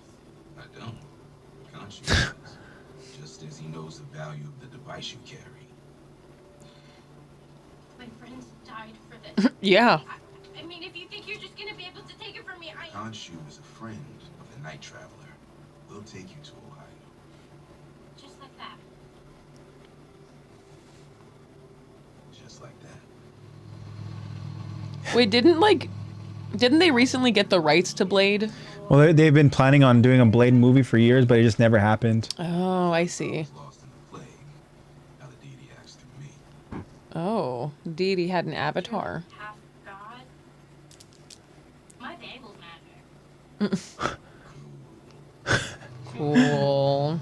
I don't. Khonshu does. Just as he knows the value of the device you carry. My friends died for this. Yeah. I mean, if you think you're just gonna be able to take it from me, Khonshu is a friend of the Night Traveler. We'll take you to Ohio. just like that. Just like that. Wait, didn't they recently get the rights to Blade? Well, they've been planning on doing a Blade movie for years, but it just never happened. Oh, I see. Lost in the plague. Now the deity acts through me. Oh, deity had an avatar. Half god. My bagels matter. Cool.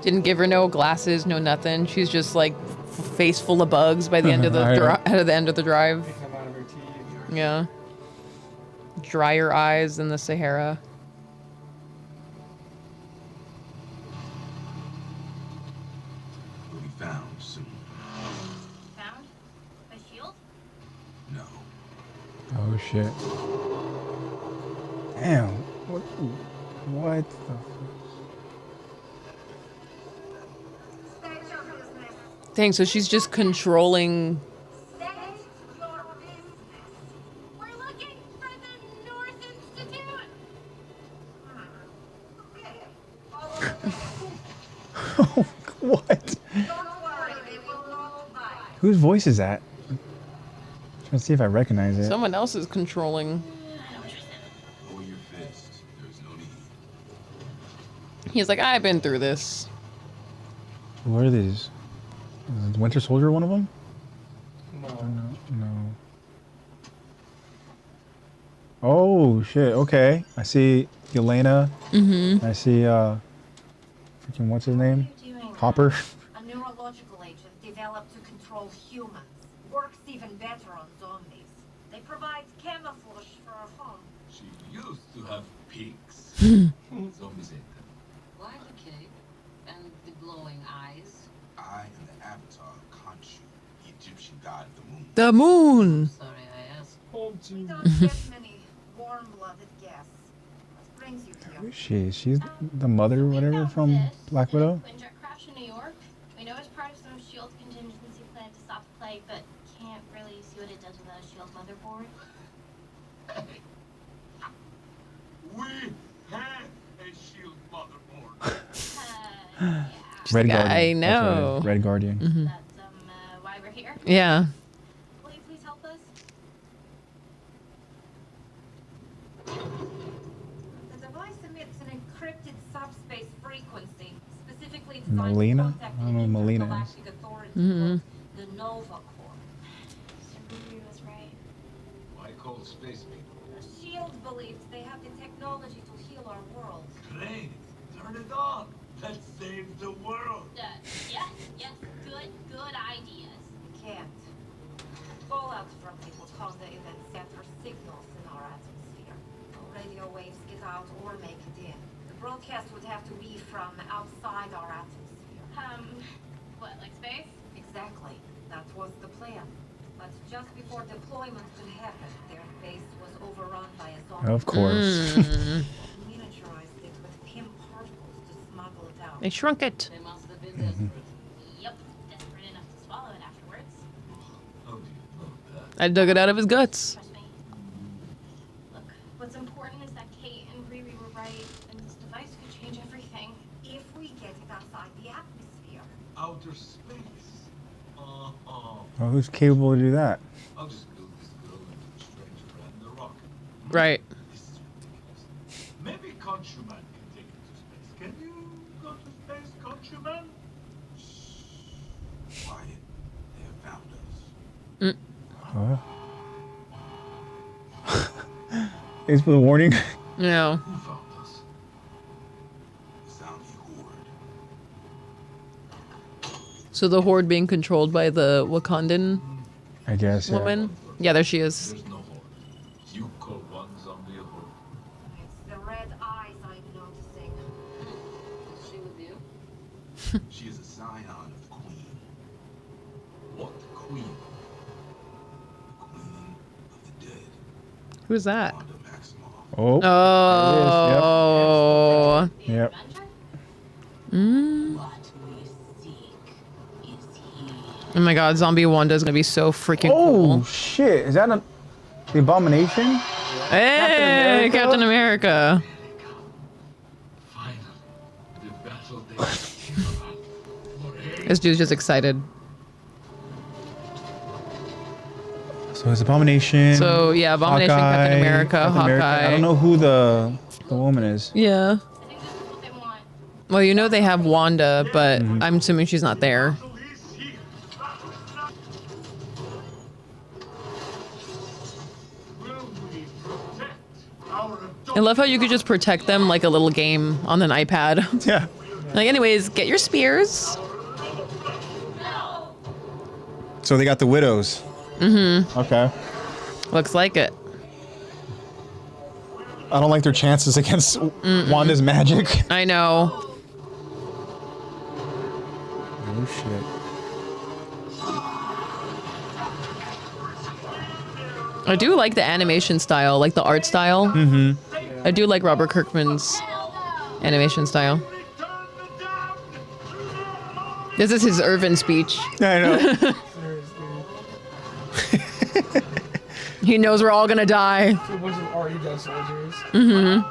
Didn't give her no glasses, no nothing. She's just like face full of bugs by the end of the at the end of the drive. They come out of her teeth. Yeah. Drier eyes in the Sahara. Will be found soon. Found? A shield? No. Oh shit. Damn. What the fuck? Dang, so she's just controlling. State your business. We're looking for the North Institute. Okay. What? Don't worry, they will know by. Whose voice is that? Trying to see if I recognize it. Someone else is controlling. Lower your fist. There's no need. He's like, I've been through this. Who are these? Is Winter Soldier one of them? No. No. Oh shit. Okay. I see Yelena. I see freaking what's his name? Hopper. A neurological agent developed to control humans. Works even better on zombies. They provide camouflage for our home. She used to have pigs. Zombies ate them. Why the cape and the glowing eyes? I am the avatar of Khonshu, the Egyptian god of the moon. The moon. Sorry, I asked. We don't get many warm-blooded guests. What brings you here? Who is she? She's the mother or whatever from Black Widow. Quinjet crash in New York. We know it's part of some SHIELD contingency plan to stop the plague, but can't really see what it does without a SHIELD motherboard. We have a shield motherboard. Yeah. Red like, Guardian. I That's what it know. is. Red Guardian. That's why we're here. Yeah. Will you please help us? The device emits an encrypted subspace frequency, specifically designed Melina? to contact I don't know who the Melina is. intergalactic authority called the Nova Corps. Sir Riri was right. Why call space people? SHIELD believes they have the technology to heal our world. Great. Turn it on. Let's save the world. Yes, good ideas. We can't. Fallout from the Wakanda event center signals in our atmosphere. No radio waves get out or make it in. The broadcast would have to be from outside our atmosphere. What, like space? Exactly. That was the plan. But just before deployment could happen, their base was overrun by a zombie. Of course. Miniaturized it with PIM particles to smuggle it out. They shrunk it. They must have been desperate. Yep, desperate enough to swallow it afterwards. How do you know that? I dug it out of his guts. Trust me. Look, what's important is that Kate and Riri were right, and this device could change everything. If we get it outside the atmosphere. Outer space. Well, who's capable to do that? I'll just build this girl into a stranger and the rocket. Right. This is ridiculous. Maybe Countryman can take it to space. Can you go to space, Countryman? Shh. Quiet. They have found us. Huh? Thanks for the warning. No. Who found us? The zombie horde. So the horde being controlled by the Wakandan I guess. Yeah. woman. Yeah, there she is. There's no horde. You call one zombie a horde. It's the red eyes I'm noticing. Is she with you? She is a scion of the Queen. What Queen? The Queen of the Dead. Who's that? Wanda Maximoff. Oh. Oh. The Yep. adventure? What we seek is here. Oh my God, Zombie Wanda's gonna be so freaking Oh cool. shit! Is that the Abomination? Hey, Captain America. Finally, the battle they care about. For This dude's just excited. So it's Abomination. So yeah, Abomination, Captain America, Hawkeye. I don't know who the woman is. Yeah. I think this is what they want. Well, you know they have Wanda, but I'm assuming she's not there. battle is here. Battle is not. Will we protect our I love how you could just protect them like a little game on an iPad. Yeah. Like, anyways, get your spears. So they got the widows. Mm-hmm. Okay. Looks like it. I don't like their chances against Wanda's magic. I know. Oh shit. I do like the animation style, like the art style. Mm-hmm. I do like Robert Kirkman's animation style. This is his Irvin speech. I know. He knows we're all gonna die. A bunch of already dead soldiers. Mm-hmm.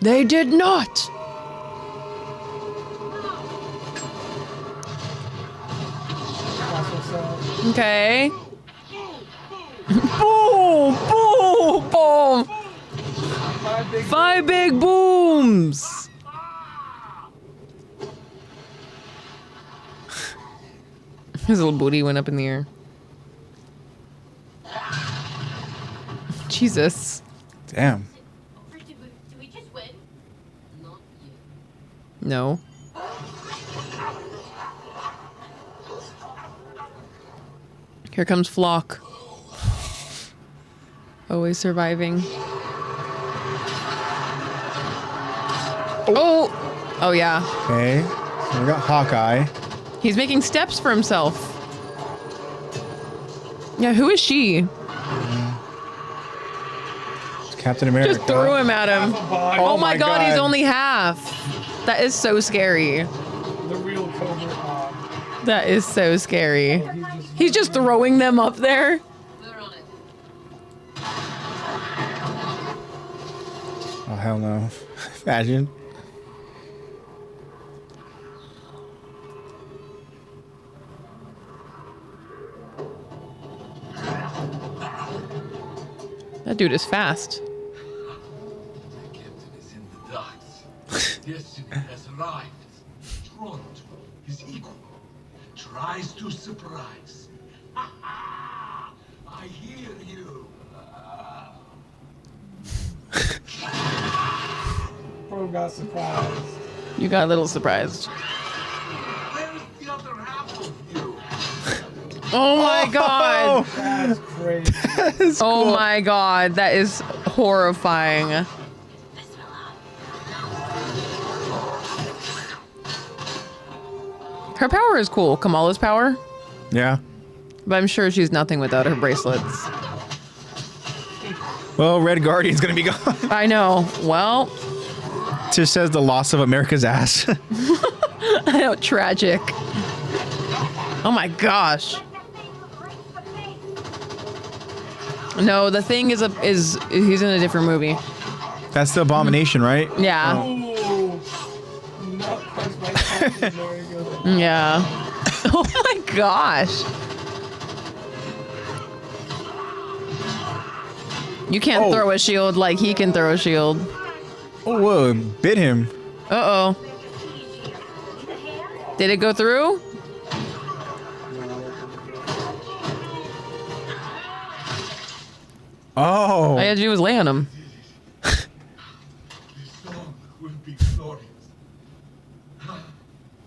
They did not. Okay. Boom! Boom! Boom! 5 big booms! His little booty went up in the air. Jesus. Damn. Did we just win? Not yet. No. Here comes Flock. Always surviving. Oh! Oh, yeah. Okay. So we got Hawkeye. He's making steps for himself. Yeah, who is she? It's Captain America. Just threw him at him. Oh my god, he's God. only half. That is so scary. The real Cobra. That is so scary. He's just throwing them up there. We're on it. Oh hell no. Imagine. That dude is fast. The captain is in the docks. Destiny has arrived. Toronto, his equal, tries to surprise. I hear you. Bro got surprised. You got a little surprised. Where's the other half of you? Oh my god. That's crazy. Oh my god. That is horrifying. Her power is cool. Kamala's power. Yeah. But I'm sure she's nothing without her bracelets. Well, Red Guardian's gonna be gone. I know. Well, Just says the loss of America's ass. I know. Tragic. Oh my gosh. No, the thing is he's in a different movie. That's the Abomination, right? Yeah. Ooh. Not pressed by Captain America. Yeah. Oh my gosh. You can't throw a shield like he can throw a shield. Oh, whoa, it bit him. Uh-oh. Did it go through? Oh. All you had to do was lay on him. This song will be glorious.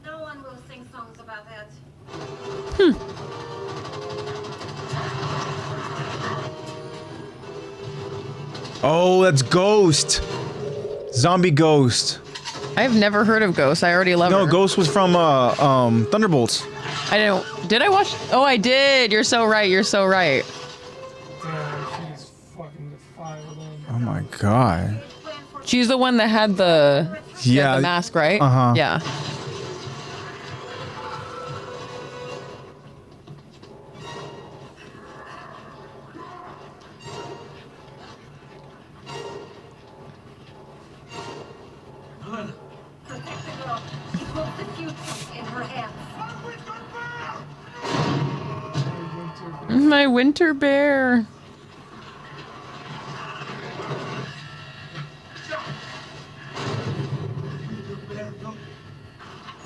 No one will sing songs about that. Oh, that's Ghost. Zombie Ghost. I've never heard of Ghost. I already love her. No, Ghost was from Thunderbolts. I don't. Did I watch? Oh, I did. You're so right. You're so right. Damn, she's fucking defiled him. Oh my god. She's the one that had the Yeah. the mask, right? Uh-huh. Yeah. Protect the girl. She holds the future in her hands. My winter bear.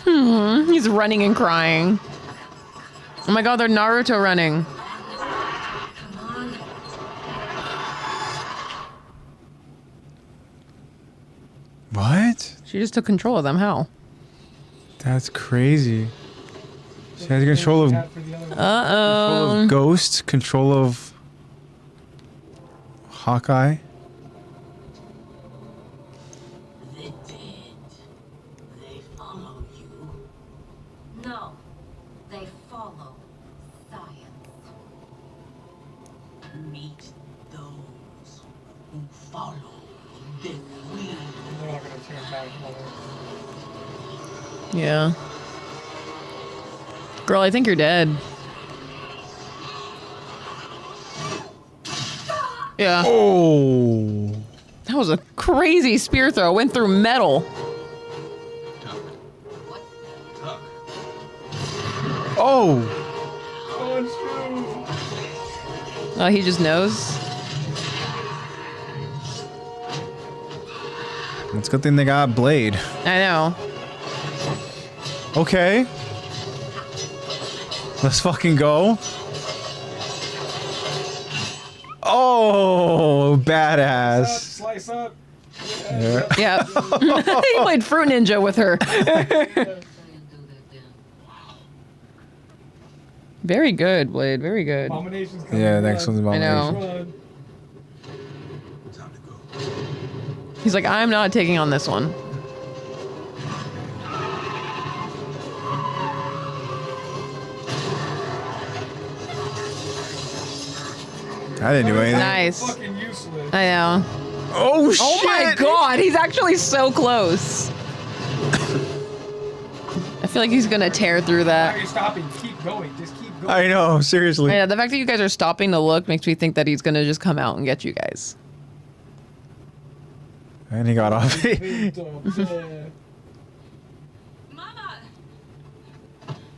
He's running and crying. Oh my god, they're Naruto running. She just took control of them. How? That's crazy. She has control of Ghost, control of Hawkeye. The dead. They follow you. No, they follow science. Meet those who follow the queen. They're not gonna turn back. Yeah. Girl, I think you're dead. Yeah. Oh. That was a crazy spear throw. Went through metal. Oh. Oh, he just knows. It's a good thing they got Blade. I know. Okay. Let's fucking go. Oh, badass. Slice up. Yeah. He played Fruit Ninja with her. Very good, Blade. Very good. Abomination's coming. Yeah, next one's I Abomination. know. He's like, I'm not taking on this one. I didn't do anything. Nice. Fucking useless. I know. Oh, shit. Oh my god, he's actually so close. I feel like he's gonna tear through Now that. you're stopping. Keep going. Just keep going. I know, seriously. Yeah, the fact that you guys are stopping to look makes me think that he's gonna just come out and get you guys. And he got off. Mama!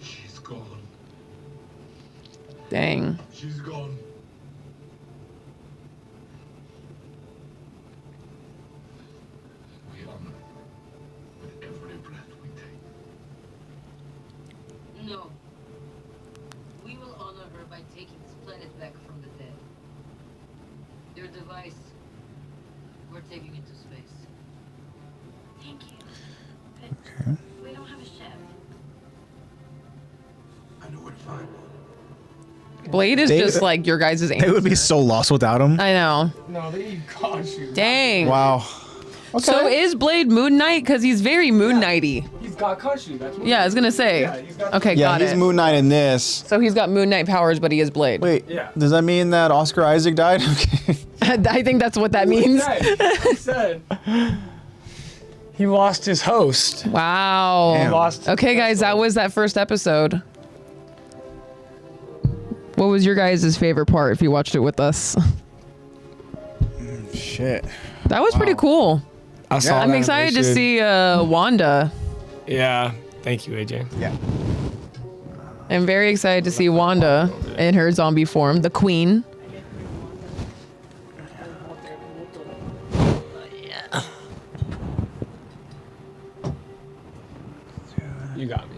She's gone. Dang. She's gone. We honor with every breath we take. No. We will honor her by taking this planet back from the dead. Your device, we're taking it to space. Thank you. But we don't have a ship. I know where to find one. Blade is They- just like your guys' They would be so lost without him. I know. No, they got you. Dang. Wow. So is Blade Moon Knight? Because he's very Moon Knighty. He's got Khonshu. That's what. Yeah, I was gonna say. Yeah, he's got. Okay, Yeah, got he's it. Moon Knight in this. So he's got Moon Knight powers, but he is Blade. Wait, Yeah. does that mean that Oscar Isaac died? Okay. I think that's what that means. He said. He lost his host. Wow. Damn. Lost. Okay, guys, that was that first episode. What was your guys' favorite part if you watched it with us? Shit. That was pretty cool. I saw I'm that excited to animation. see Wanda. Yeah. Thank you, AJ. Yeah. I'm very excited to see Wanda in her zombie form, the Queen. You got me.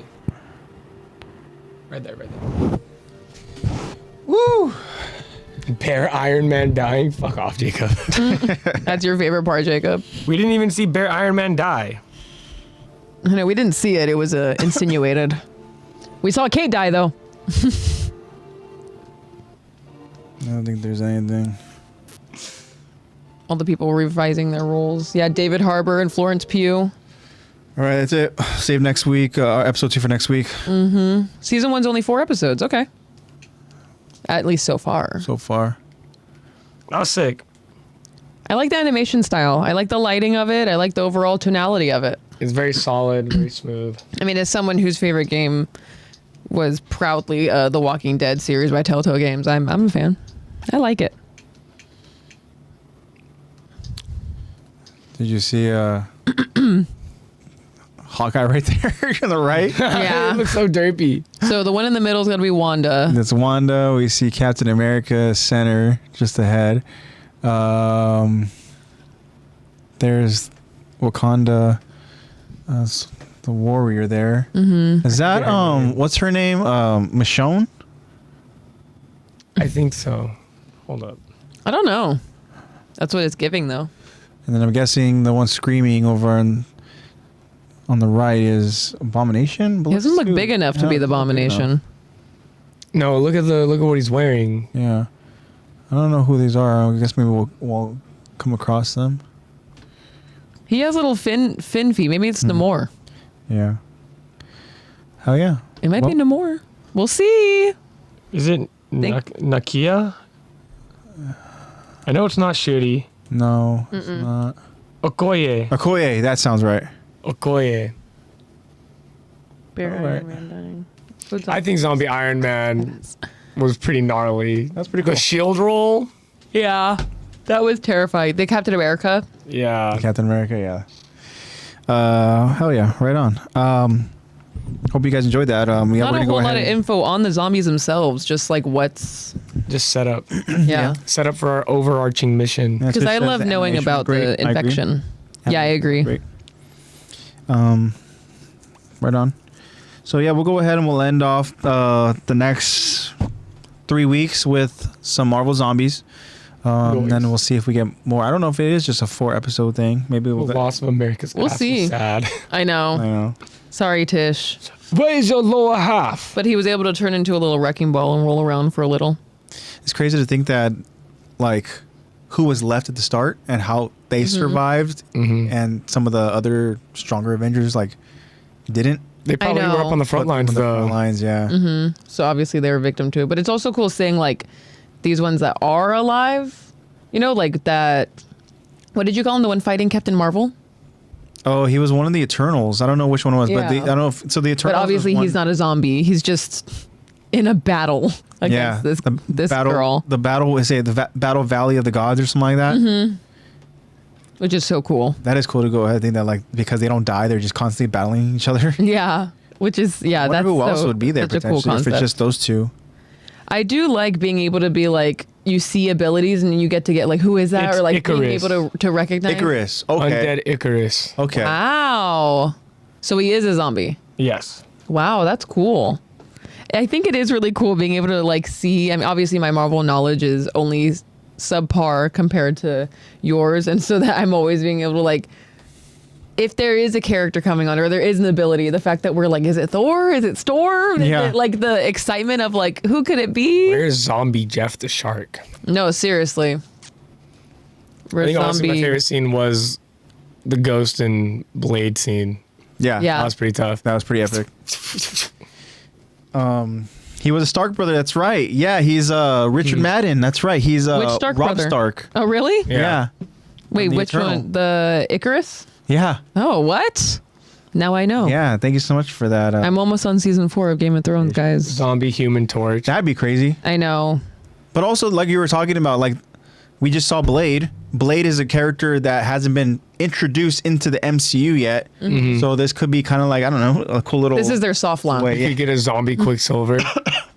Right there, right there. Woo. Bear Iron Man dying? Fuck off, Jacob. That's your favorite part, Jacob. We didn't even see Bear Iron Man die. No, we didn't see it. It was insinuated. We saw Kate die, though. I don't think there's anything. All the people revising their roles. Yeah, David Harbour and Florence Pugh. All right, that's it. Save next week. Episode 2 for next week. Season 1's only 4 episodes. Okay. At least so far. So far. I was sick. I like the animation style. I like the lighting of it. I like the overall tonality of it. It's very solid, very smooth. I mean, as someone whose favorite game was proudly the Walking Dead series by Telltale Games, I'm a fan. I like it. Did you see Hawkeye right there on the right? It Yeah. looks so derpy. So the one in the middle is going to be Wanda. That's Wanda. We see Captain America center just ahead. There's Wakanda, the warrior there. Mm-hmm. Is that what's her name? Michonne? I think so. Hold up. I don't know. That's what it's giving, though. And then I'm guessing the one screaming over on On the right is Abomination. He doesn't look big enough to be the Abomination. No, look at what he's wearing. Yeah. I don't know who these are. I guess maybe we'll come across them. He has little fin feet. Maybe it's Namor. Yeah. Hell yeah. It might be Namor. We'll see. Is it Nakia? I know it's not shitty. No, it's not. Okoye. Okoye, that sounds right. Okoye. Bear Alright. Iron Man dying. I think Zombie Iron Man was pretty gnarly. That's pretty cool. The shield roll. Yeah, that was terrifying. The Captain America. Yeah. Captain America, yeah. Hell yeah, right on. Hope you guys enjoyed that. Yeah, Not we're a gonna whole go lot ahead. of info on the zombies themselves. Just like what's Just set up. yeah. Set up for our overarching mission. Yeah, Because so I the love knowing animation was about great. the I agree. infection. Yeah, I agree. Great. Right on. So yeah, we'll go ahead and we'll end off the next 3 weeks with some Marvel Zombies. Then we'll see if we get more. I don't know if it is just a 4-episode thing. Maybe The we'll. loss of America's We'll ass was see. Sad. I know. I know. Sorry, Tish. Where's your lower half? But he was able to turn into a little wrecking ball and roll around for a little. It's crazy to think that, like, who was left at the start and how they survived, and some of the other stronger Avengers like didn't. They probably were know. up on the front lines On the though. front lines, yeah. So obviously they were a victim too. But it's also cool seeing like these ones that are alive. You know, like that. What did you call him? The one fighting Captain Marvel? Oh, he was one of the Eternals. I don't know which one it was, but Yeah. I don't know. So the Eternals. But obviously he's not a zombie. He's just in a battle against this girl. The battle is the Battle Valley of the Gods or something like that. Which is so cool. That is cool to go ahead. I think that like because they don't die, they're just constantly battling each other. Yeah. Which is I wonder that's who else so- would be there such a cool potentially if concept. it's just those two. I do like being able to be like you see abilities and you get to get like who is that It's or like being Icarus. able to recognize. Icarus. Okay. Undead Icarus. Okay. Wow. So he is a zombie. Yes. Wow, that's cool. I think it is really cool being able to like see. I mean, obviously my Marvel knowledge is only subpar compared to yours, and so that I'm always being able to like, if there is a character coming on or there is an ability, the fact that we're like, is it Thor? Is it Storm? Is Yeah. it like the excitement of like, who could it be? Where's Zombie Jeff the Shark? No, seriously. I Where's think honestly my zombie? favorite scene was the Ghost and Blade scene. Yeah. Yeah. That was pretty tough. That was pretty epic. He was a Stark brother. That's right. Yeah, he's Richard Madden. That's right. He's Which Stark Rob brother? Stark. Oh, really? Yeah. Wait, The which Eternal. one? The Icarus? Yeah. Oh, what? Now I know. Yeah. Thank you so much for that. I'm almost on season 4 of Game of Thrones, guys. Zombie Human Torch. That'd be crazy. I know. But also, like you were talking about, like we just saw Blade. Blade is a character that hasn't been introduced into the MCU yet. So this could be kind of like, I don't know, a cool little. This is their soft launch. Wait, You could get a zombie Quicksilver.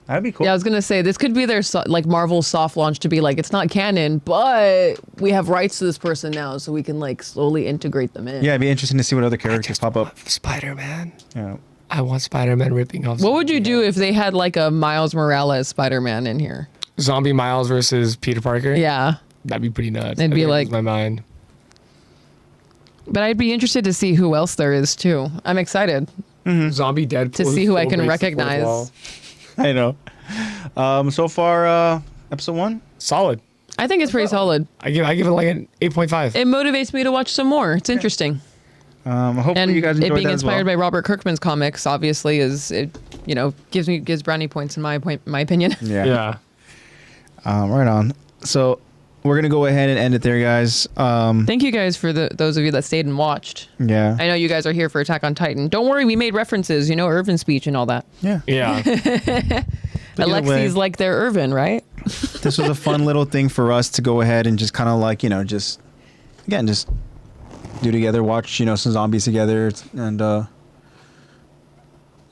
That'd be cool. Yeah, I was gonna say this could be their like Marvel soft launch to be like it's not canon, but we have rights to this person now, so we can like slowly integrate them in. Yeah, it'd be interesting to see what other characters pop up. Spider-Man. Yeah. I want Spider-Man ripping off. What would you do if they had like a Miles Morales Spider-Man in here? Zombie Miles versus Peter Parker? Yeah, That'd be pretty nuts. It'd be That like- blows my mind. but I'd be interested to see who else there is too. I'm excited. Zombie Deadpool. To see who I can breaks the fourth recognize. wall. I know. So far, episode 1. Solid. I think it's pretty solid. I give it like an 8.5. It motivates me to watch some more. It's interesting. Hopefully And you guys it enjoyed being that as well. inspired by Robert Kirkman's comics, obviously, gives brownie points in my opinion. Yeah. Right on. So we're gonna go ahead and end it there, guys. Thank you guys for those of you that stayed and watched. Yeah. I know you guys are here for Attack on Titan. Don't worry, we made references, Irvin speech and all that. Yeah. Yeah. Either way. Alexi's like their Irvin, right? This was a fun little thing for us to go ahead and just kind of like, just do together, watch, some zombies together. And,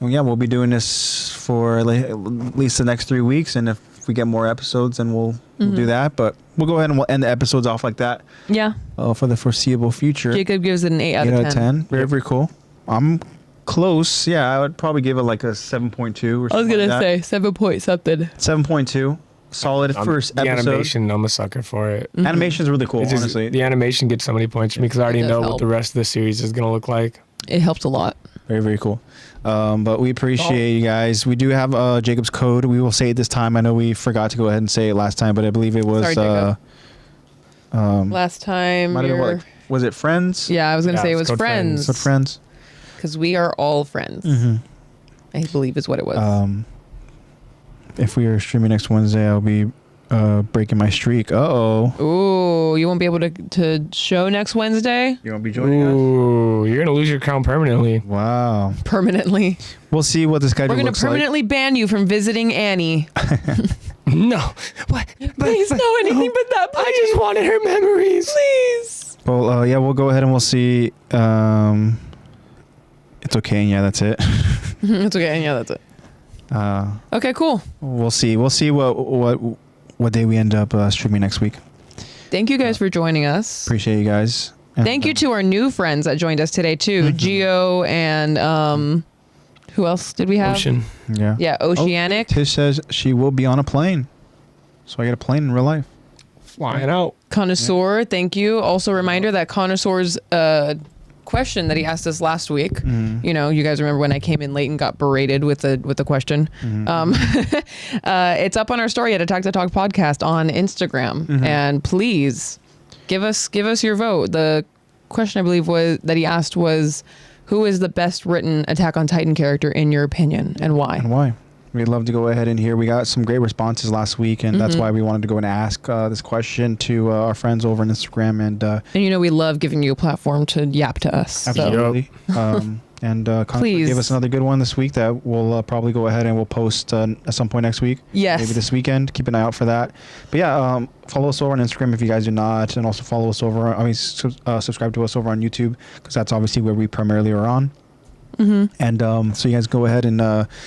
yeah, we'll be doing this for at least the next 3 weeks. And if we get more episodes, then we'll do that. But we'll go ahead and we'll end the episodes off like that Yeah. for the foreseeable future. Jacob gives it an 8 out 8 of out of 10. 10. Very, very cool. I'm close. Yeah, I would probably give it like a 7.2 or something. I was gonna like say 7 point something. 7.2. Solid first the episode. animation, I'm a sucker for it. Animation's really cool, It's just- honestly. the animation gets so many points for me because I already does know help. what the rest of the series is going to look like. It helped a lot. Very, very cool. But we appreciate you guys. We do have Jacob's code. We will say it this time. I know we forgot to go ahead and say it last time, but I believe it was. Sorry, Jacob. Last time. Was it friends? Yeah, I was going to say it was friends. What friends? Because we are all friends. I believe is what it was. If we are streaming next Wednesday, I'll be breaking my streak. Ooh, you won't be able to show next Wednesday? You won't be joining us? Ooh, you're going to lose your crown permanently. Wow. Permanently. We'll see what the schedule looks like. We're going to permanently ban you from visiting Annie. No. What? Please, no, anything but that, please. I just wanted her memories. Please. Well, yeah, we'll go ahead and we'll see. It's okay, and yeah, that's it. It's okay, and yeah, that's it. Okay, cool. We'll see. We'll see what day we end up streaming next week. Thank you guys for joining us. Appreciate you guys. And thank you to our new friends that joined us today too. Geo and who else did we have? Ocean. Yeah. Yeah, Oceanic. Tish says she will be on a plane. So I get a plane in real life. Flying out. Connoisseur, thank you. Also a reminder that Connoisseur's question that he asked us last week. You know, you guys remember when I came in late and got berated with the question. It's up on our story at Attack the Talk podcast on Instagram. And please give us your vote. The question I believe that he asked was, who is the best written Attack on Titan character in your opinion, and why? We'd love to go ahead and hear. We got some great responses last week, and that's why we wanted to go and ask this question to our friends over on Instagram. And you know, we love giving you a platform to yap to us. Absolutely. And please give us another good one this week that we'll probably go ahead and we'll post at some point next week. Yes. Maybe this weekend. Keep an eye out for that. But yeah, follow us over on Instagram if you guys do not, and also follow us over. Subscribe to us over on YouTube, because that's obviously where we primarily are on. And so you guys go ahead and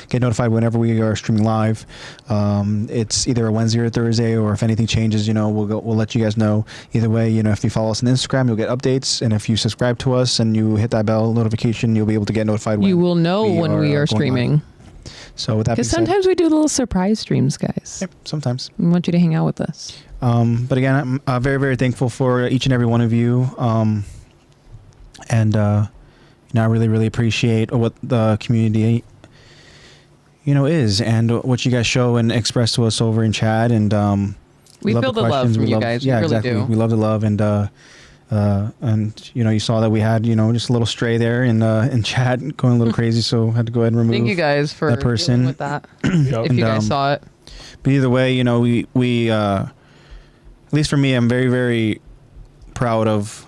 get notified whenever we are streaming live. It's either a Wednesday or a Thursday, or if anything changes, you know, we'll let you guys know. Either way, you know, if you follow us on Instagram, you'll get updates, and if you subscribe to us and you hit that bell notification, you'll be able to get notified when you will know when we are streaming. So with that being said, sometimes we do little surprise streams, guys. Yep, sometimes we want you to hang out with us. But again, I'm very, very thankful for each and every one of you. I really, really appreciate what the community, you know, is, and what you guys show and express to us over in chat. And we feel the love from you guys. Yeah, we really exactly. do. We love the love, and you know, you saw that we had, you know, just a little stray there in chat going a little crazy, so I had to go ahead and remove. Thank you guys for that person with that. If you guys saw it. But either way, you know, we at least for me, I'm very, very proud of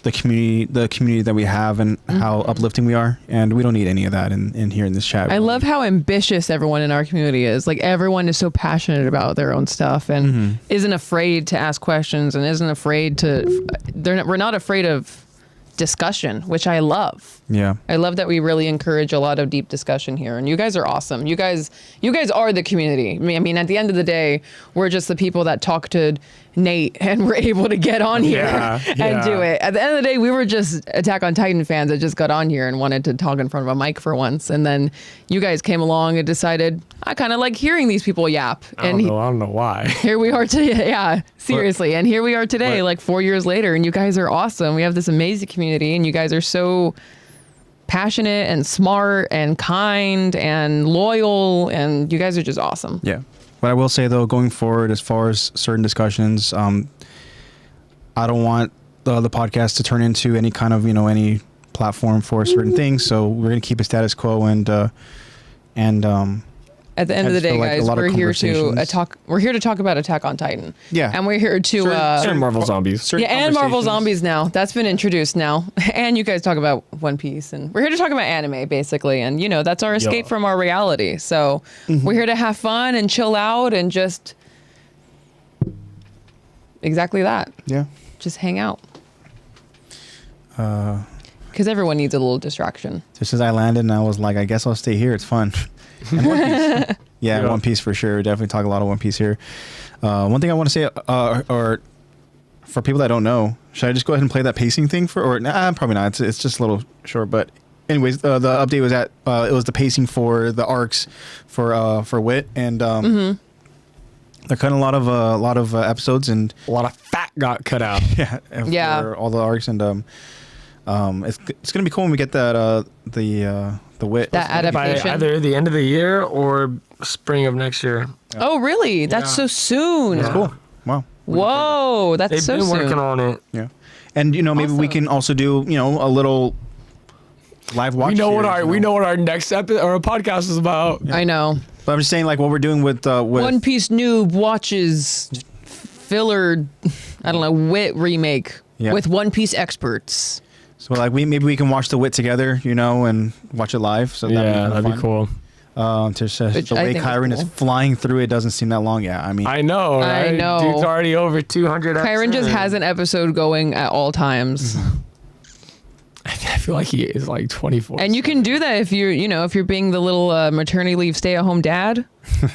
the community that we have, and how uplifting we are, and we don't need any of that in here in this chat. I love how ambitious everyone in our community is. Like, everyone is so passionate about their own stuff, and isn't afraid to ask questions, and isn't afraid to. We're not afraid of discussion, which I love. Yeah, I love that we really encourage a lot of deep discussion here, and you guys are awesome. You guys are the community. I mean, at the end of the day, we're just the people that talk to Nate, and we're able to get on here and do it. At the end of the day, we were just Attack on Titan fans that just got on here and wanted to talk in front of a mic for once, and then you guys came along and decided, I kind of like hearing these people yap. I don't know why. Here we are today. Yeah, seriously. And here we are today, like 4 years later, and you guys are awesome. We have this amazing community, and you guys are so passionate and smart and kind and loyal, and you guys are just awesome. Yeah. What I will say, though, going forward, as far as certain discussions, I don't want the podcast to turn into any kind of, you know, any platform for certain things. So we're going to keep it status quo, and at the end of the day, guys, we're here to talk. We're here to talk about Attack on Titan. Yeah, and we're here to and Marvel Zombies. Yeah, and Marvel Zombies now. That's been introduced now. And you guys talk about One Piece, and we're here to talk about anime, basically. And you know, that's our escape from our reality. So we're here to have fun and chill out and just exactly that. Yeah, just hang out. Because everyone needs a little distraction. Just as I landed, and I was like, I guess I'll stay here. It's fun. And One Piece. Yeah, One Piece for sure. Definitely talk a lot of One Piece here. One thing I want to say, or for people that don't know, should I just go ahead and play that pacing thing probably not. It's just a little short. But anyways, the update was it was the pacing for the arcs for Wit, and they're cutting a lot of episodes, and a lot of fat got cut out. For all the arcs, and It's gonna be cool when we get that the wit. That By adaptation. either the end of the year or spring of next year. Oh, really? That's so soon. That's cool. Wow. Whoa, that's They've so been soon. working on it. Yeah. And maybe we can also do a little live watch. We know what series, our next episode or podcast is about. I know. But I'm just saying, like what we're doing with One Piece Noob watches filler, I don't know, wit remake with One Piece experts. So like maybe we can watch the wit together, and watch it live. So That'd be cool. The way Kyron is flying through it doesn't seem that long. Yeah, I mean, I know. Right? I know. Dude's already over 200. Kyron just has an episode going at all times. I feel like he is like 24. And you can do that if you're being the little maternity leave stay-at-home dad,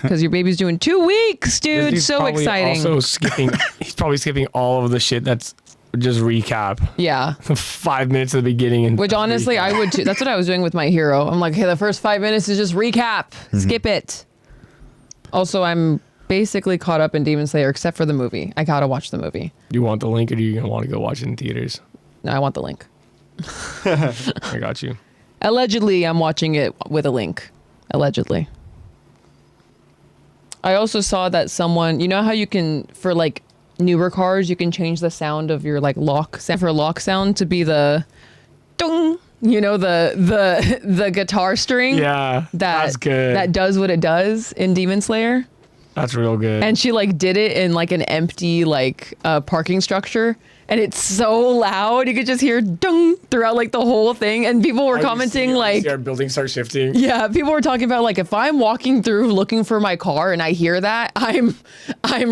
because your baby's doing 2 weeks, dude. He's So probably exciting. Also he's probably skipping all of the shit that's just recap. Yeah. 5 minutes at the beginning and Which honestly, I would too. That's what I was doing with My Hero. I'm like, hey, the first 5 minutes is just recap. Skip it. Also, I'm basically caught up in Demon Slayer except for the movie. I gotta watch the movie. You want the link, or do you want to go watch it in theaters? No, I want the link. I got you. Allegedly, I'm watching it with a link. Allegedly. I also saw that someone, you know how you can, for like newer cars, you can change the sound of your like lock sound to be the dong, the guitar string. Yeah, that's good. That does what it does in Demon Slayer. That's real good. And she like did it in like an empty like parking structure. And it's so loud, you could just hear dung throughout like the whole thing. And people were commenting like, our building start shifting. yeah, people were talking about like, if I'm walking through looking for my car and I hear that, I'm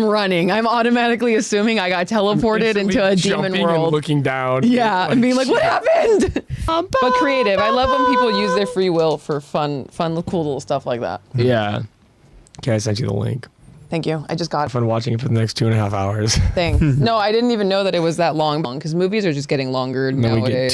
running. I'm automatically assuming I got teleported into a demon world. And looking down. Yeah, and being like, what happened? But creative. I love when people use their free will for fun, cool little stuff like that. Yeah. Okay, I sent you the link. Thank you. I just got Fun watching it for the next 2.5 hours. thing. No, I didn't even know that it was that long because movies are just getting longer And then we nowadays.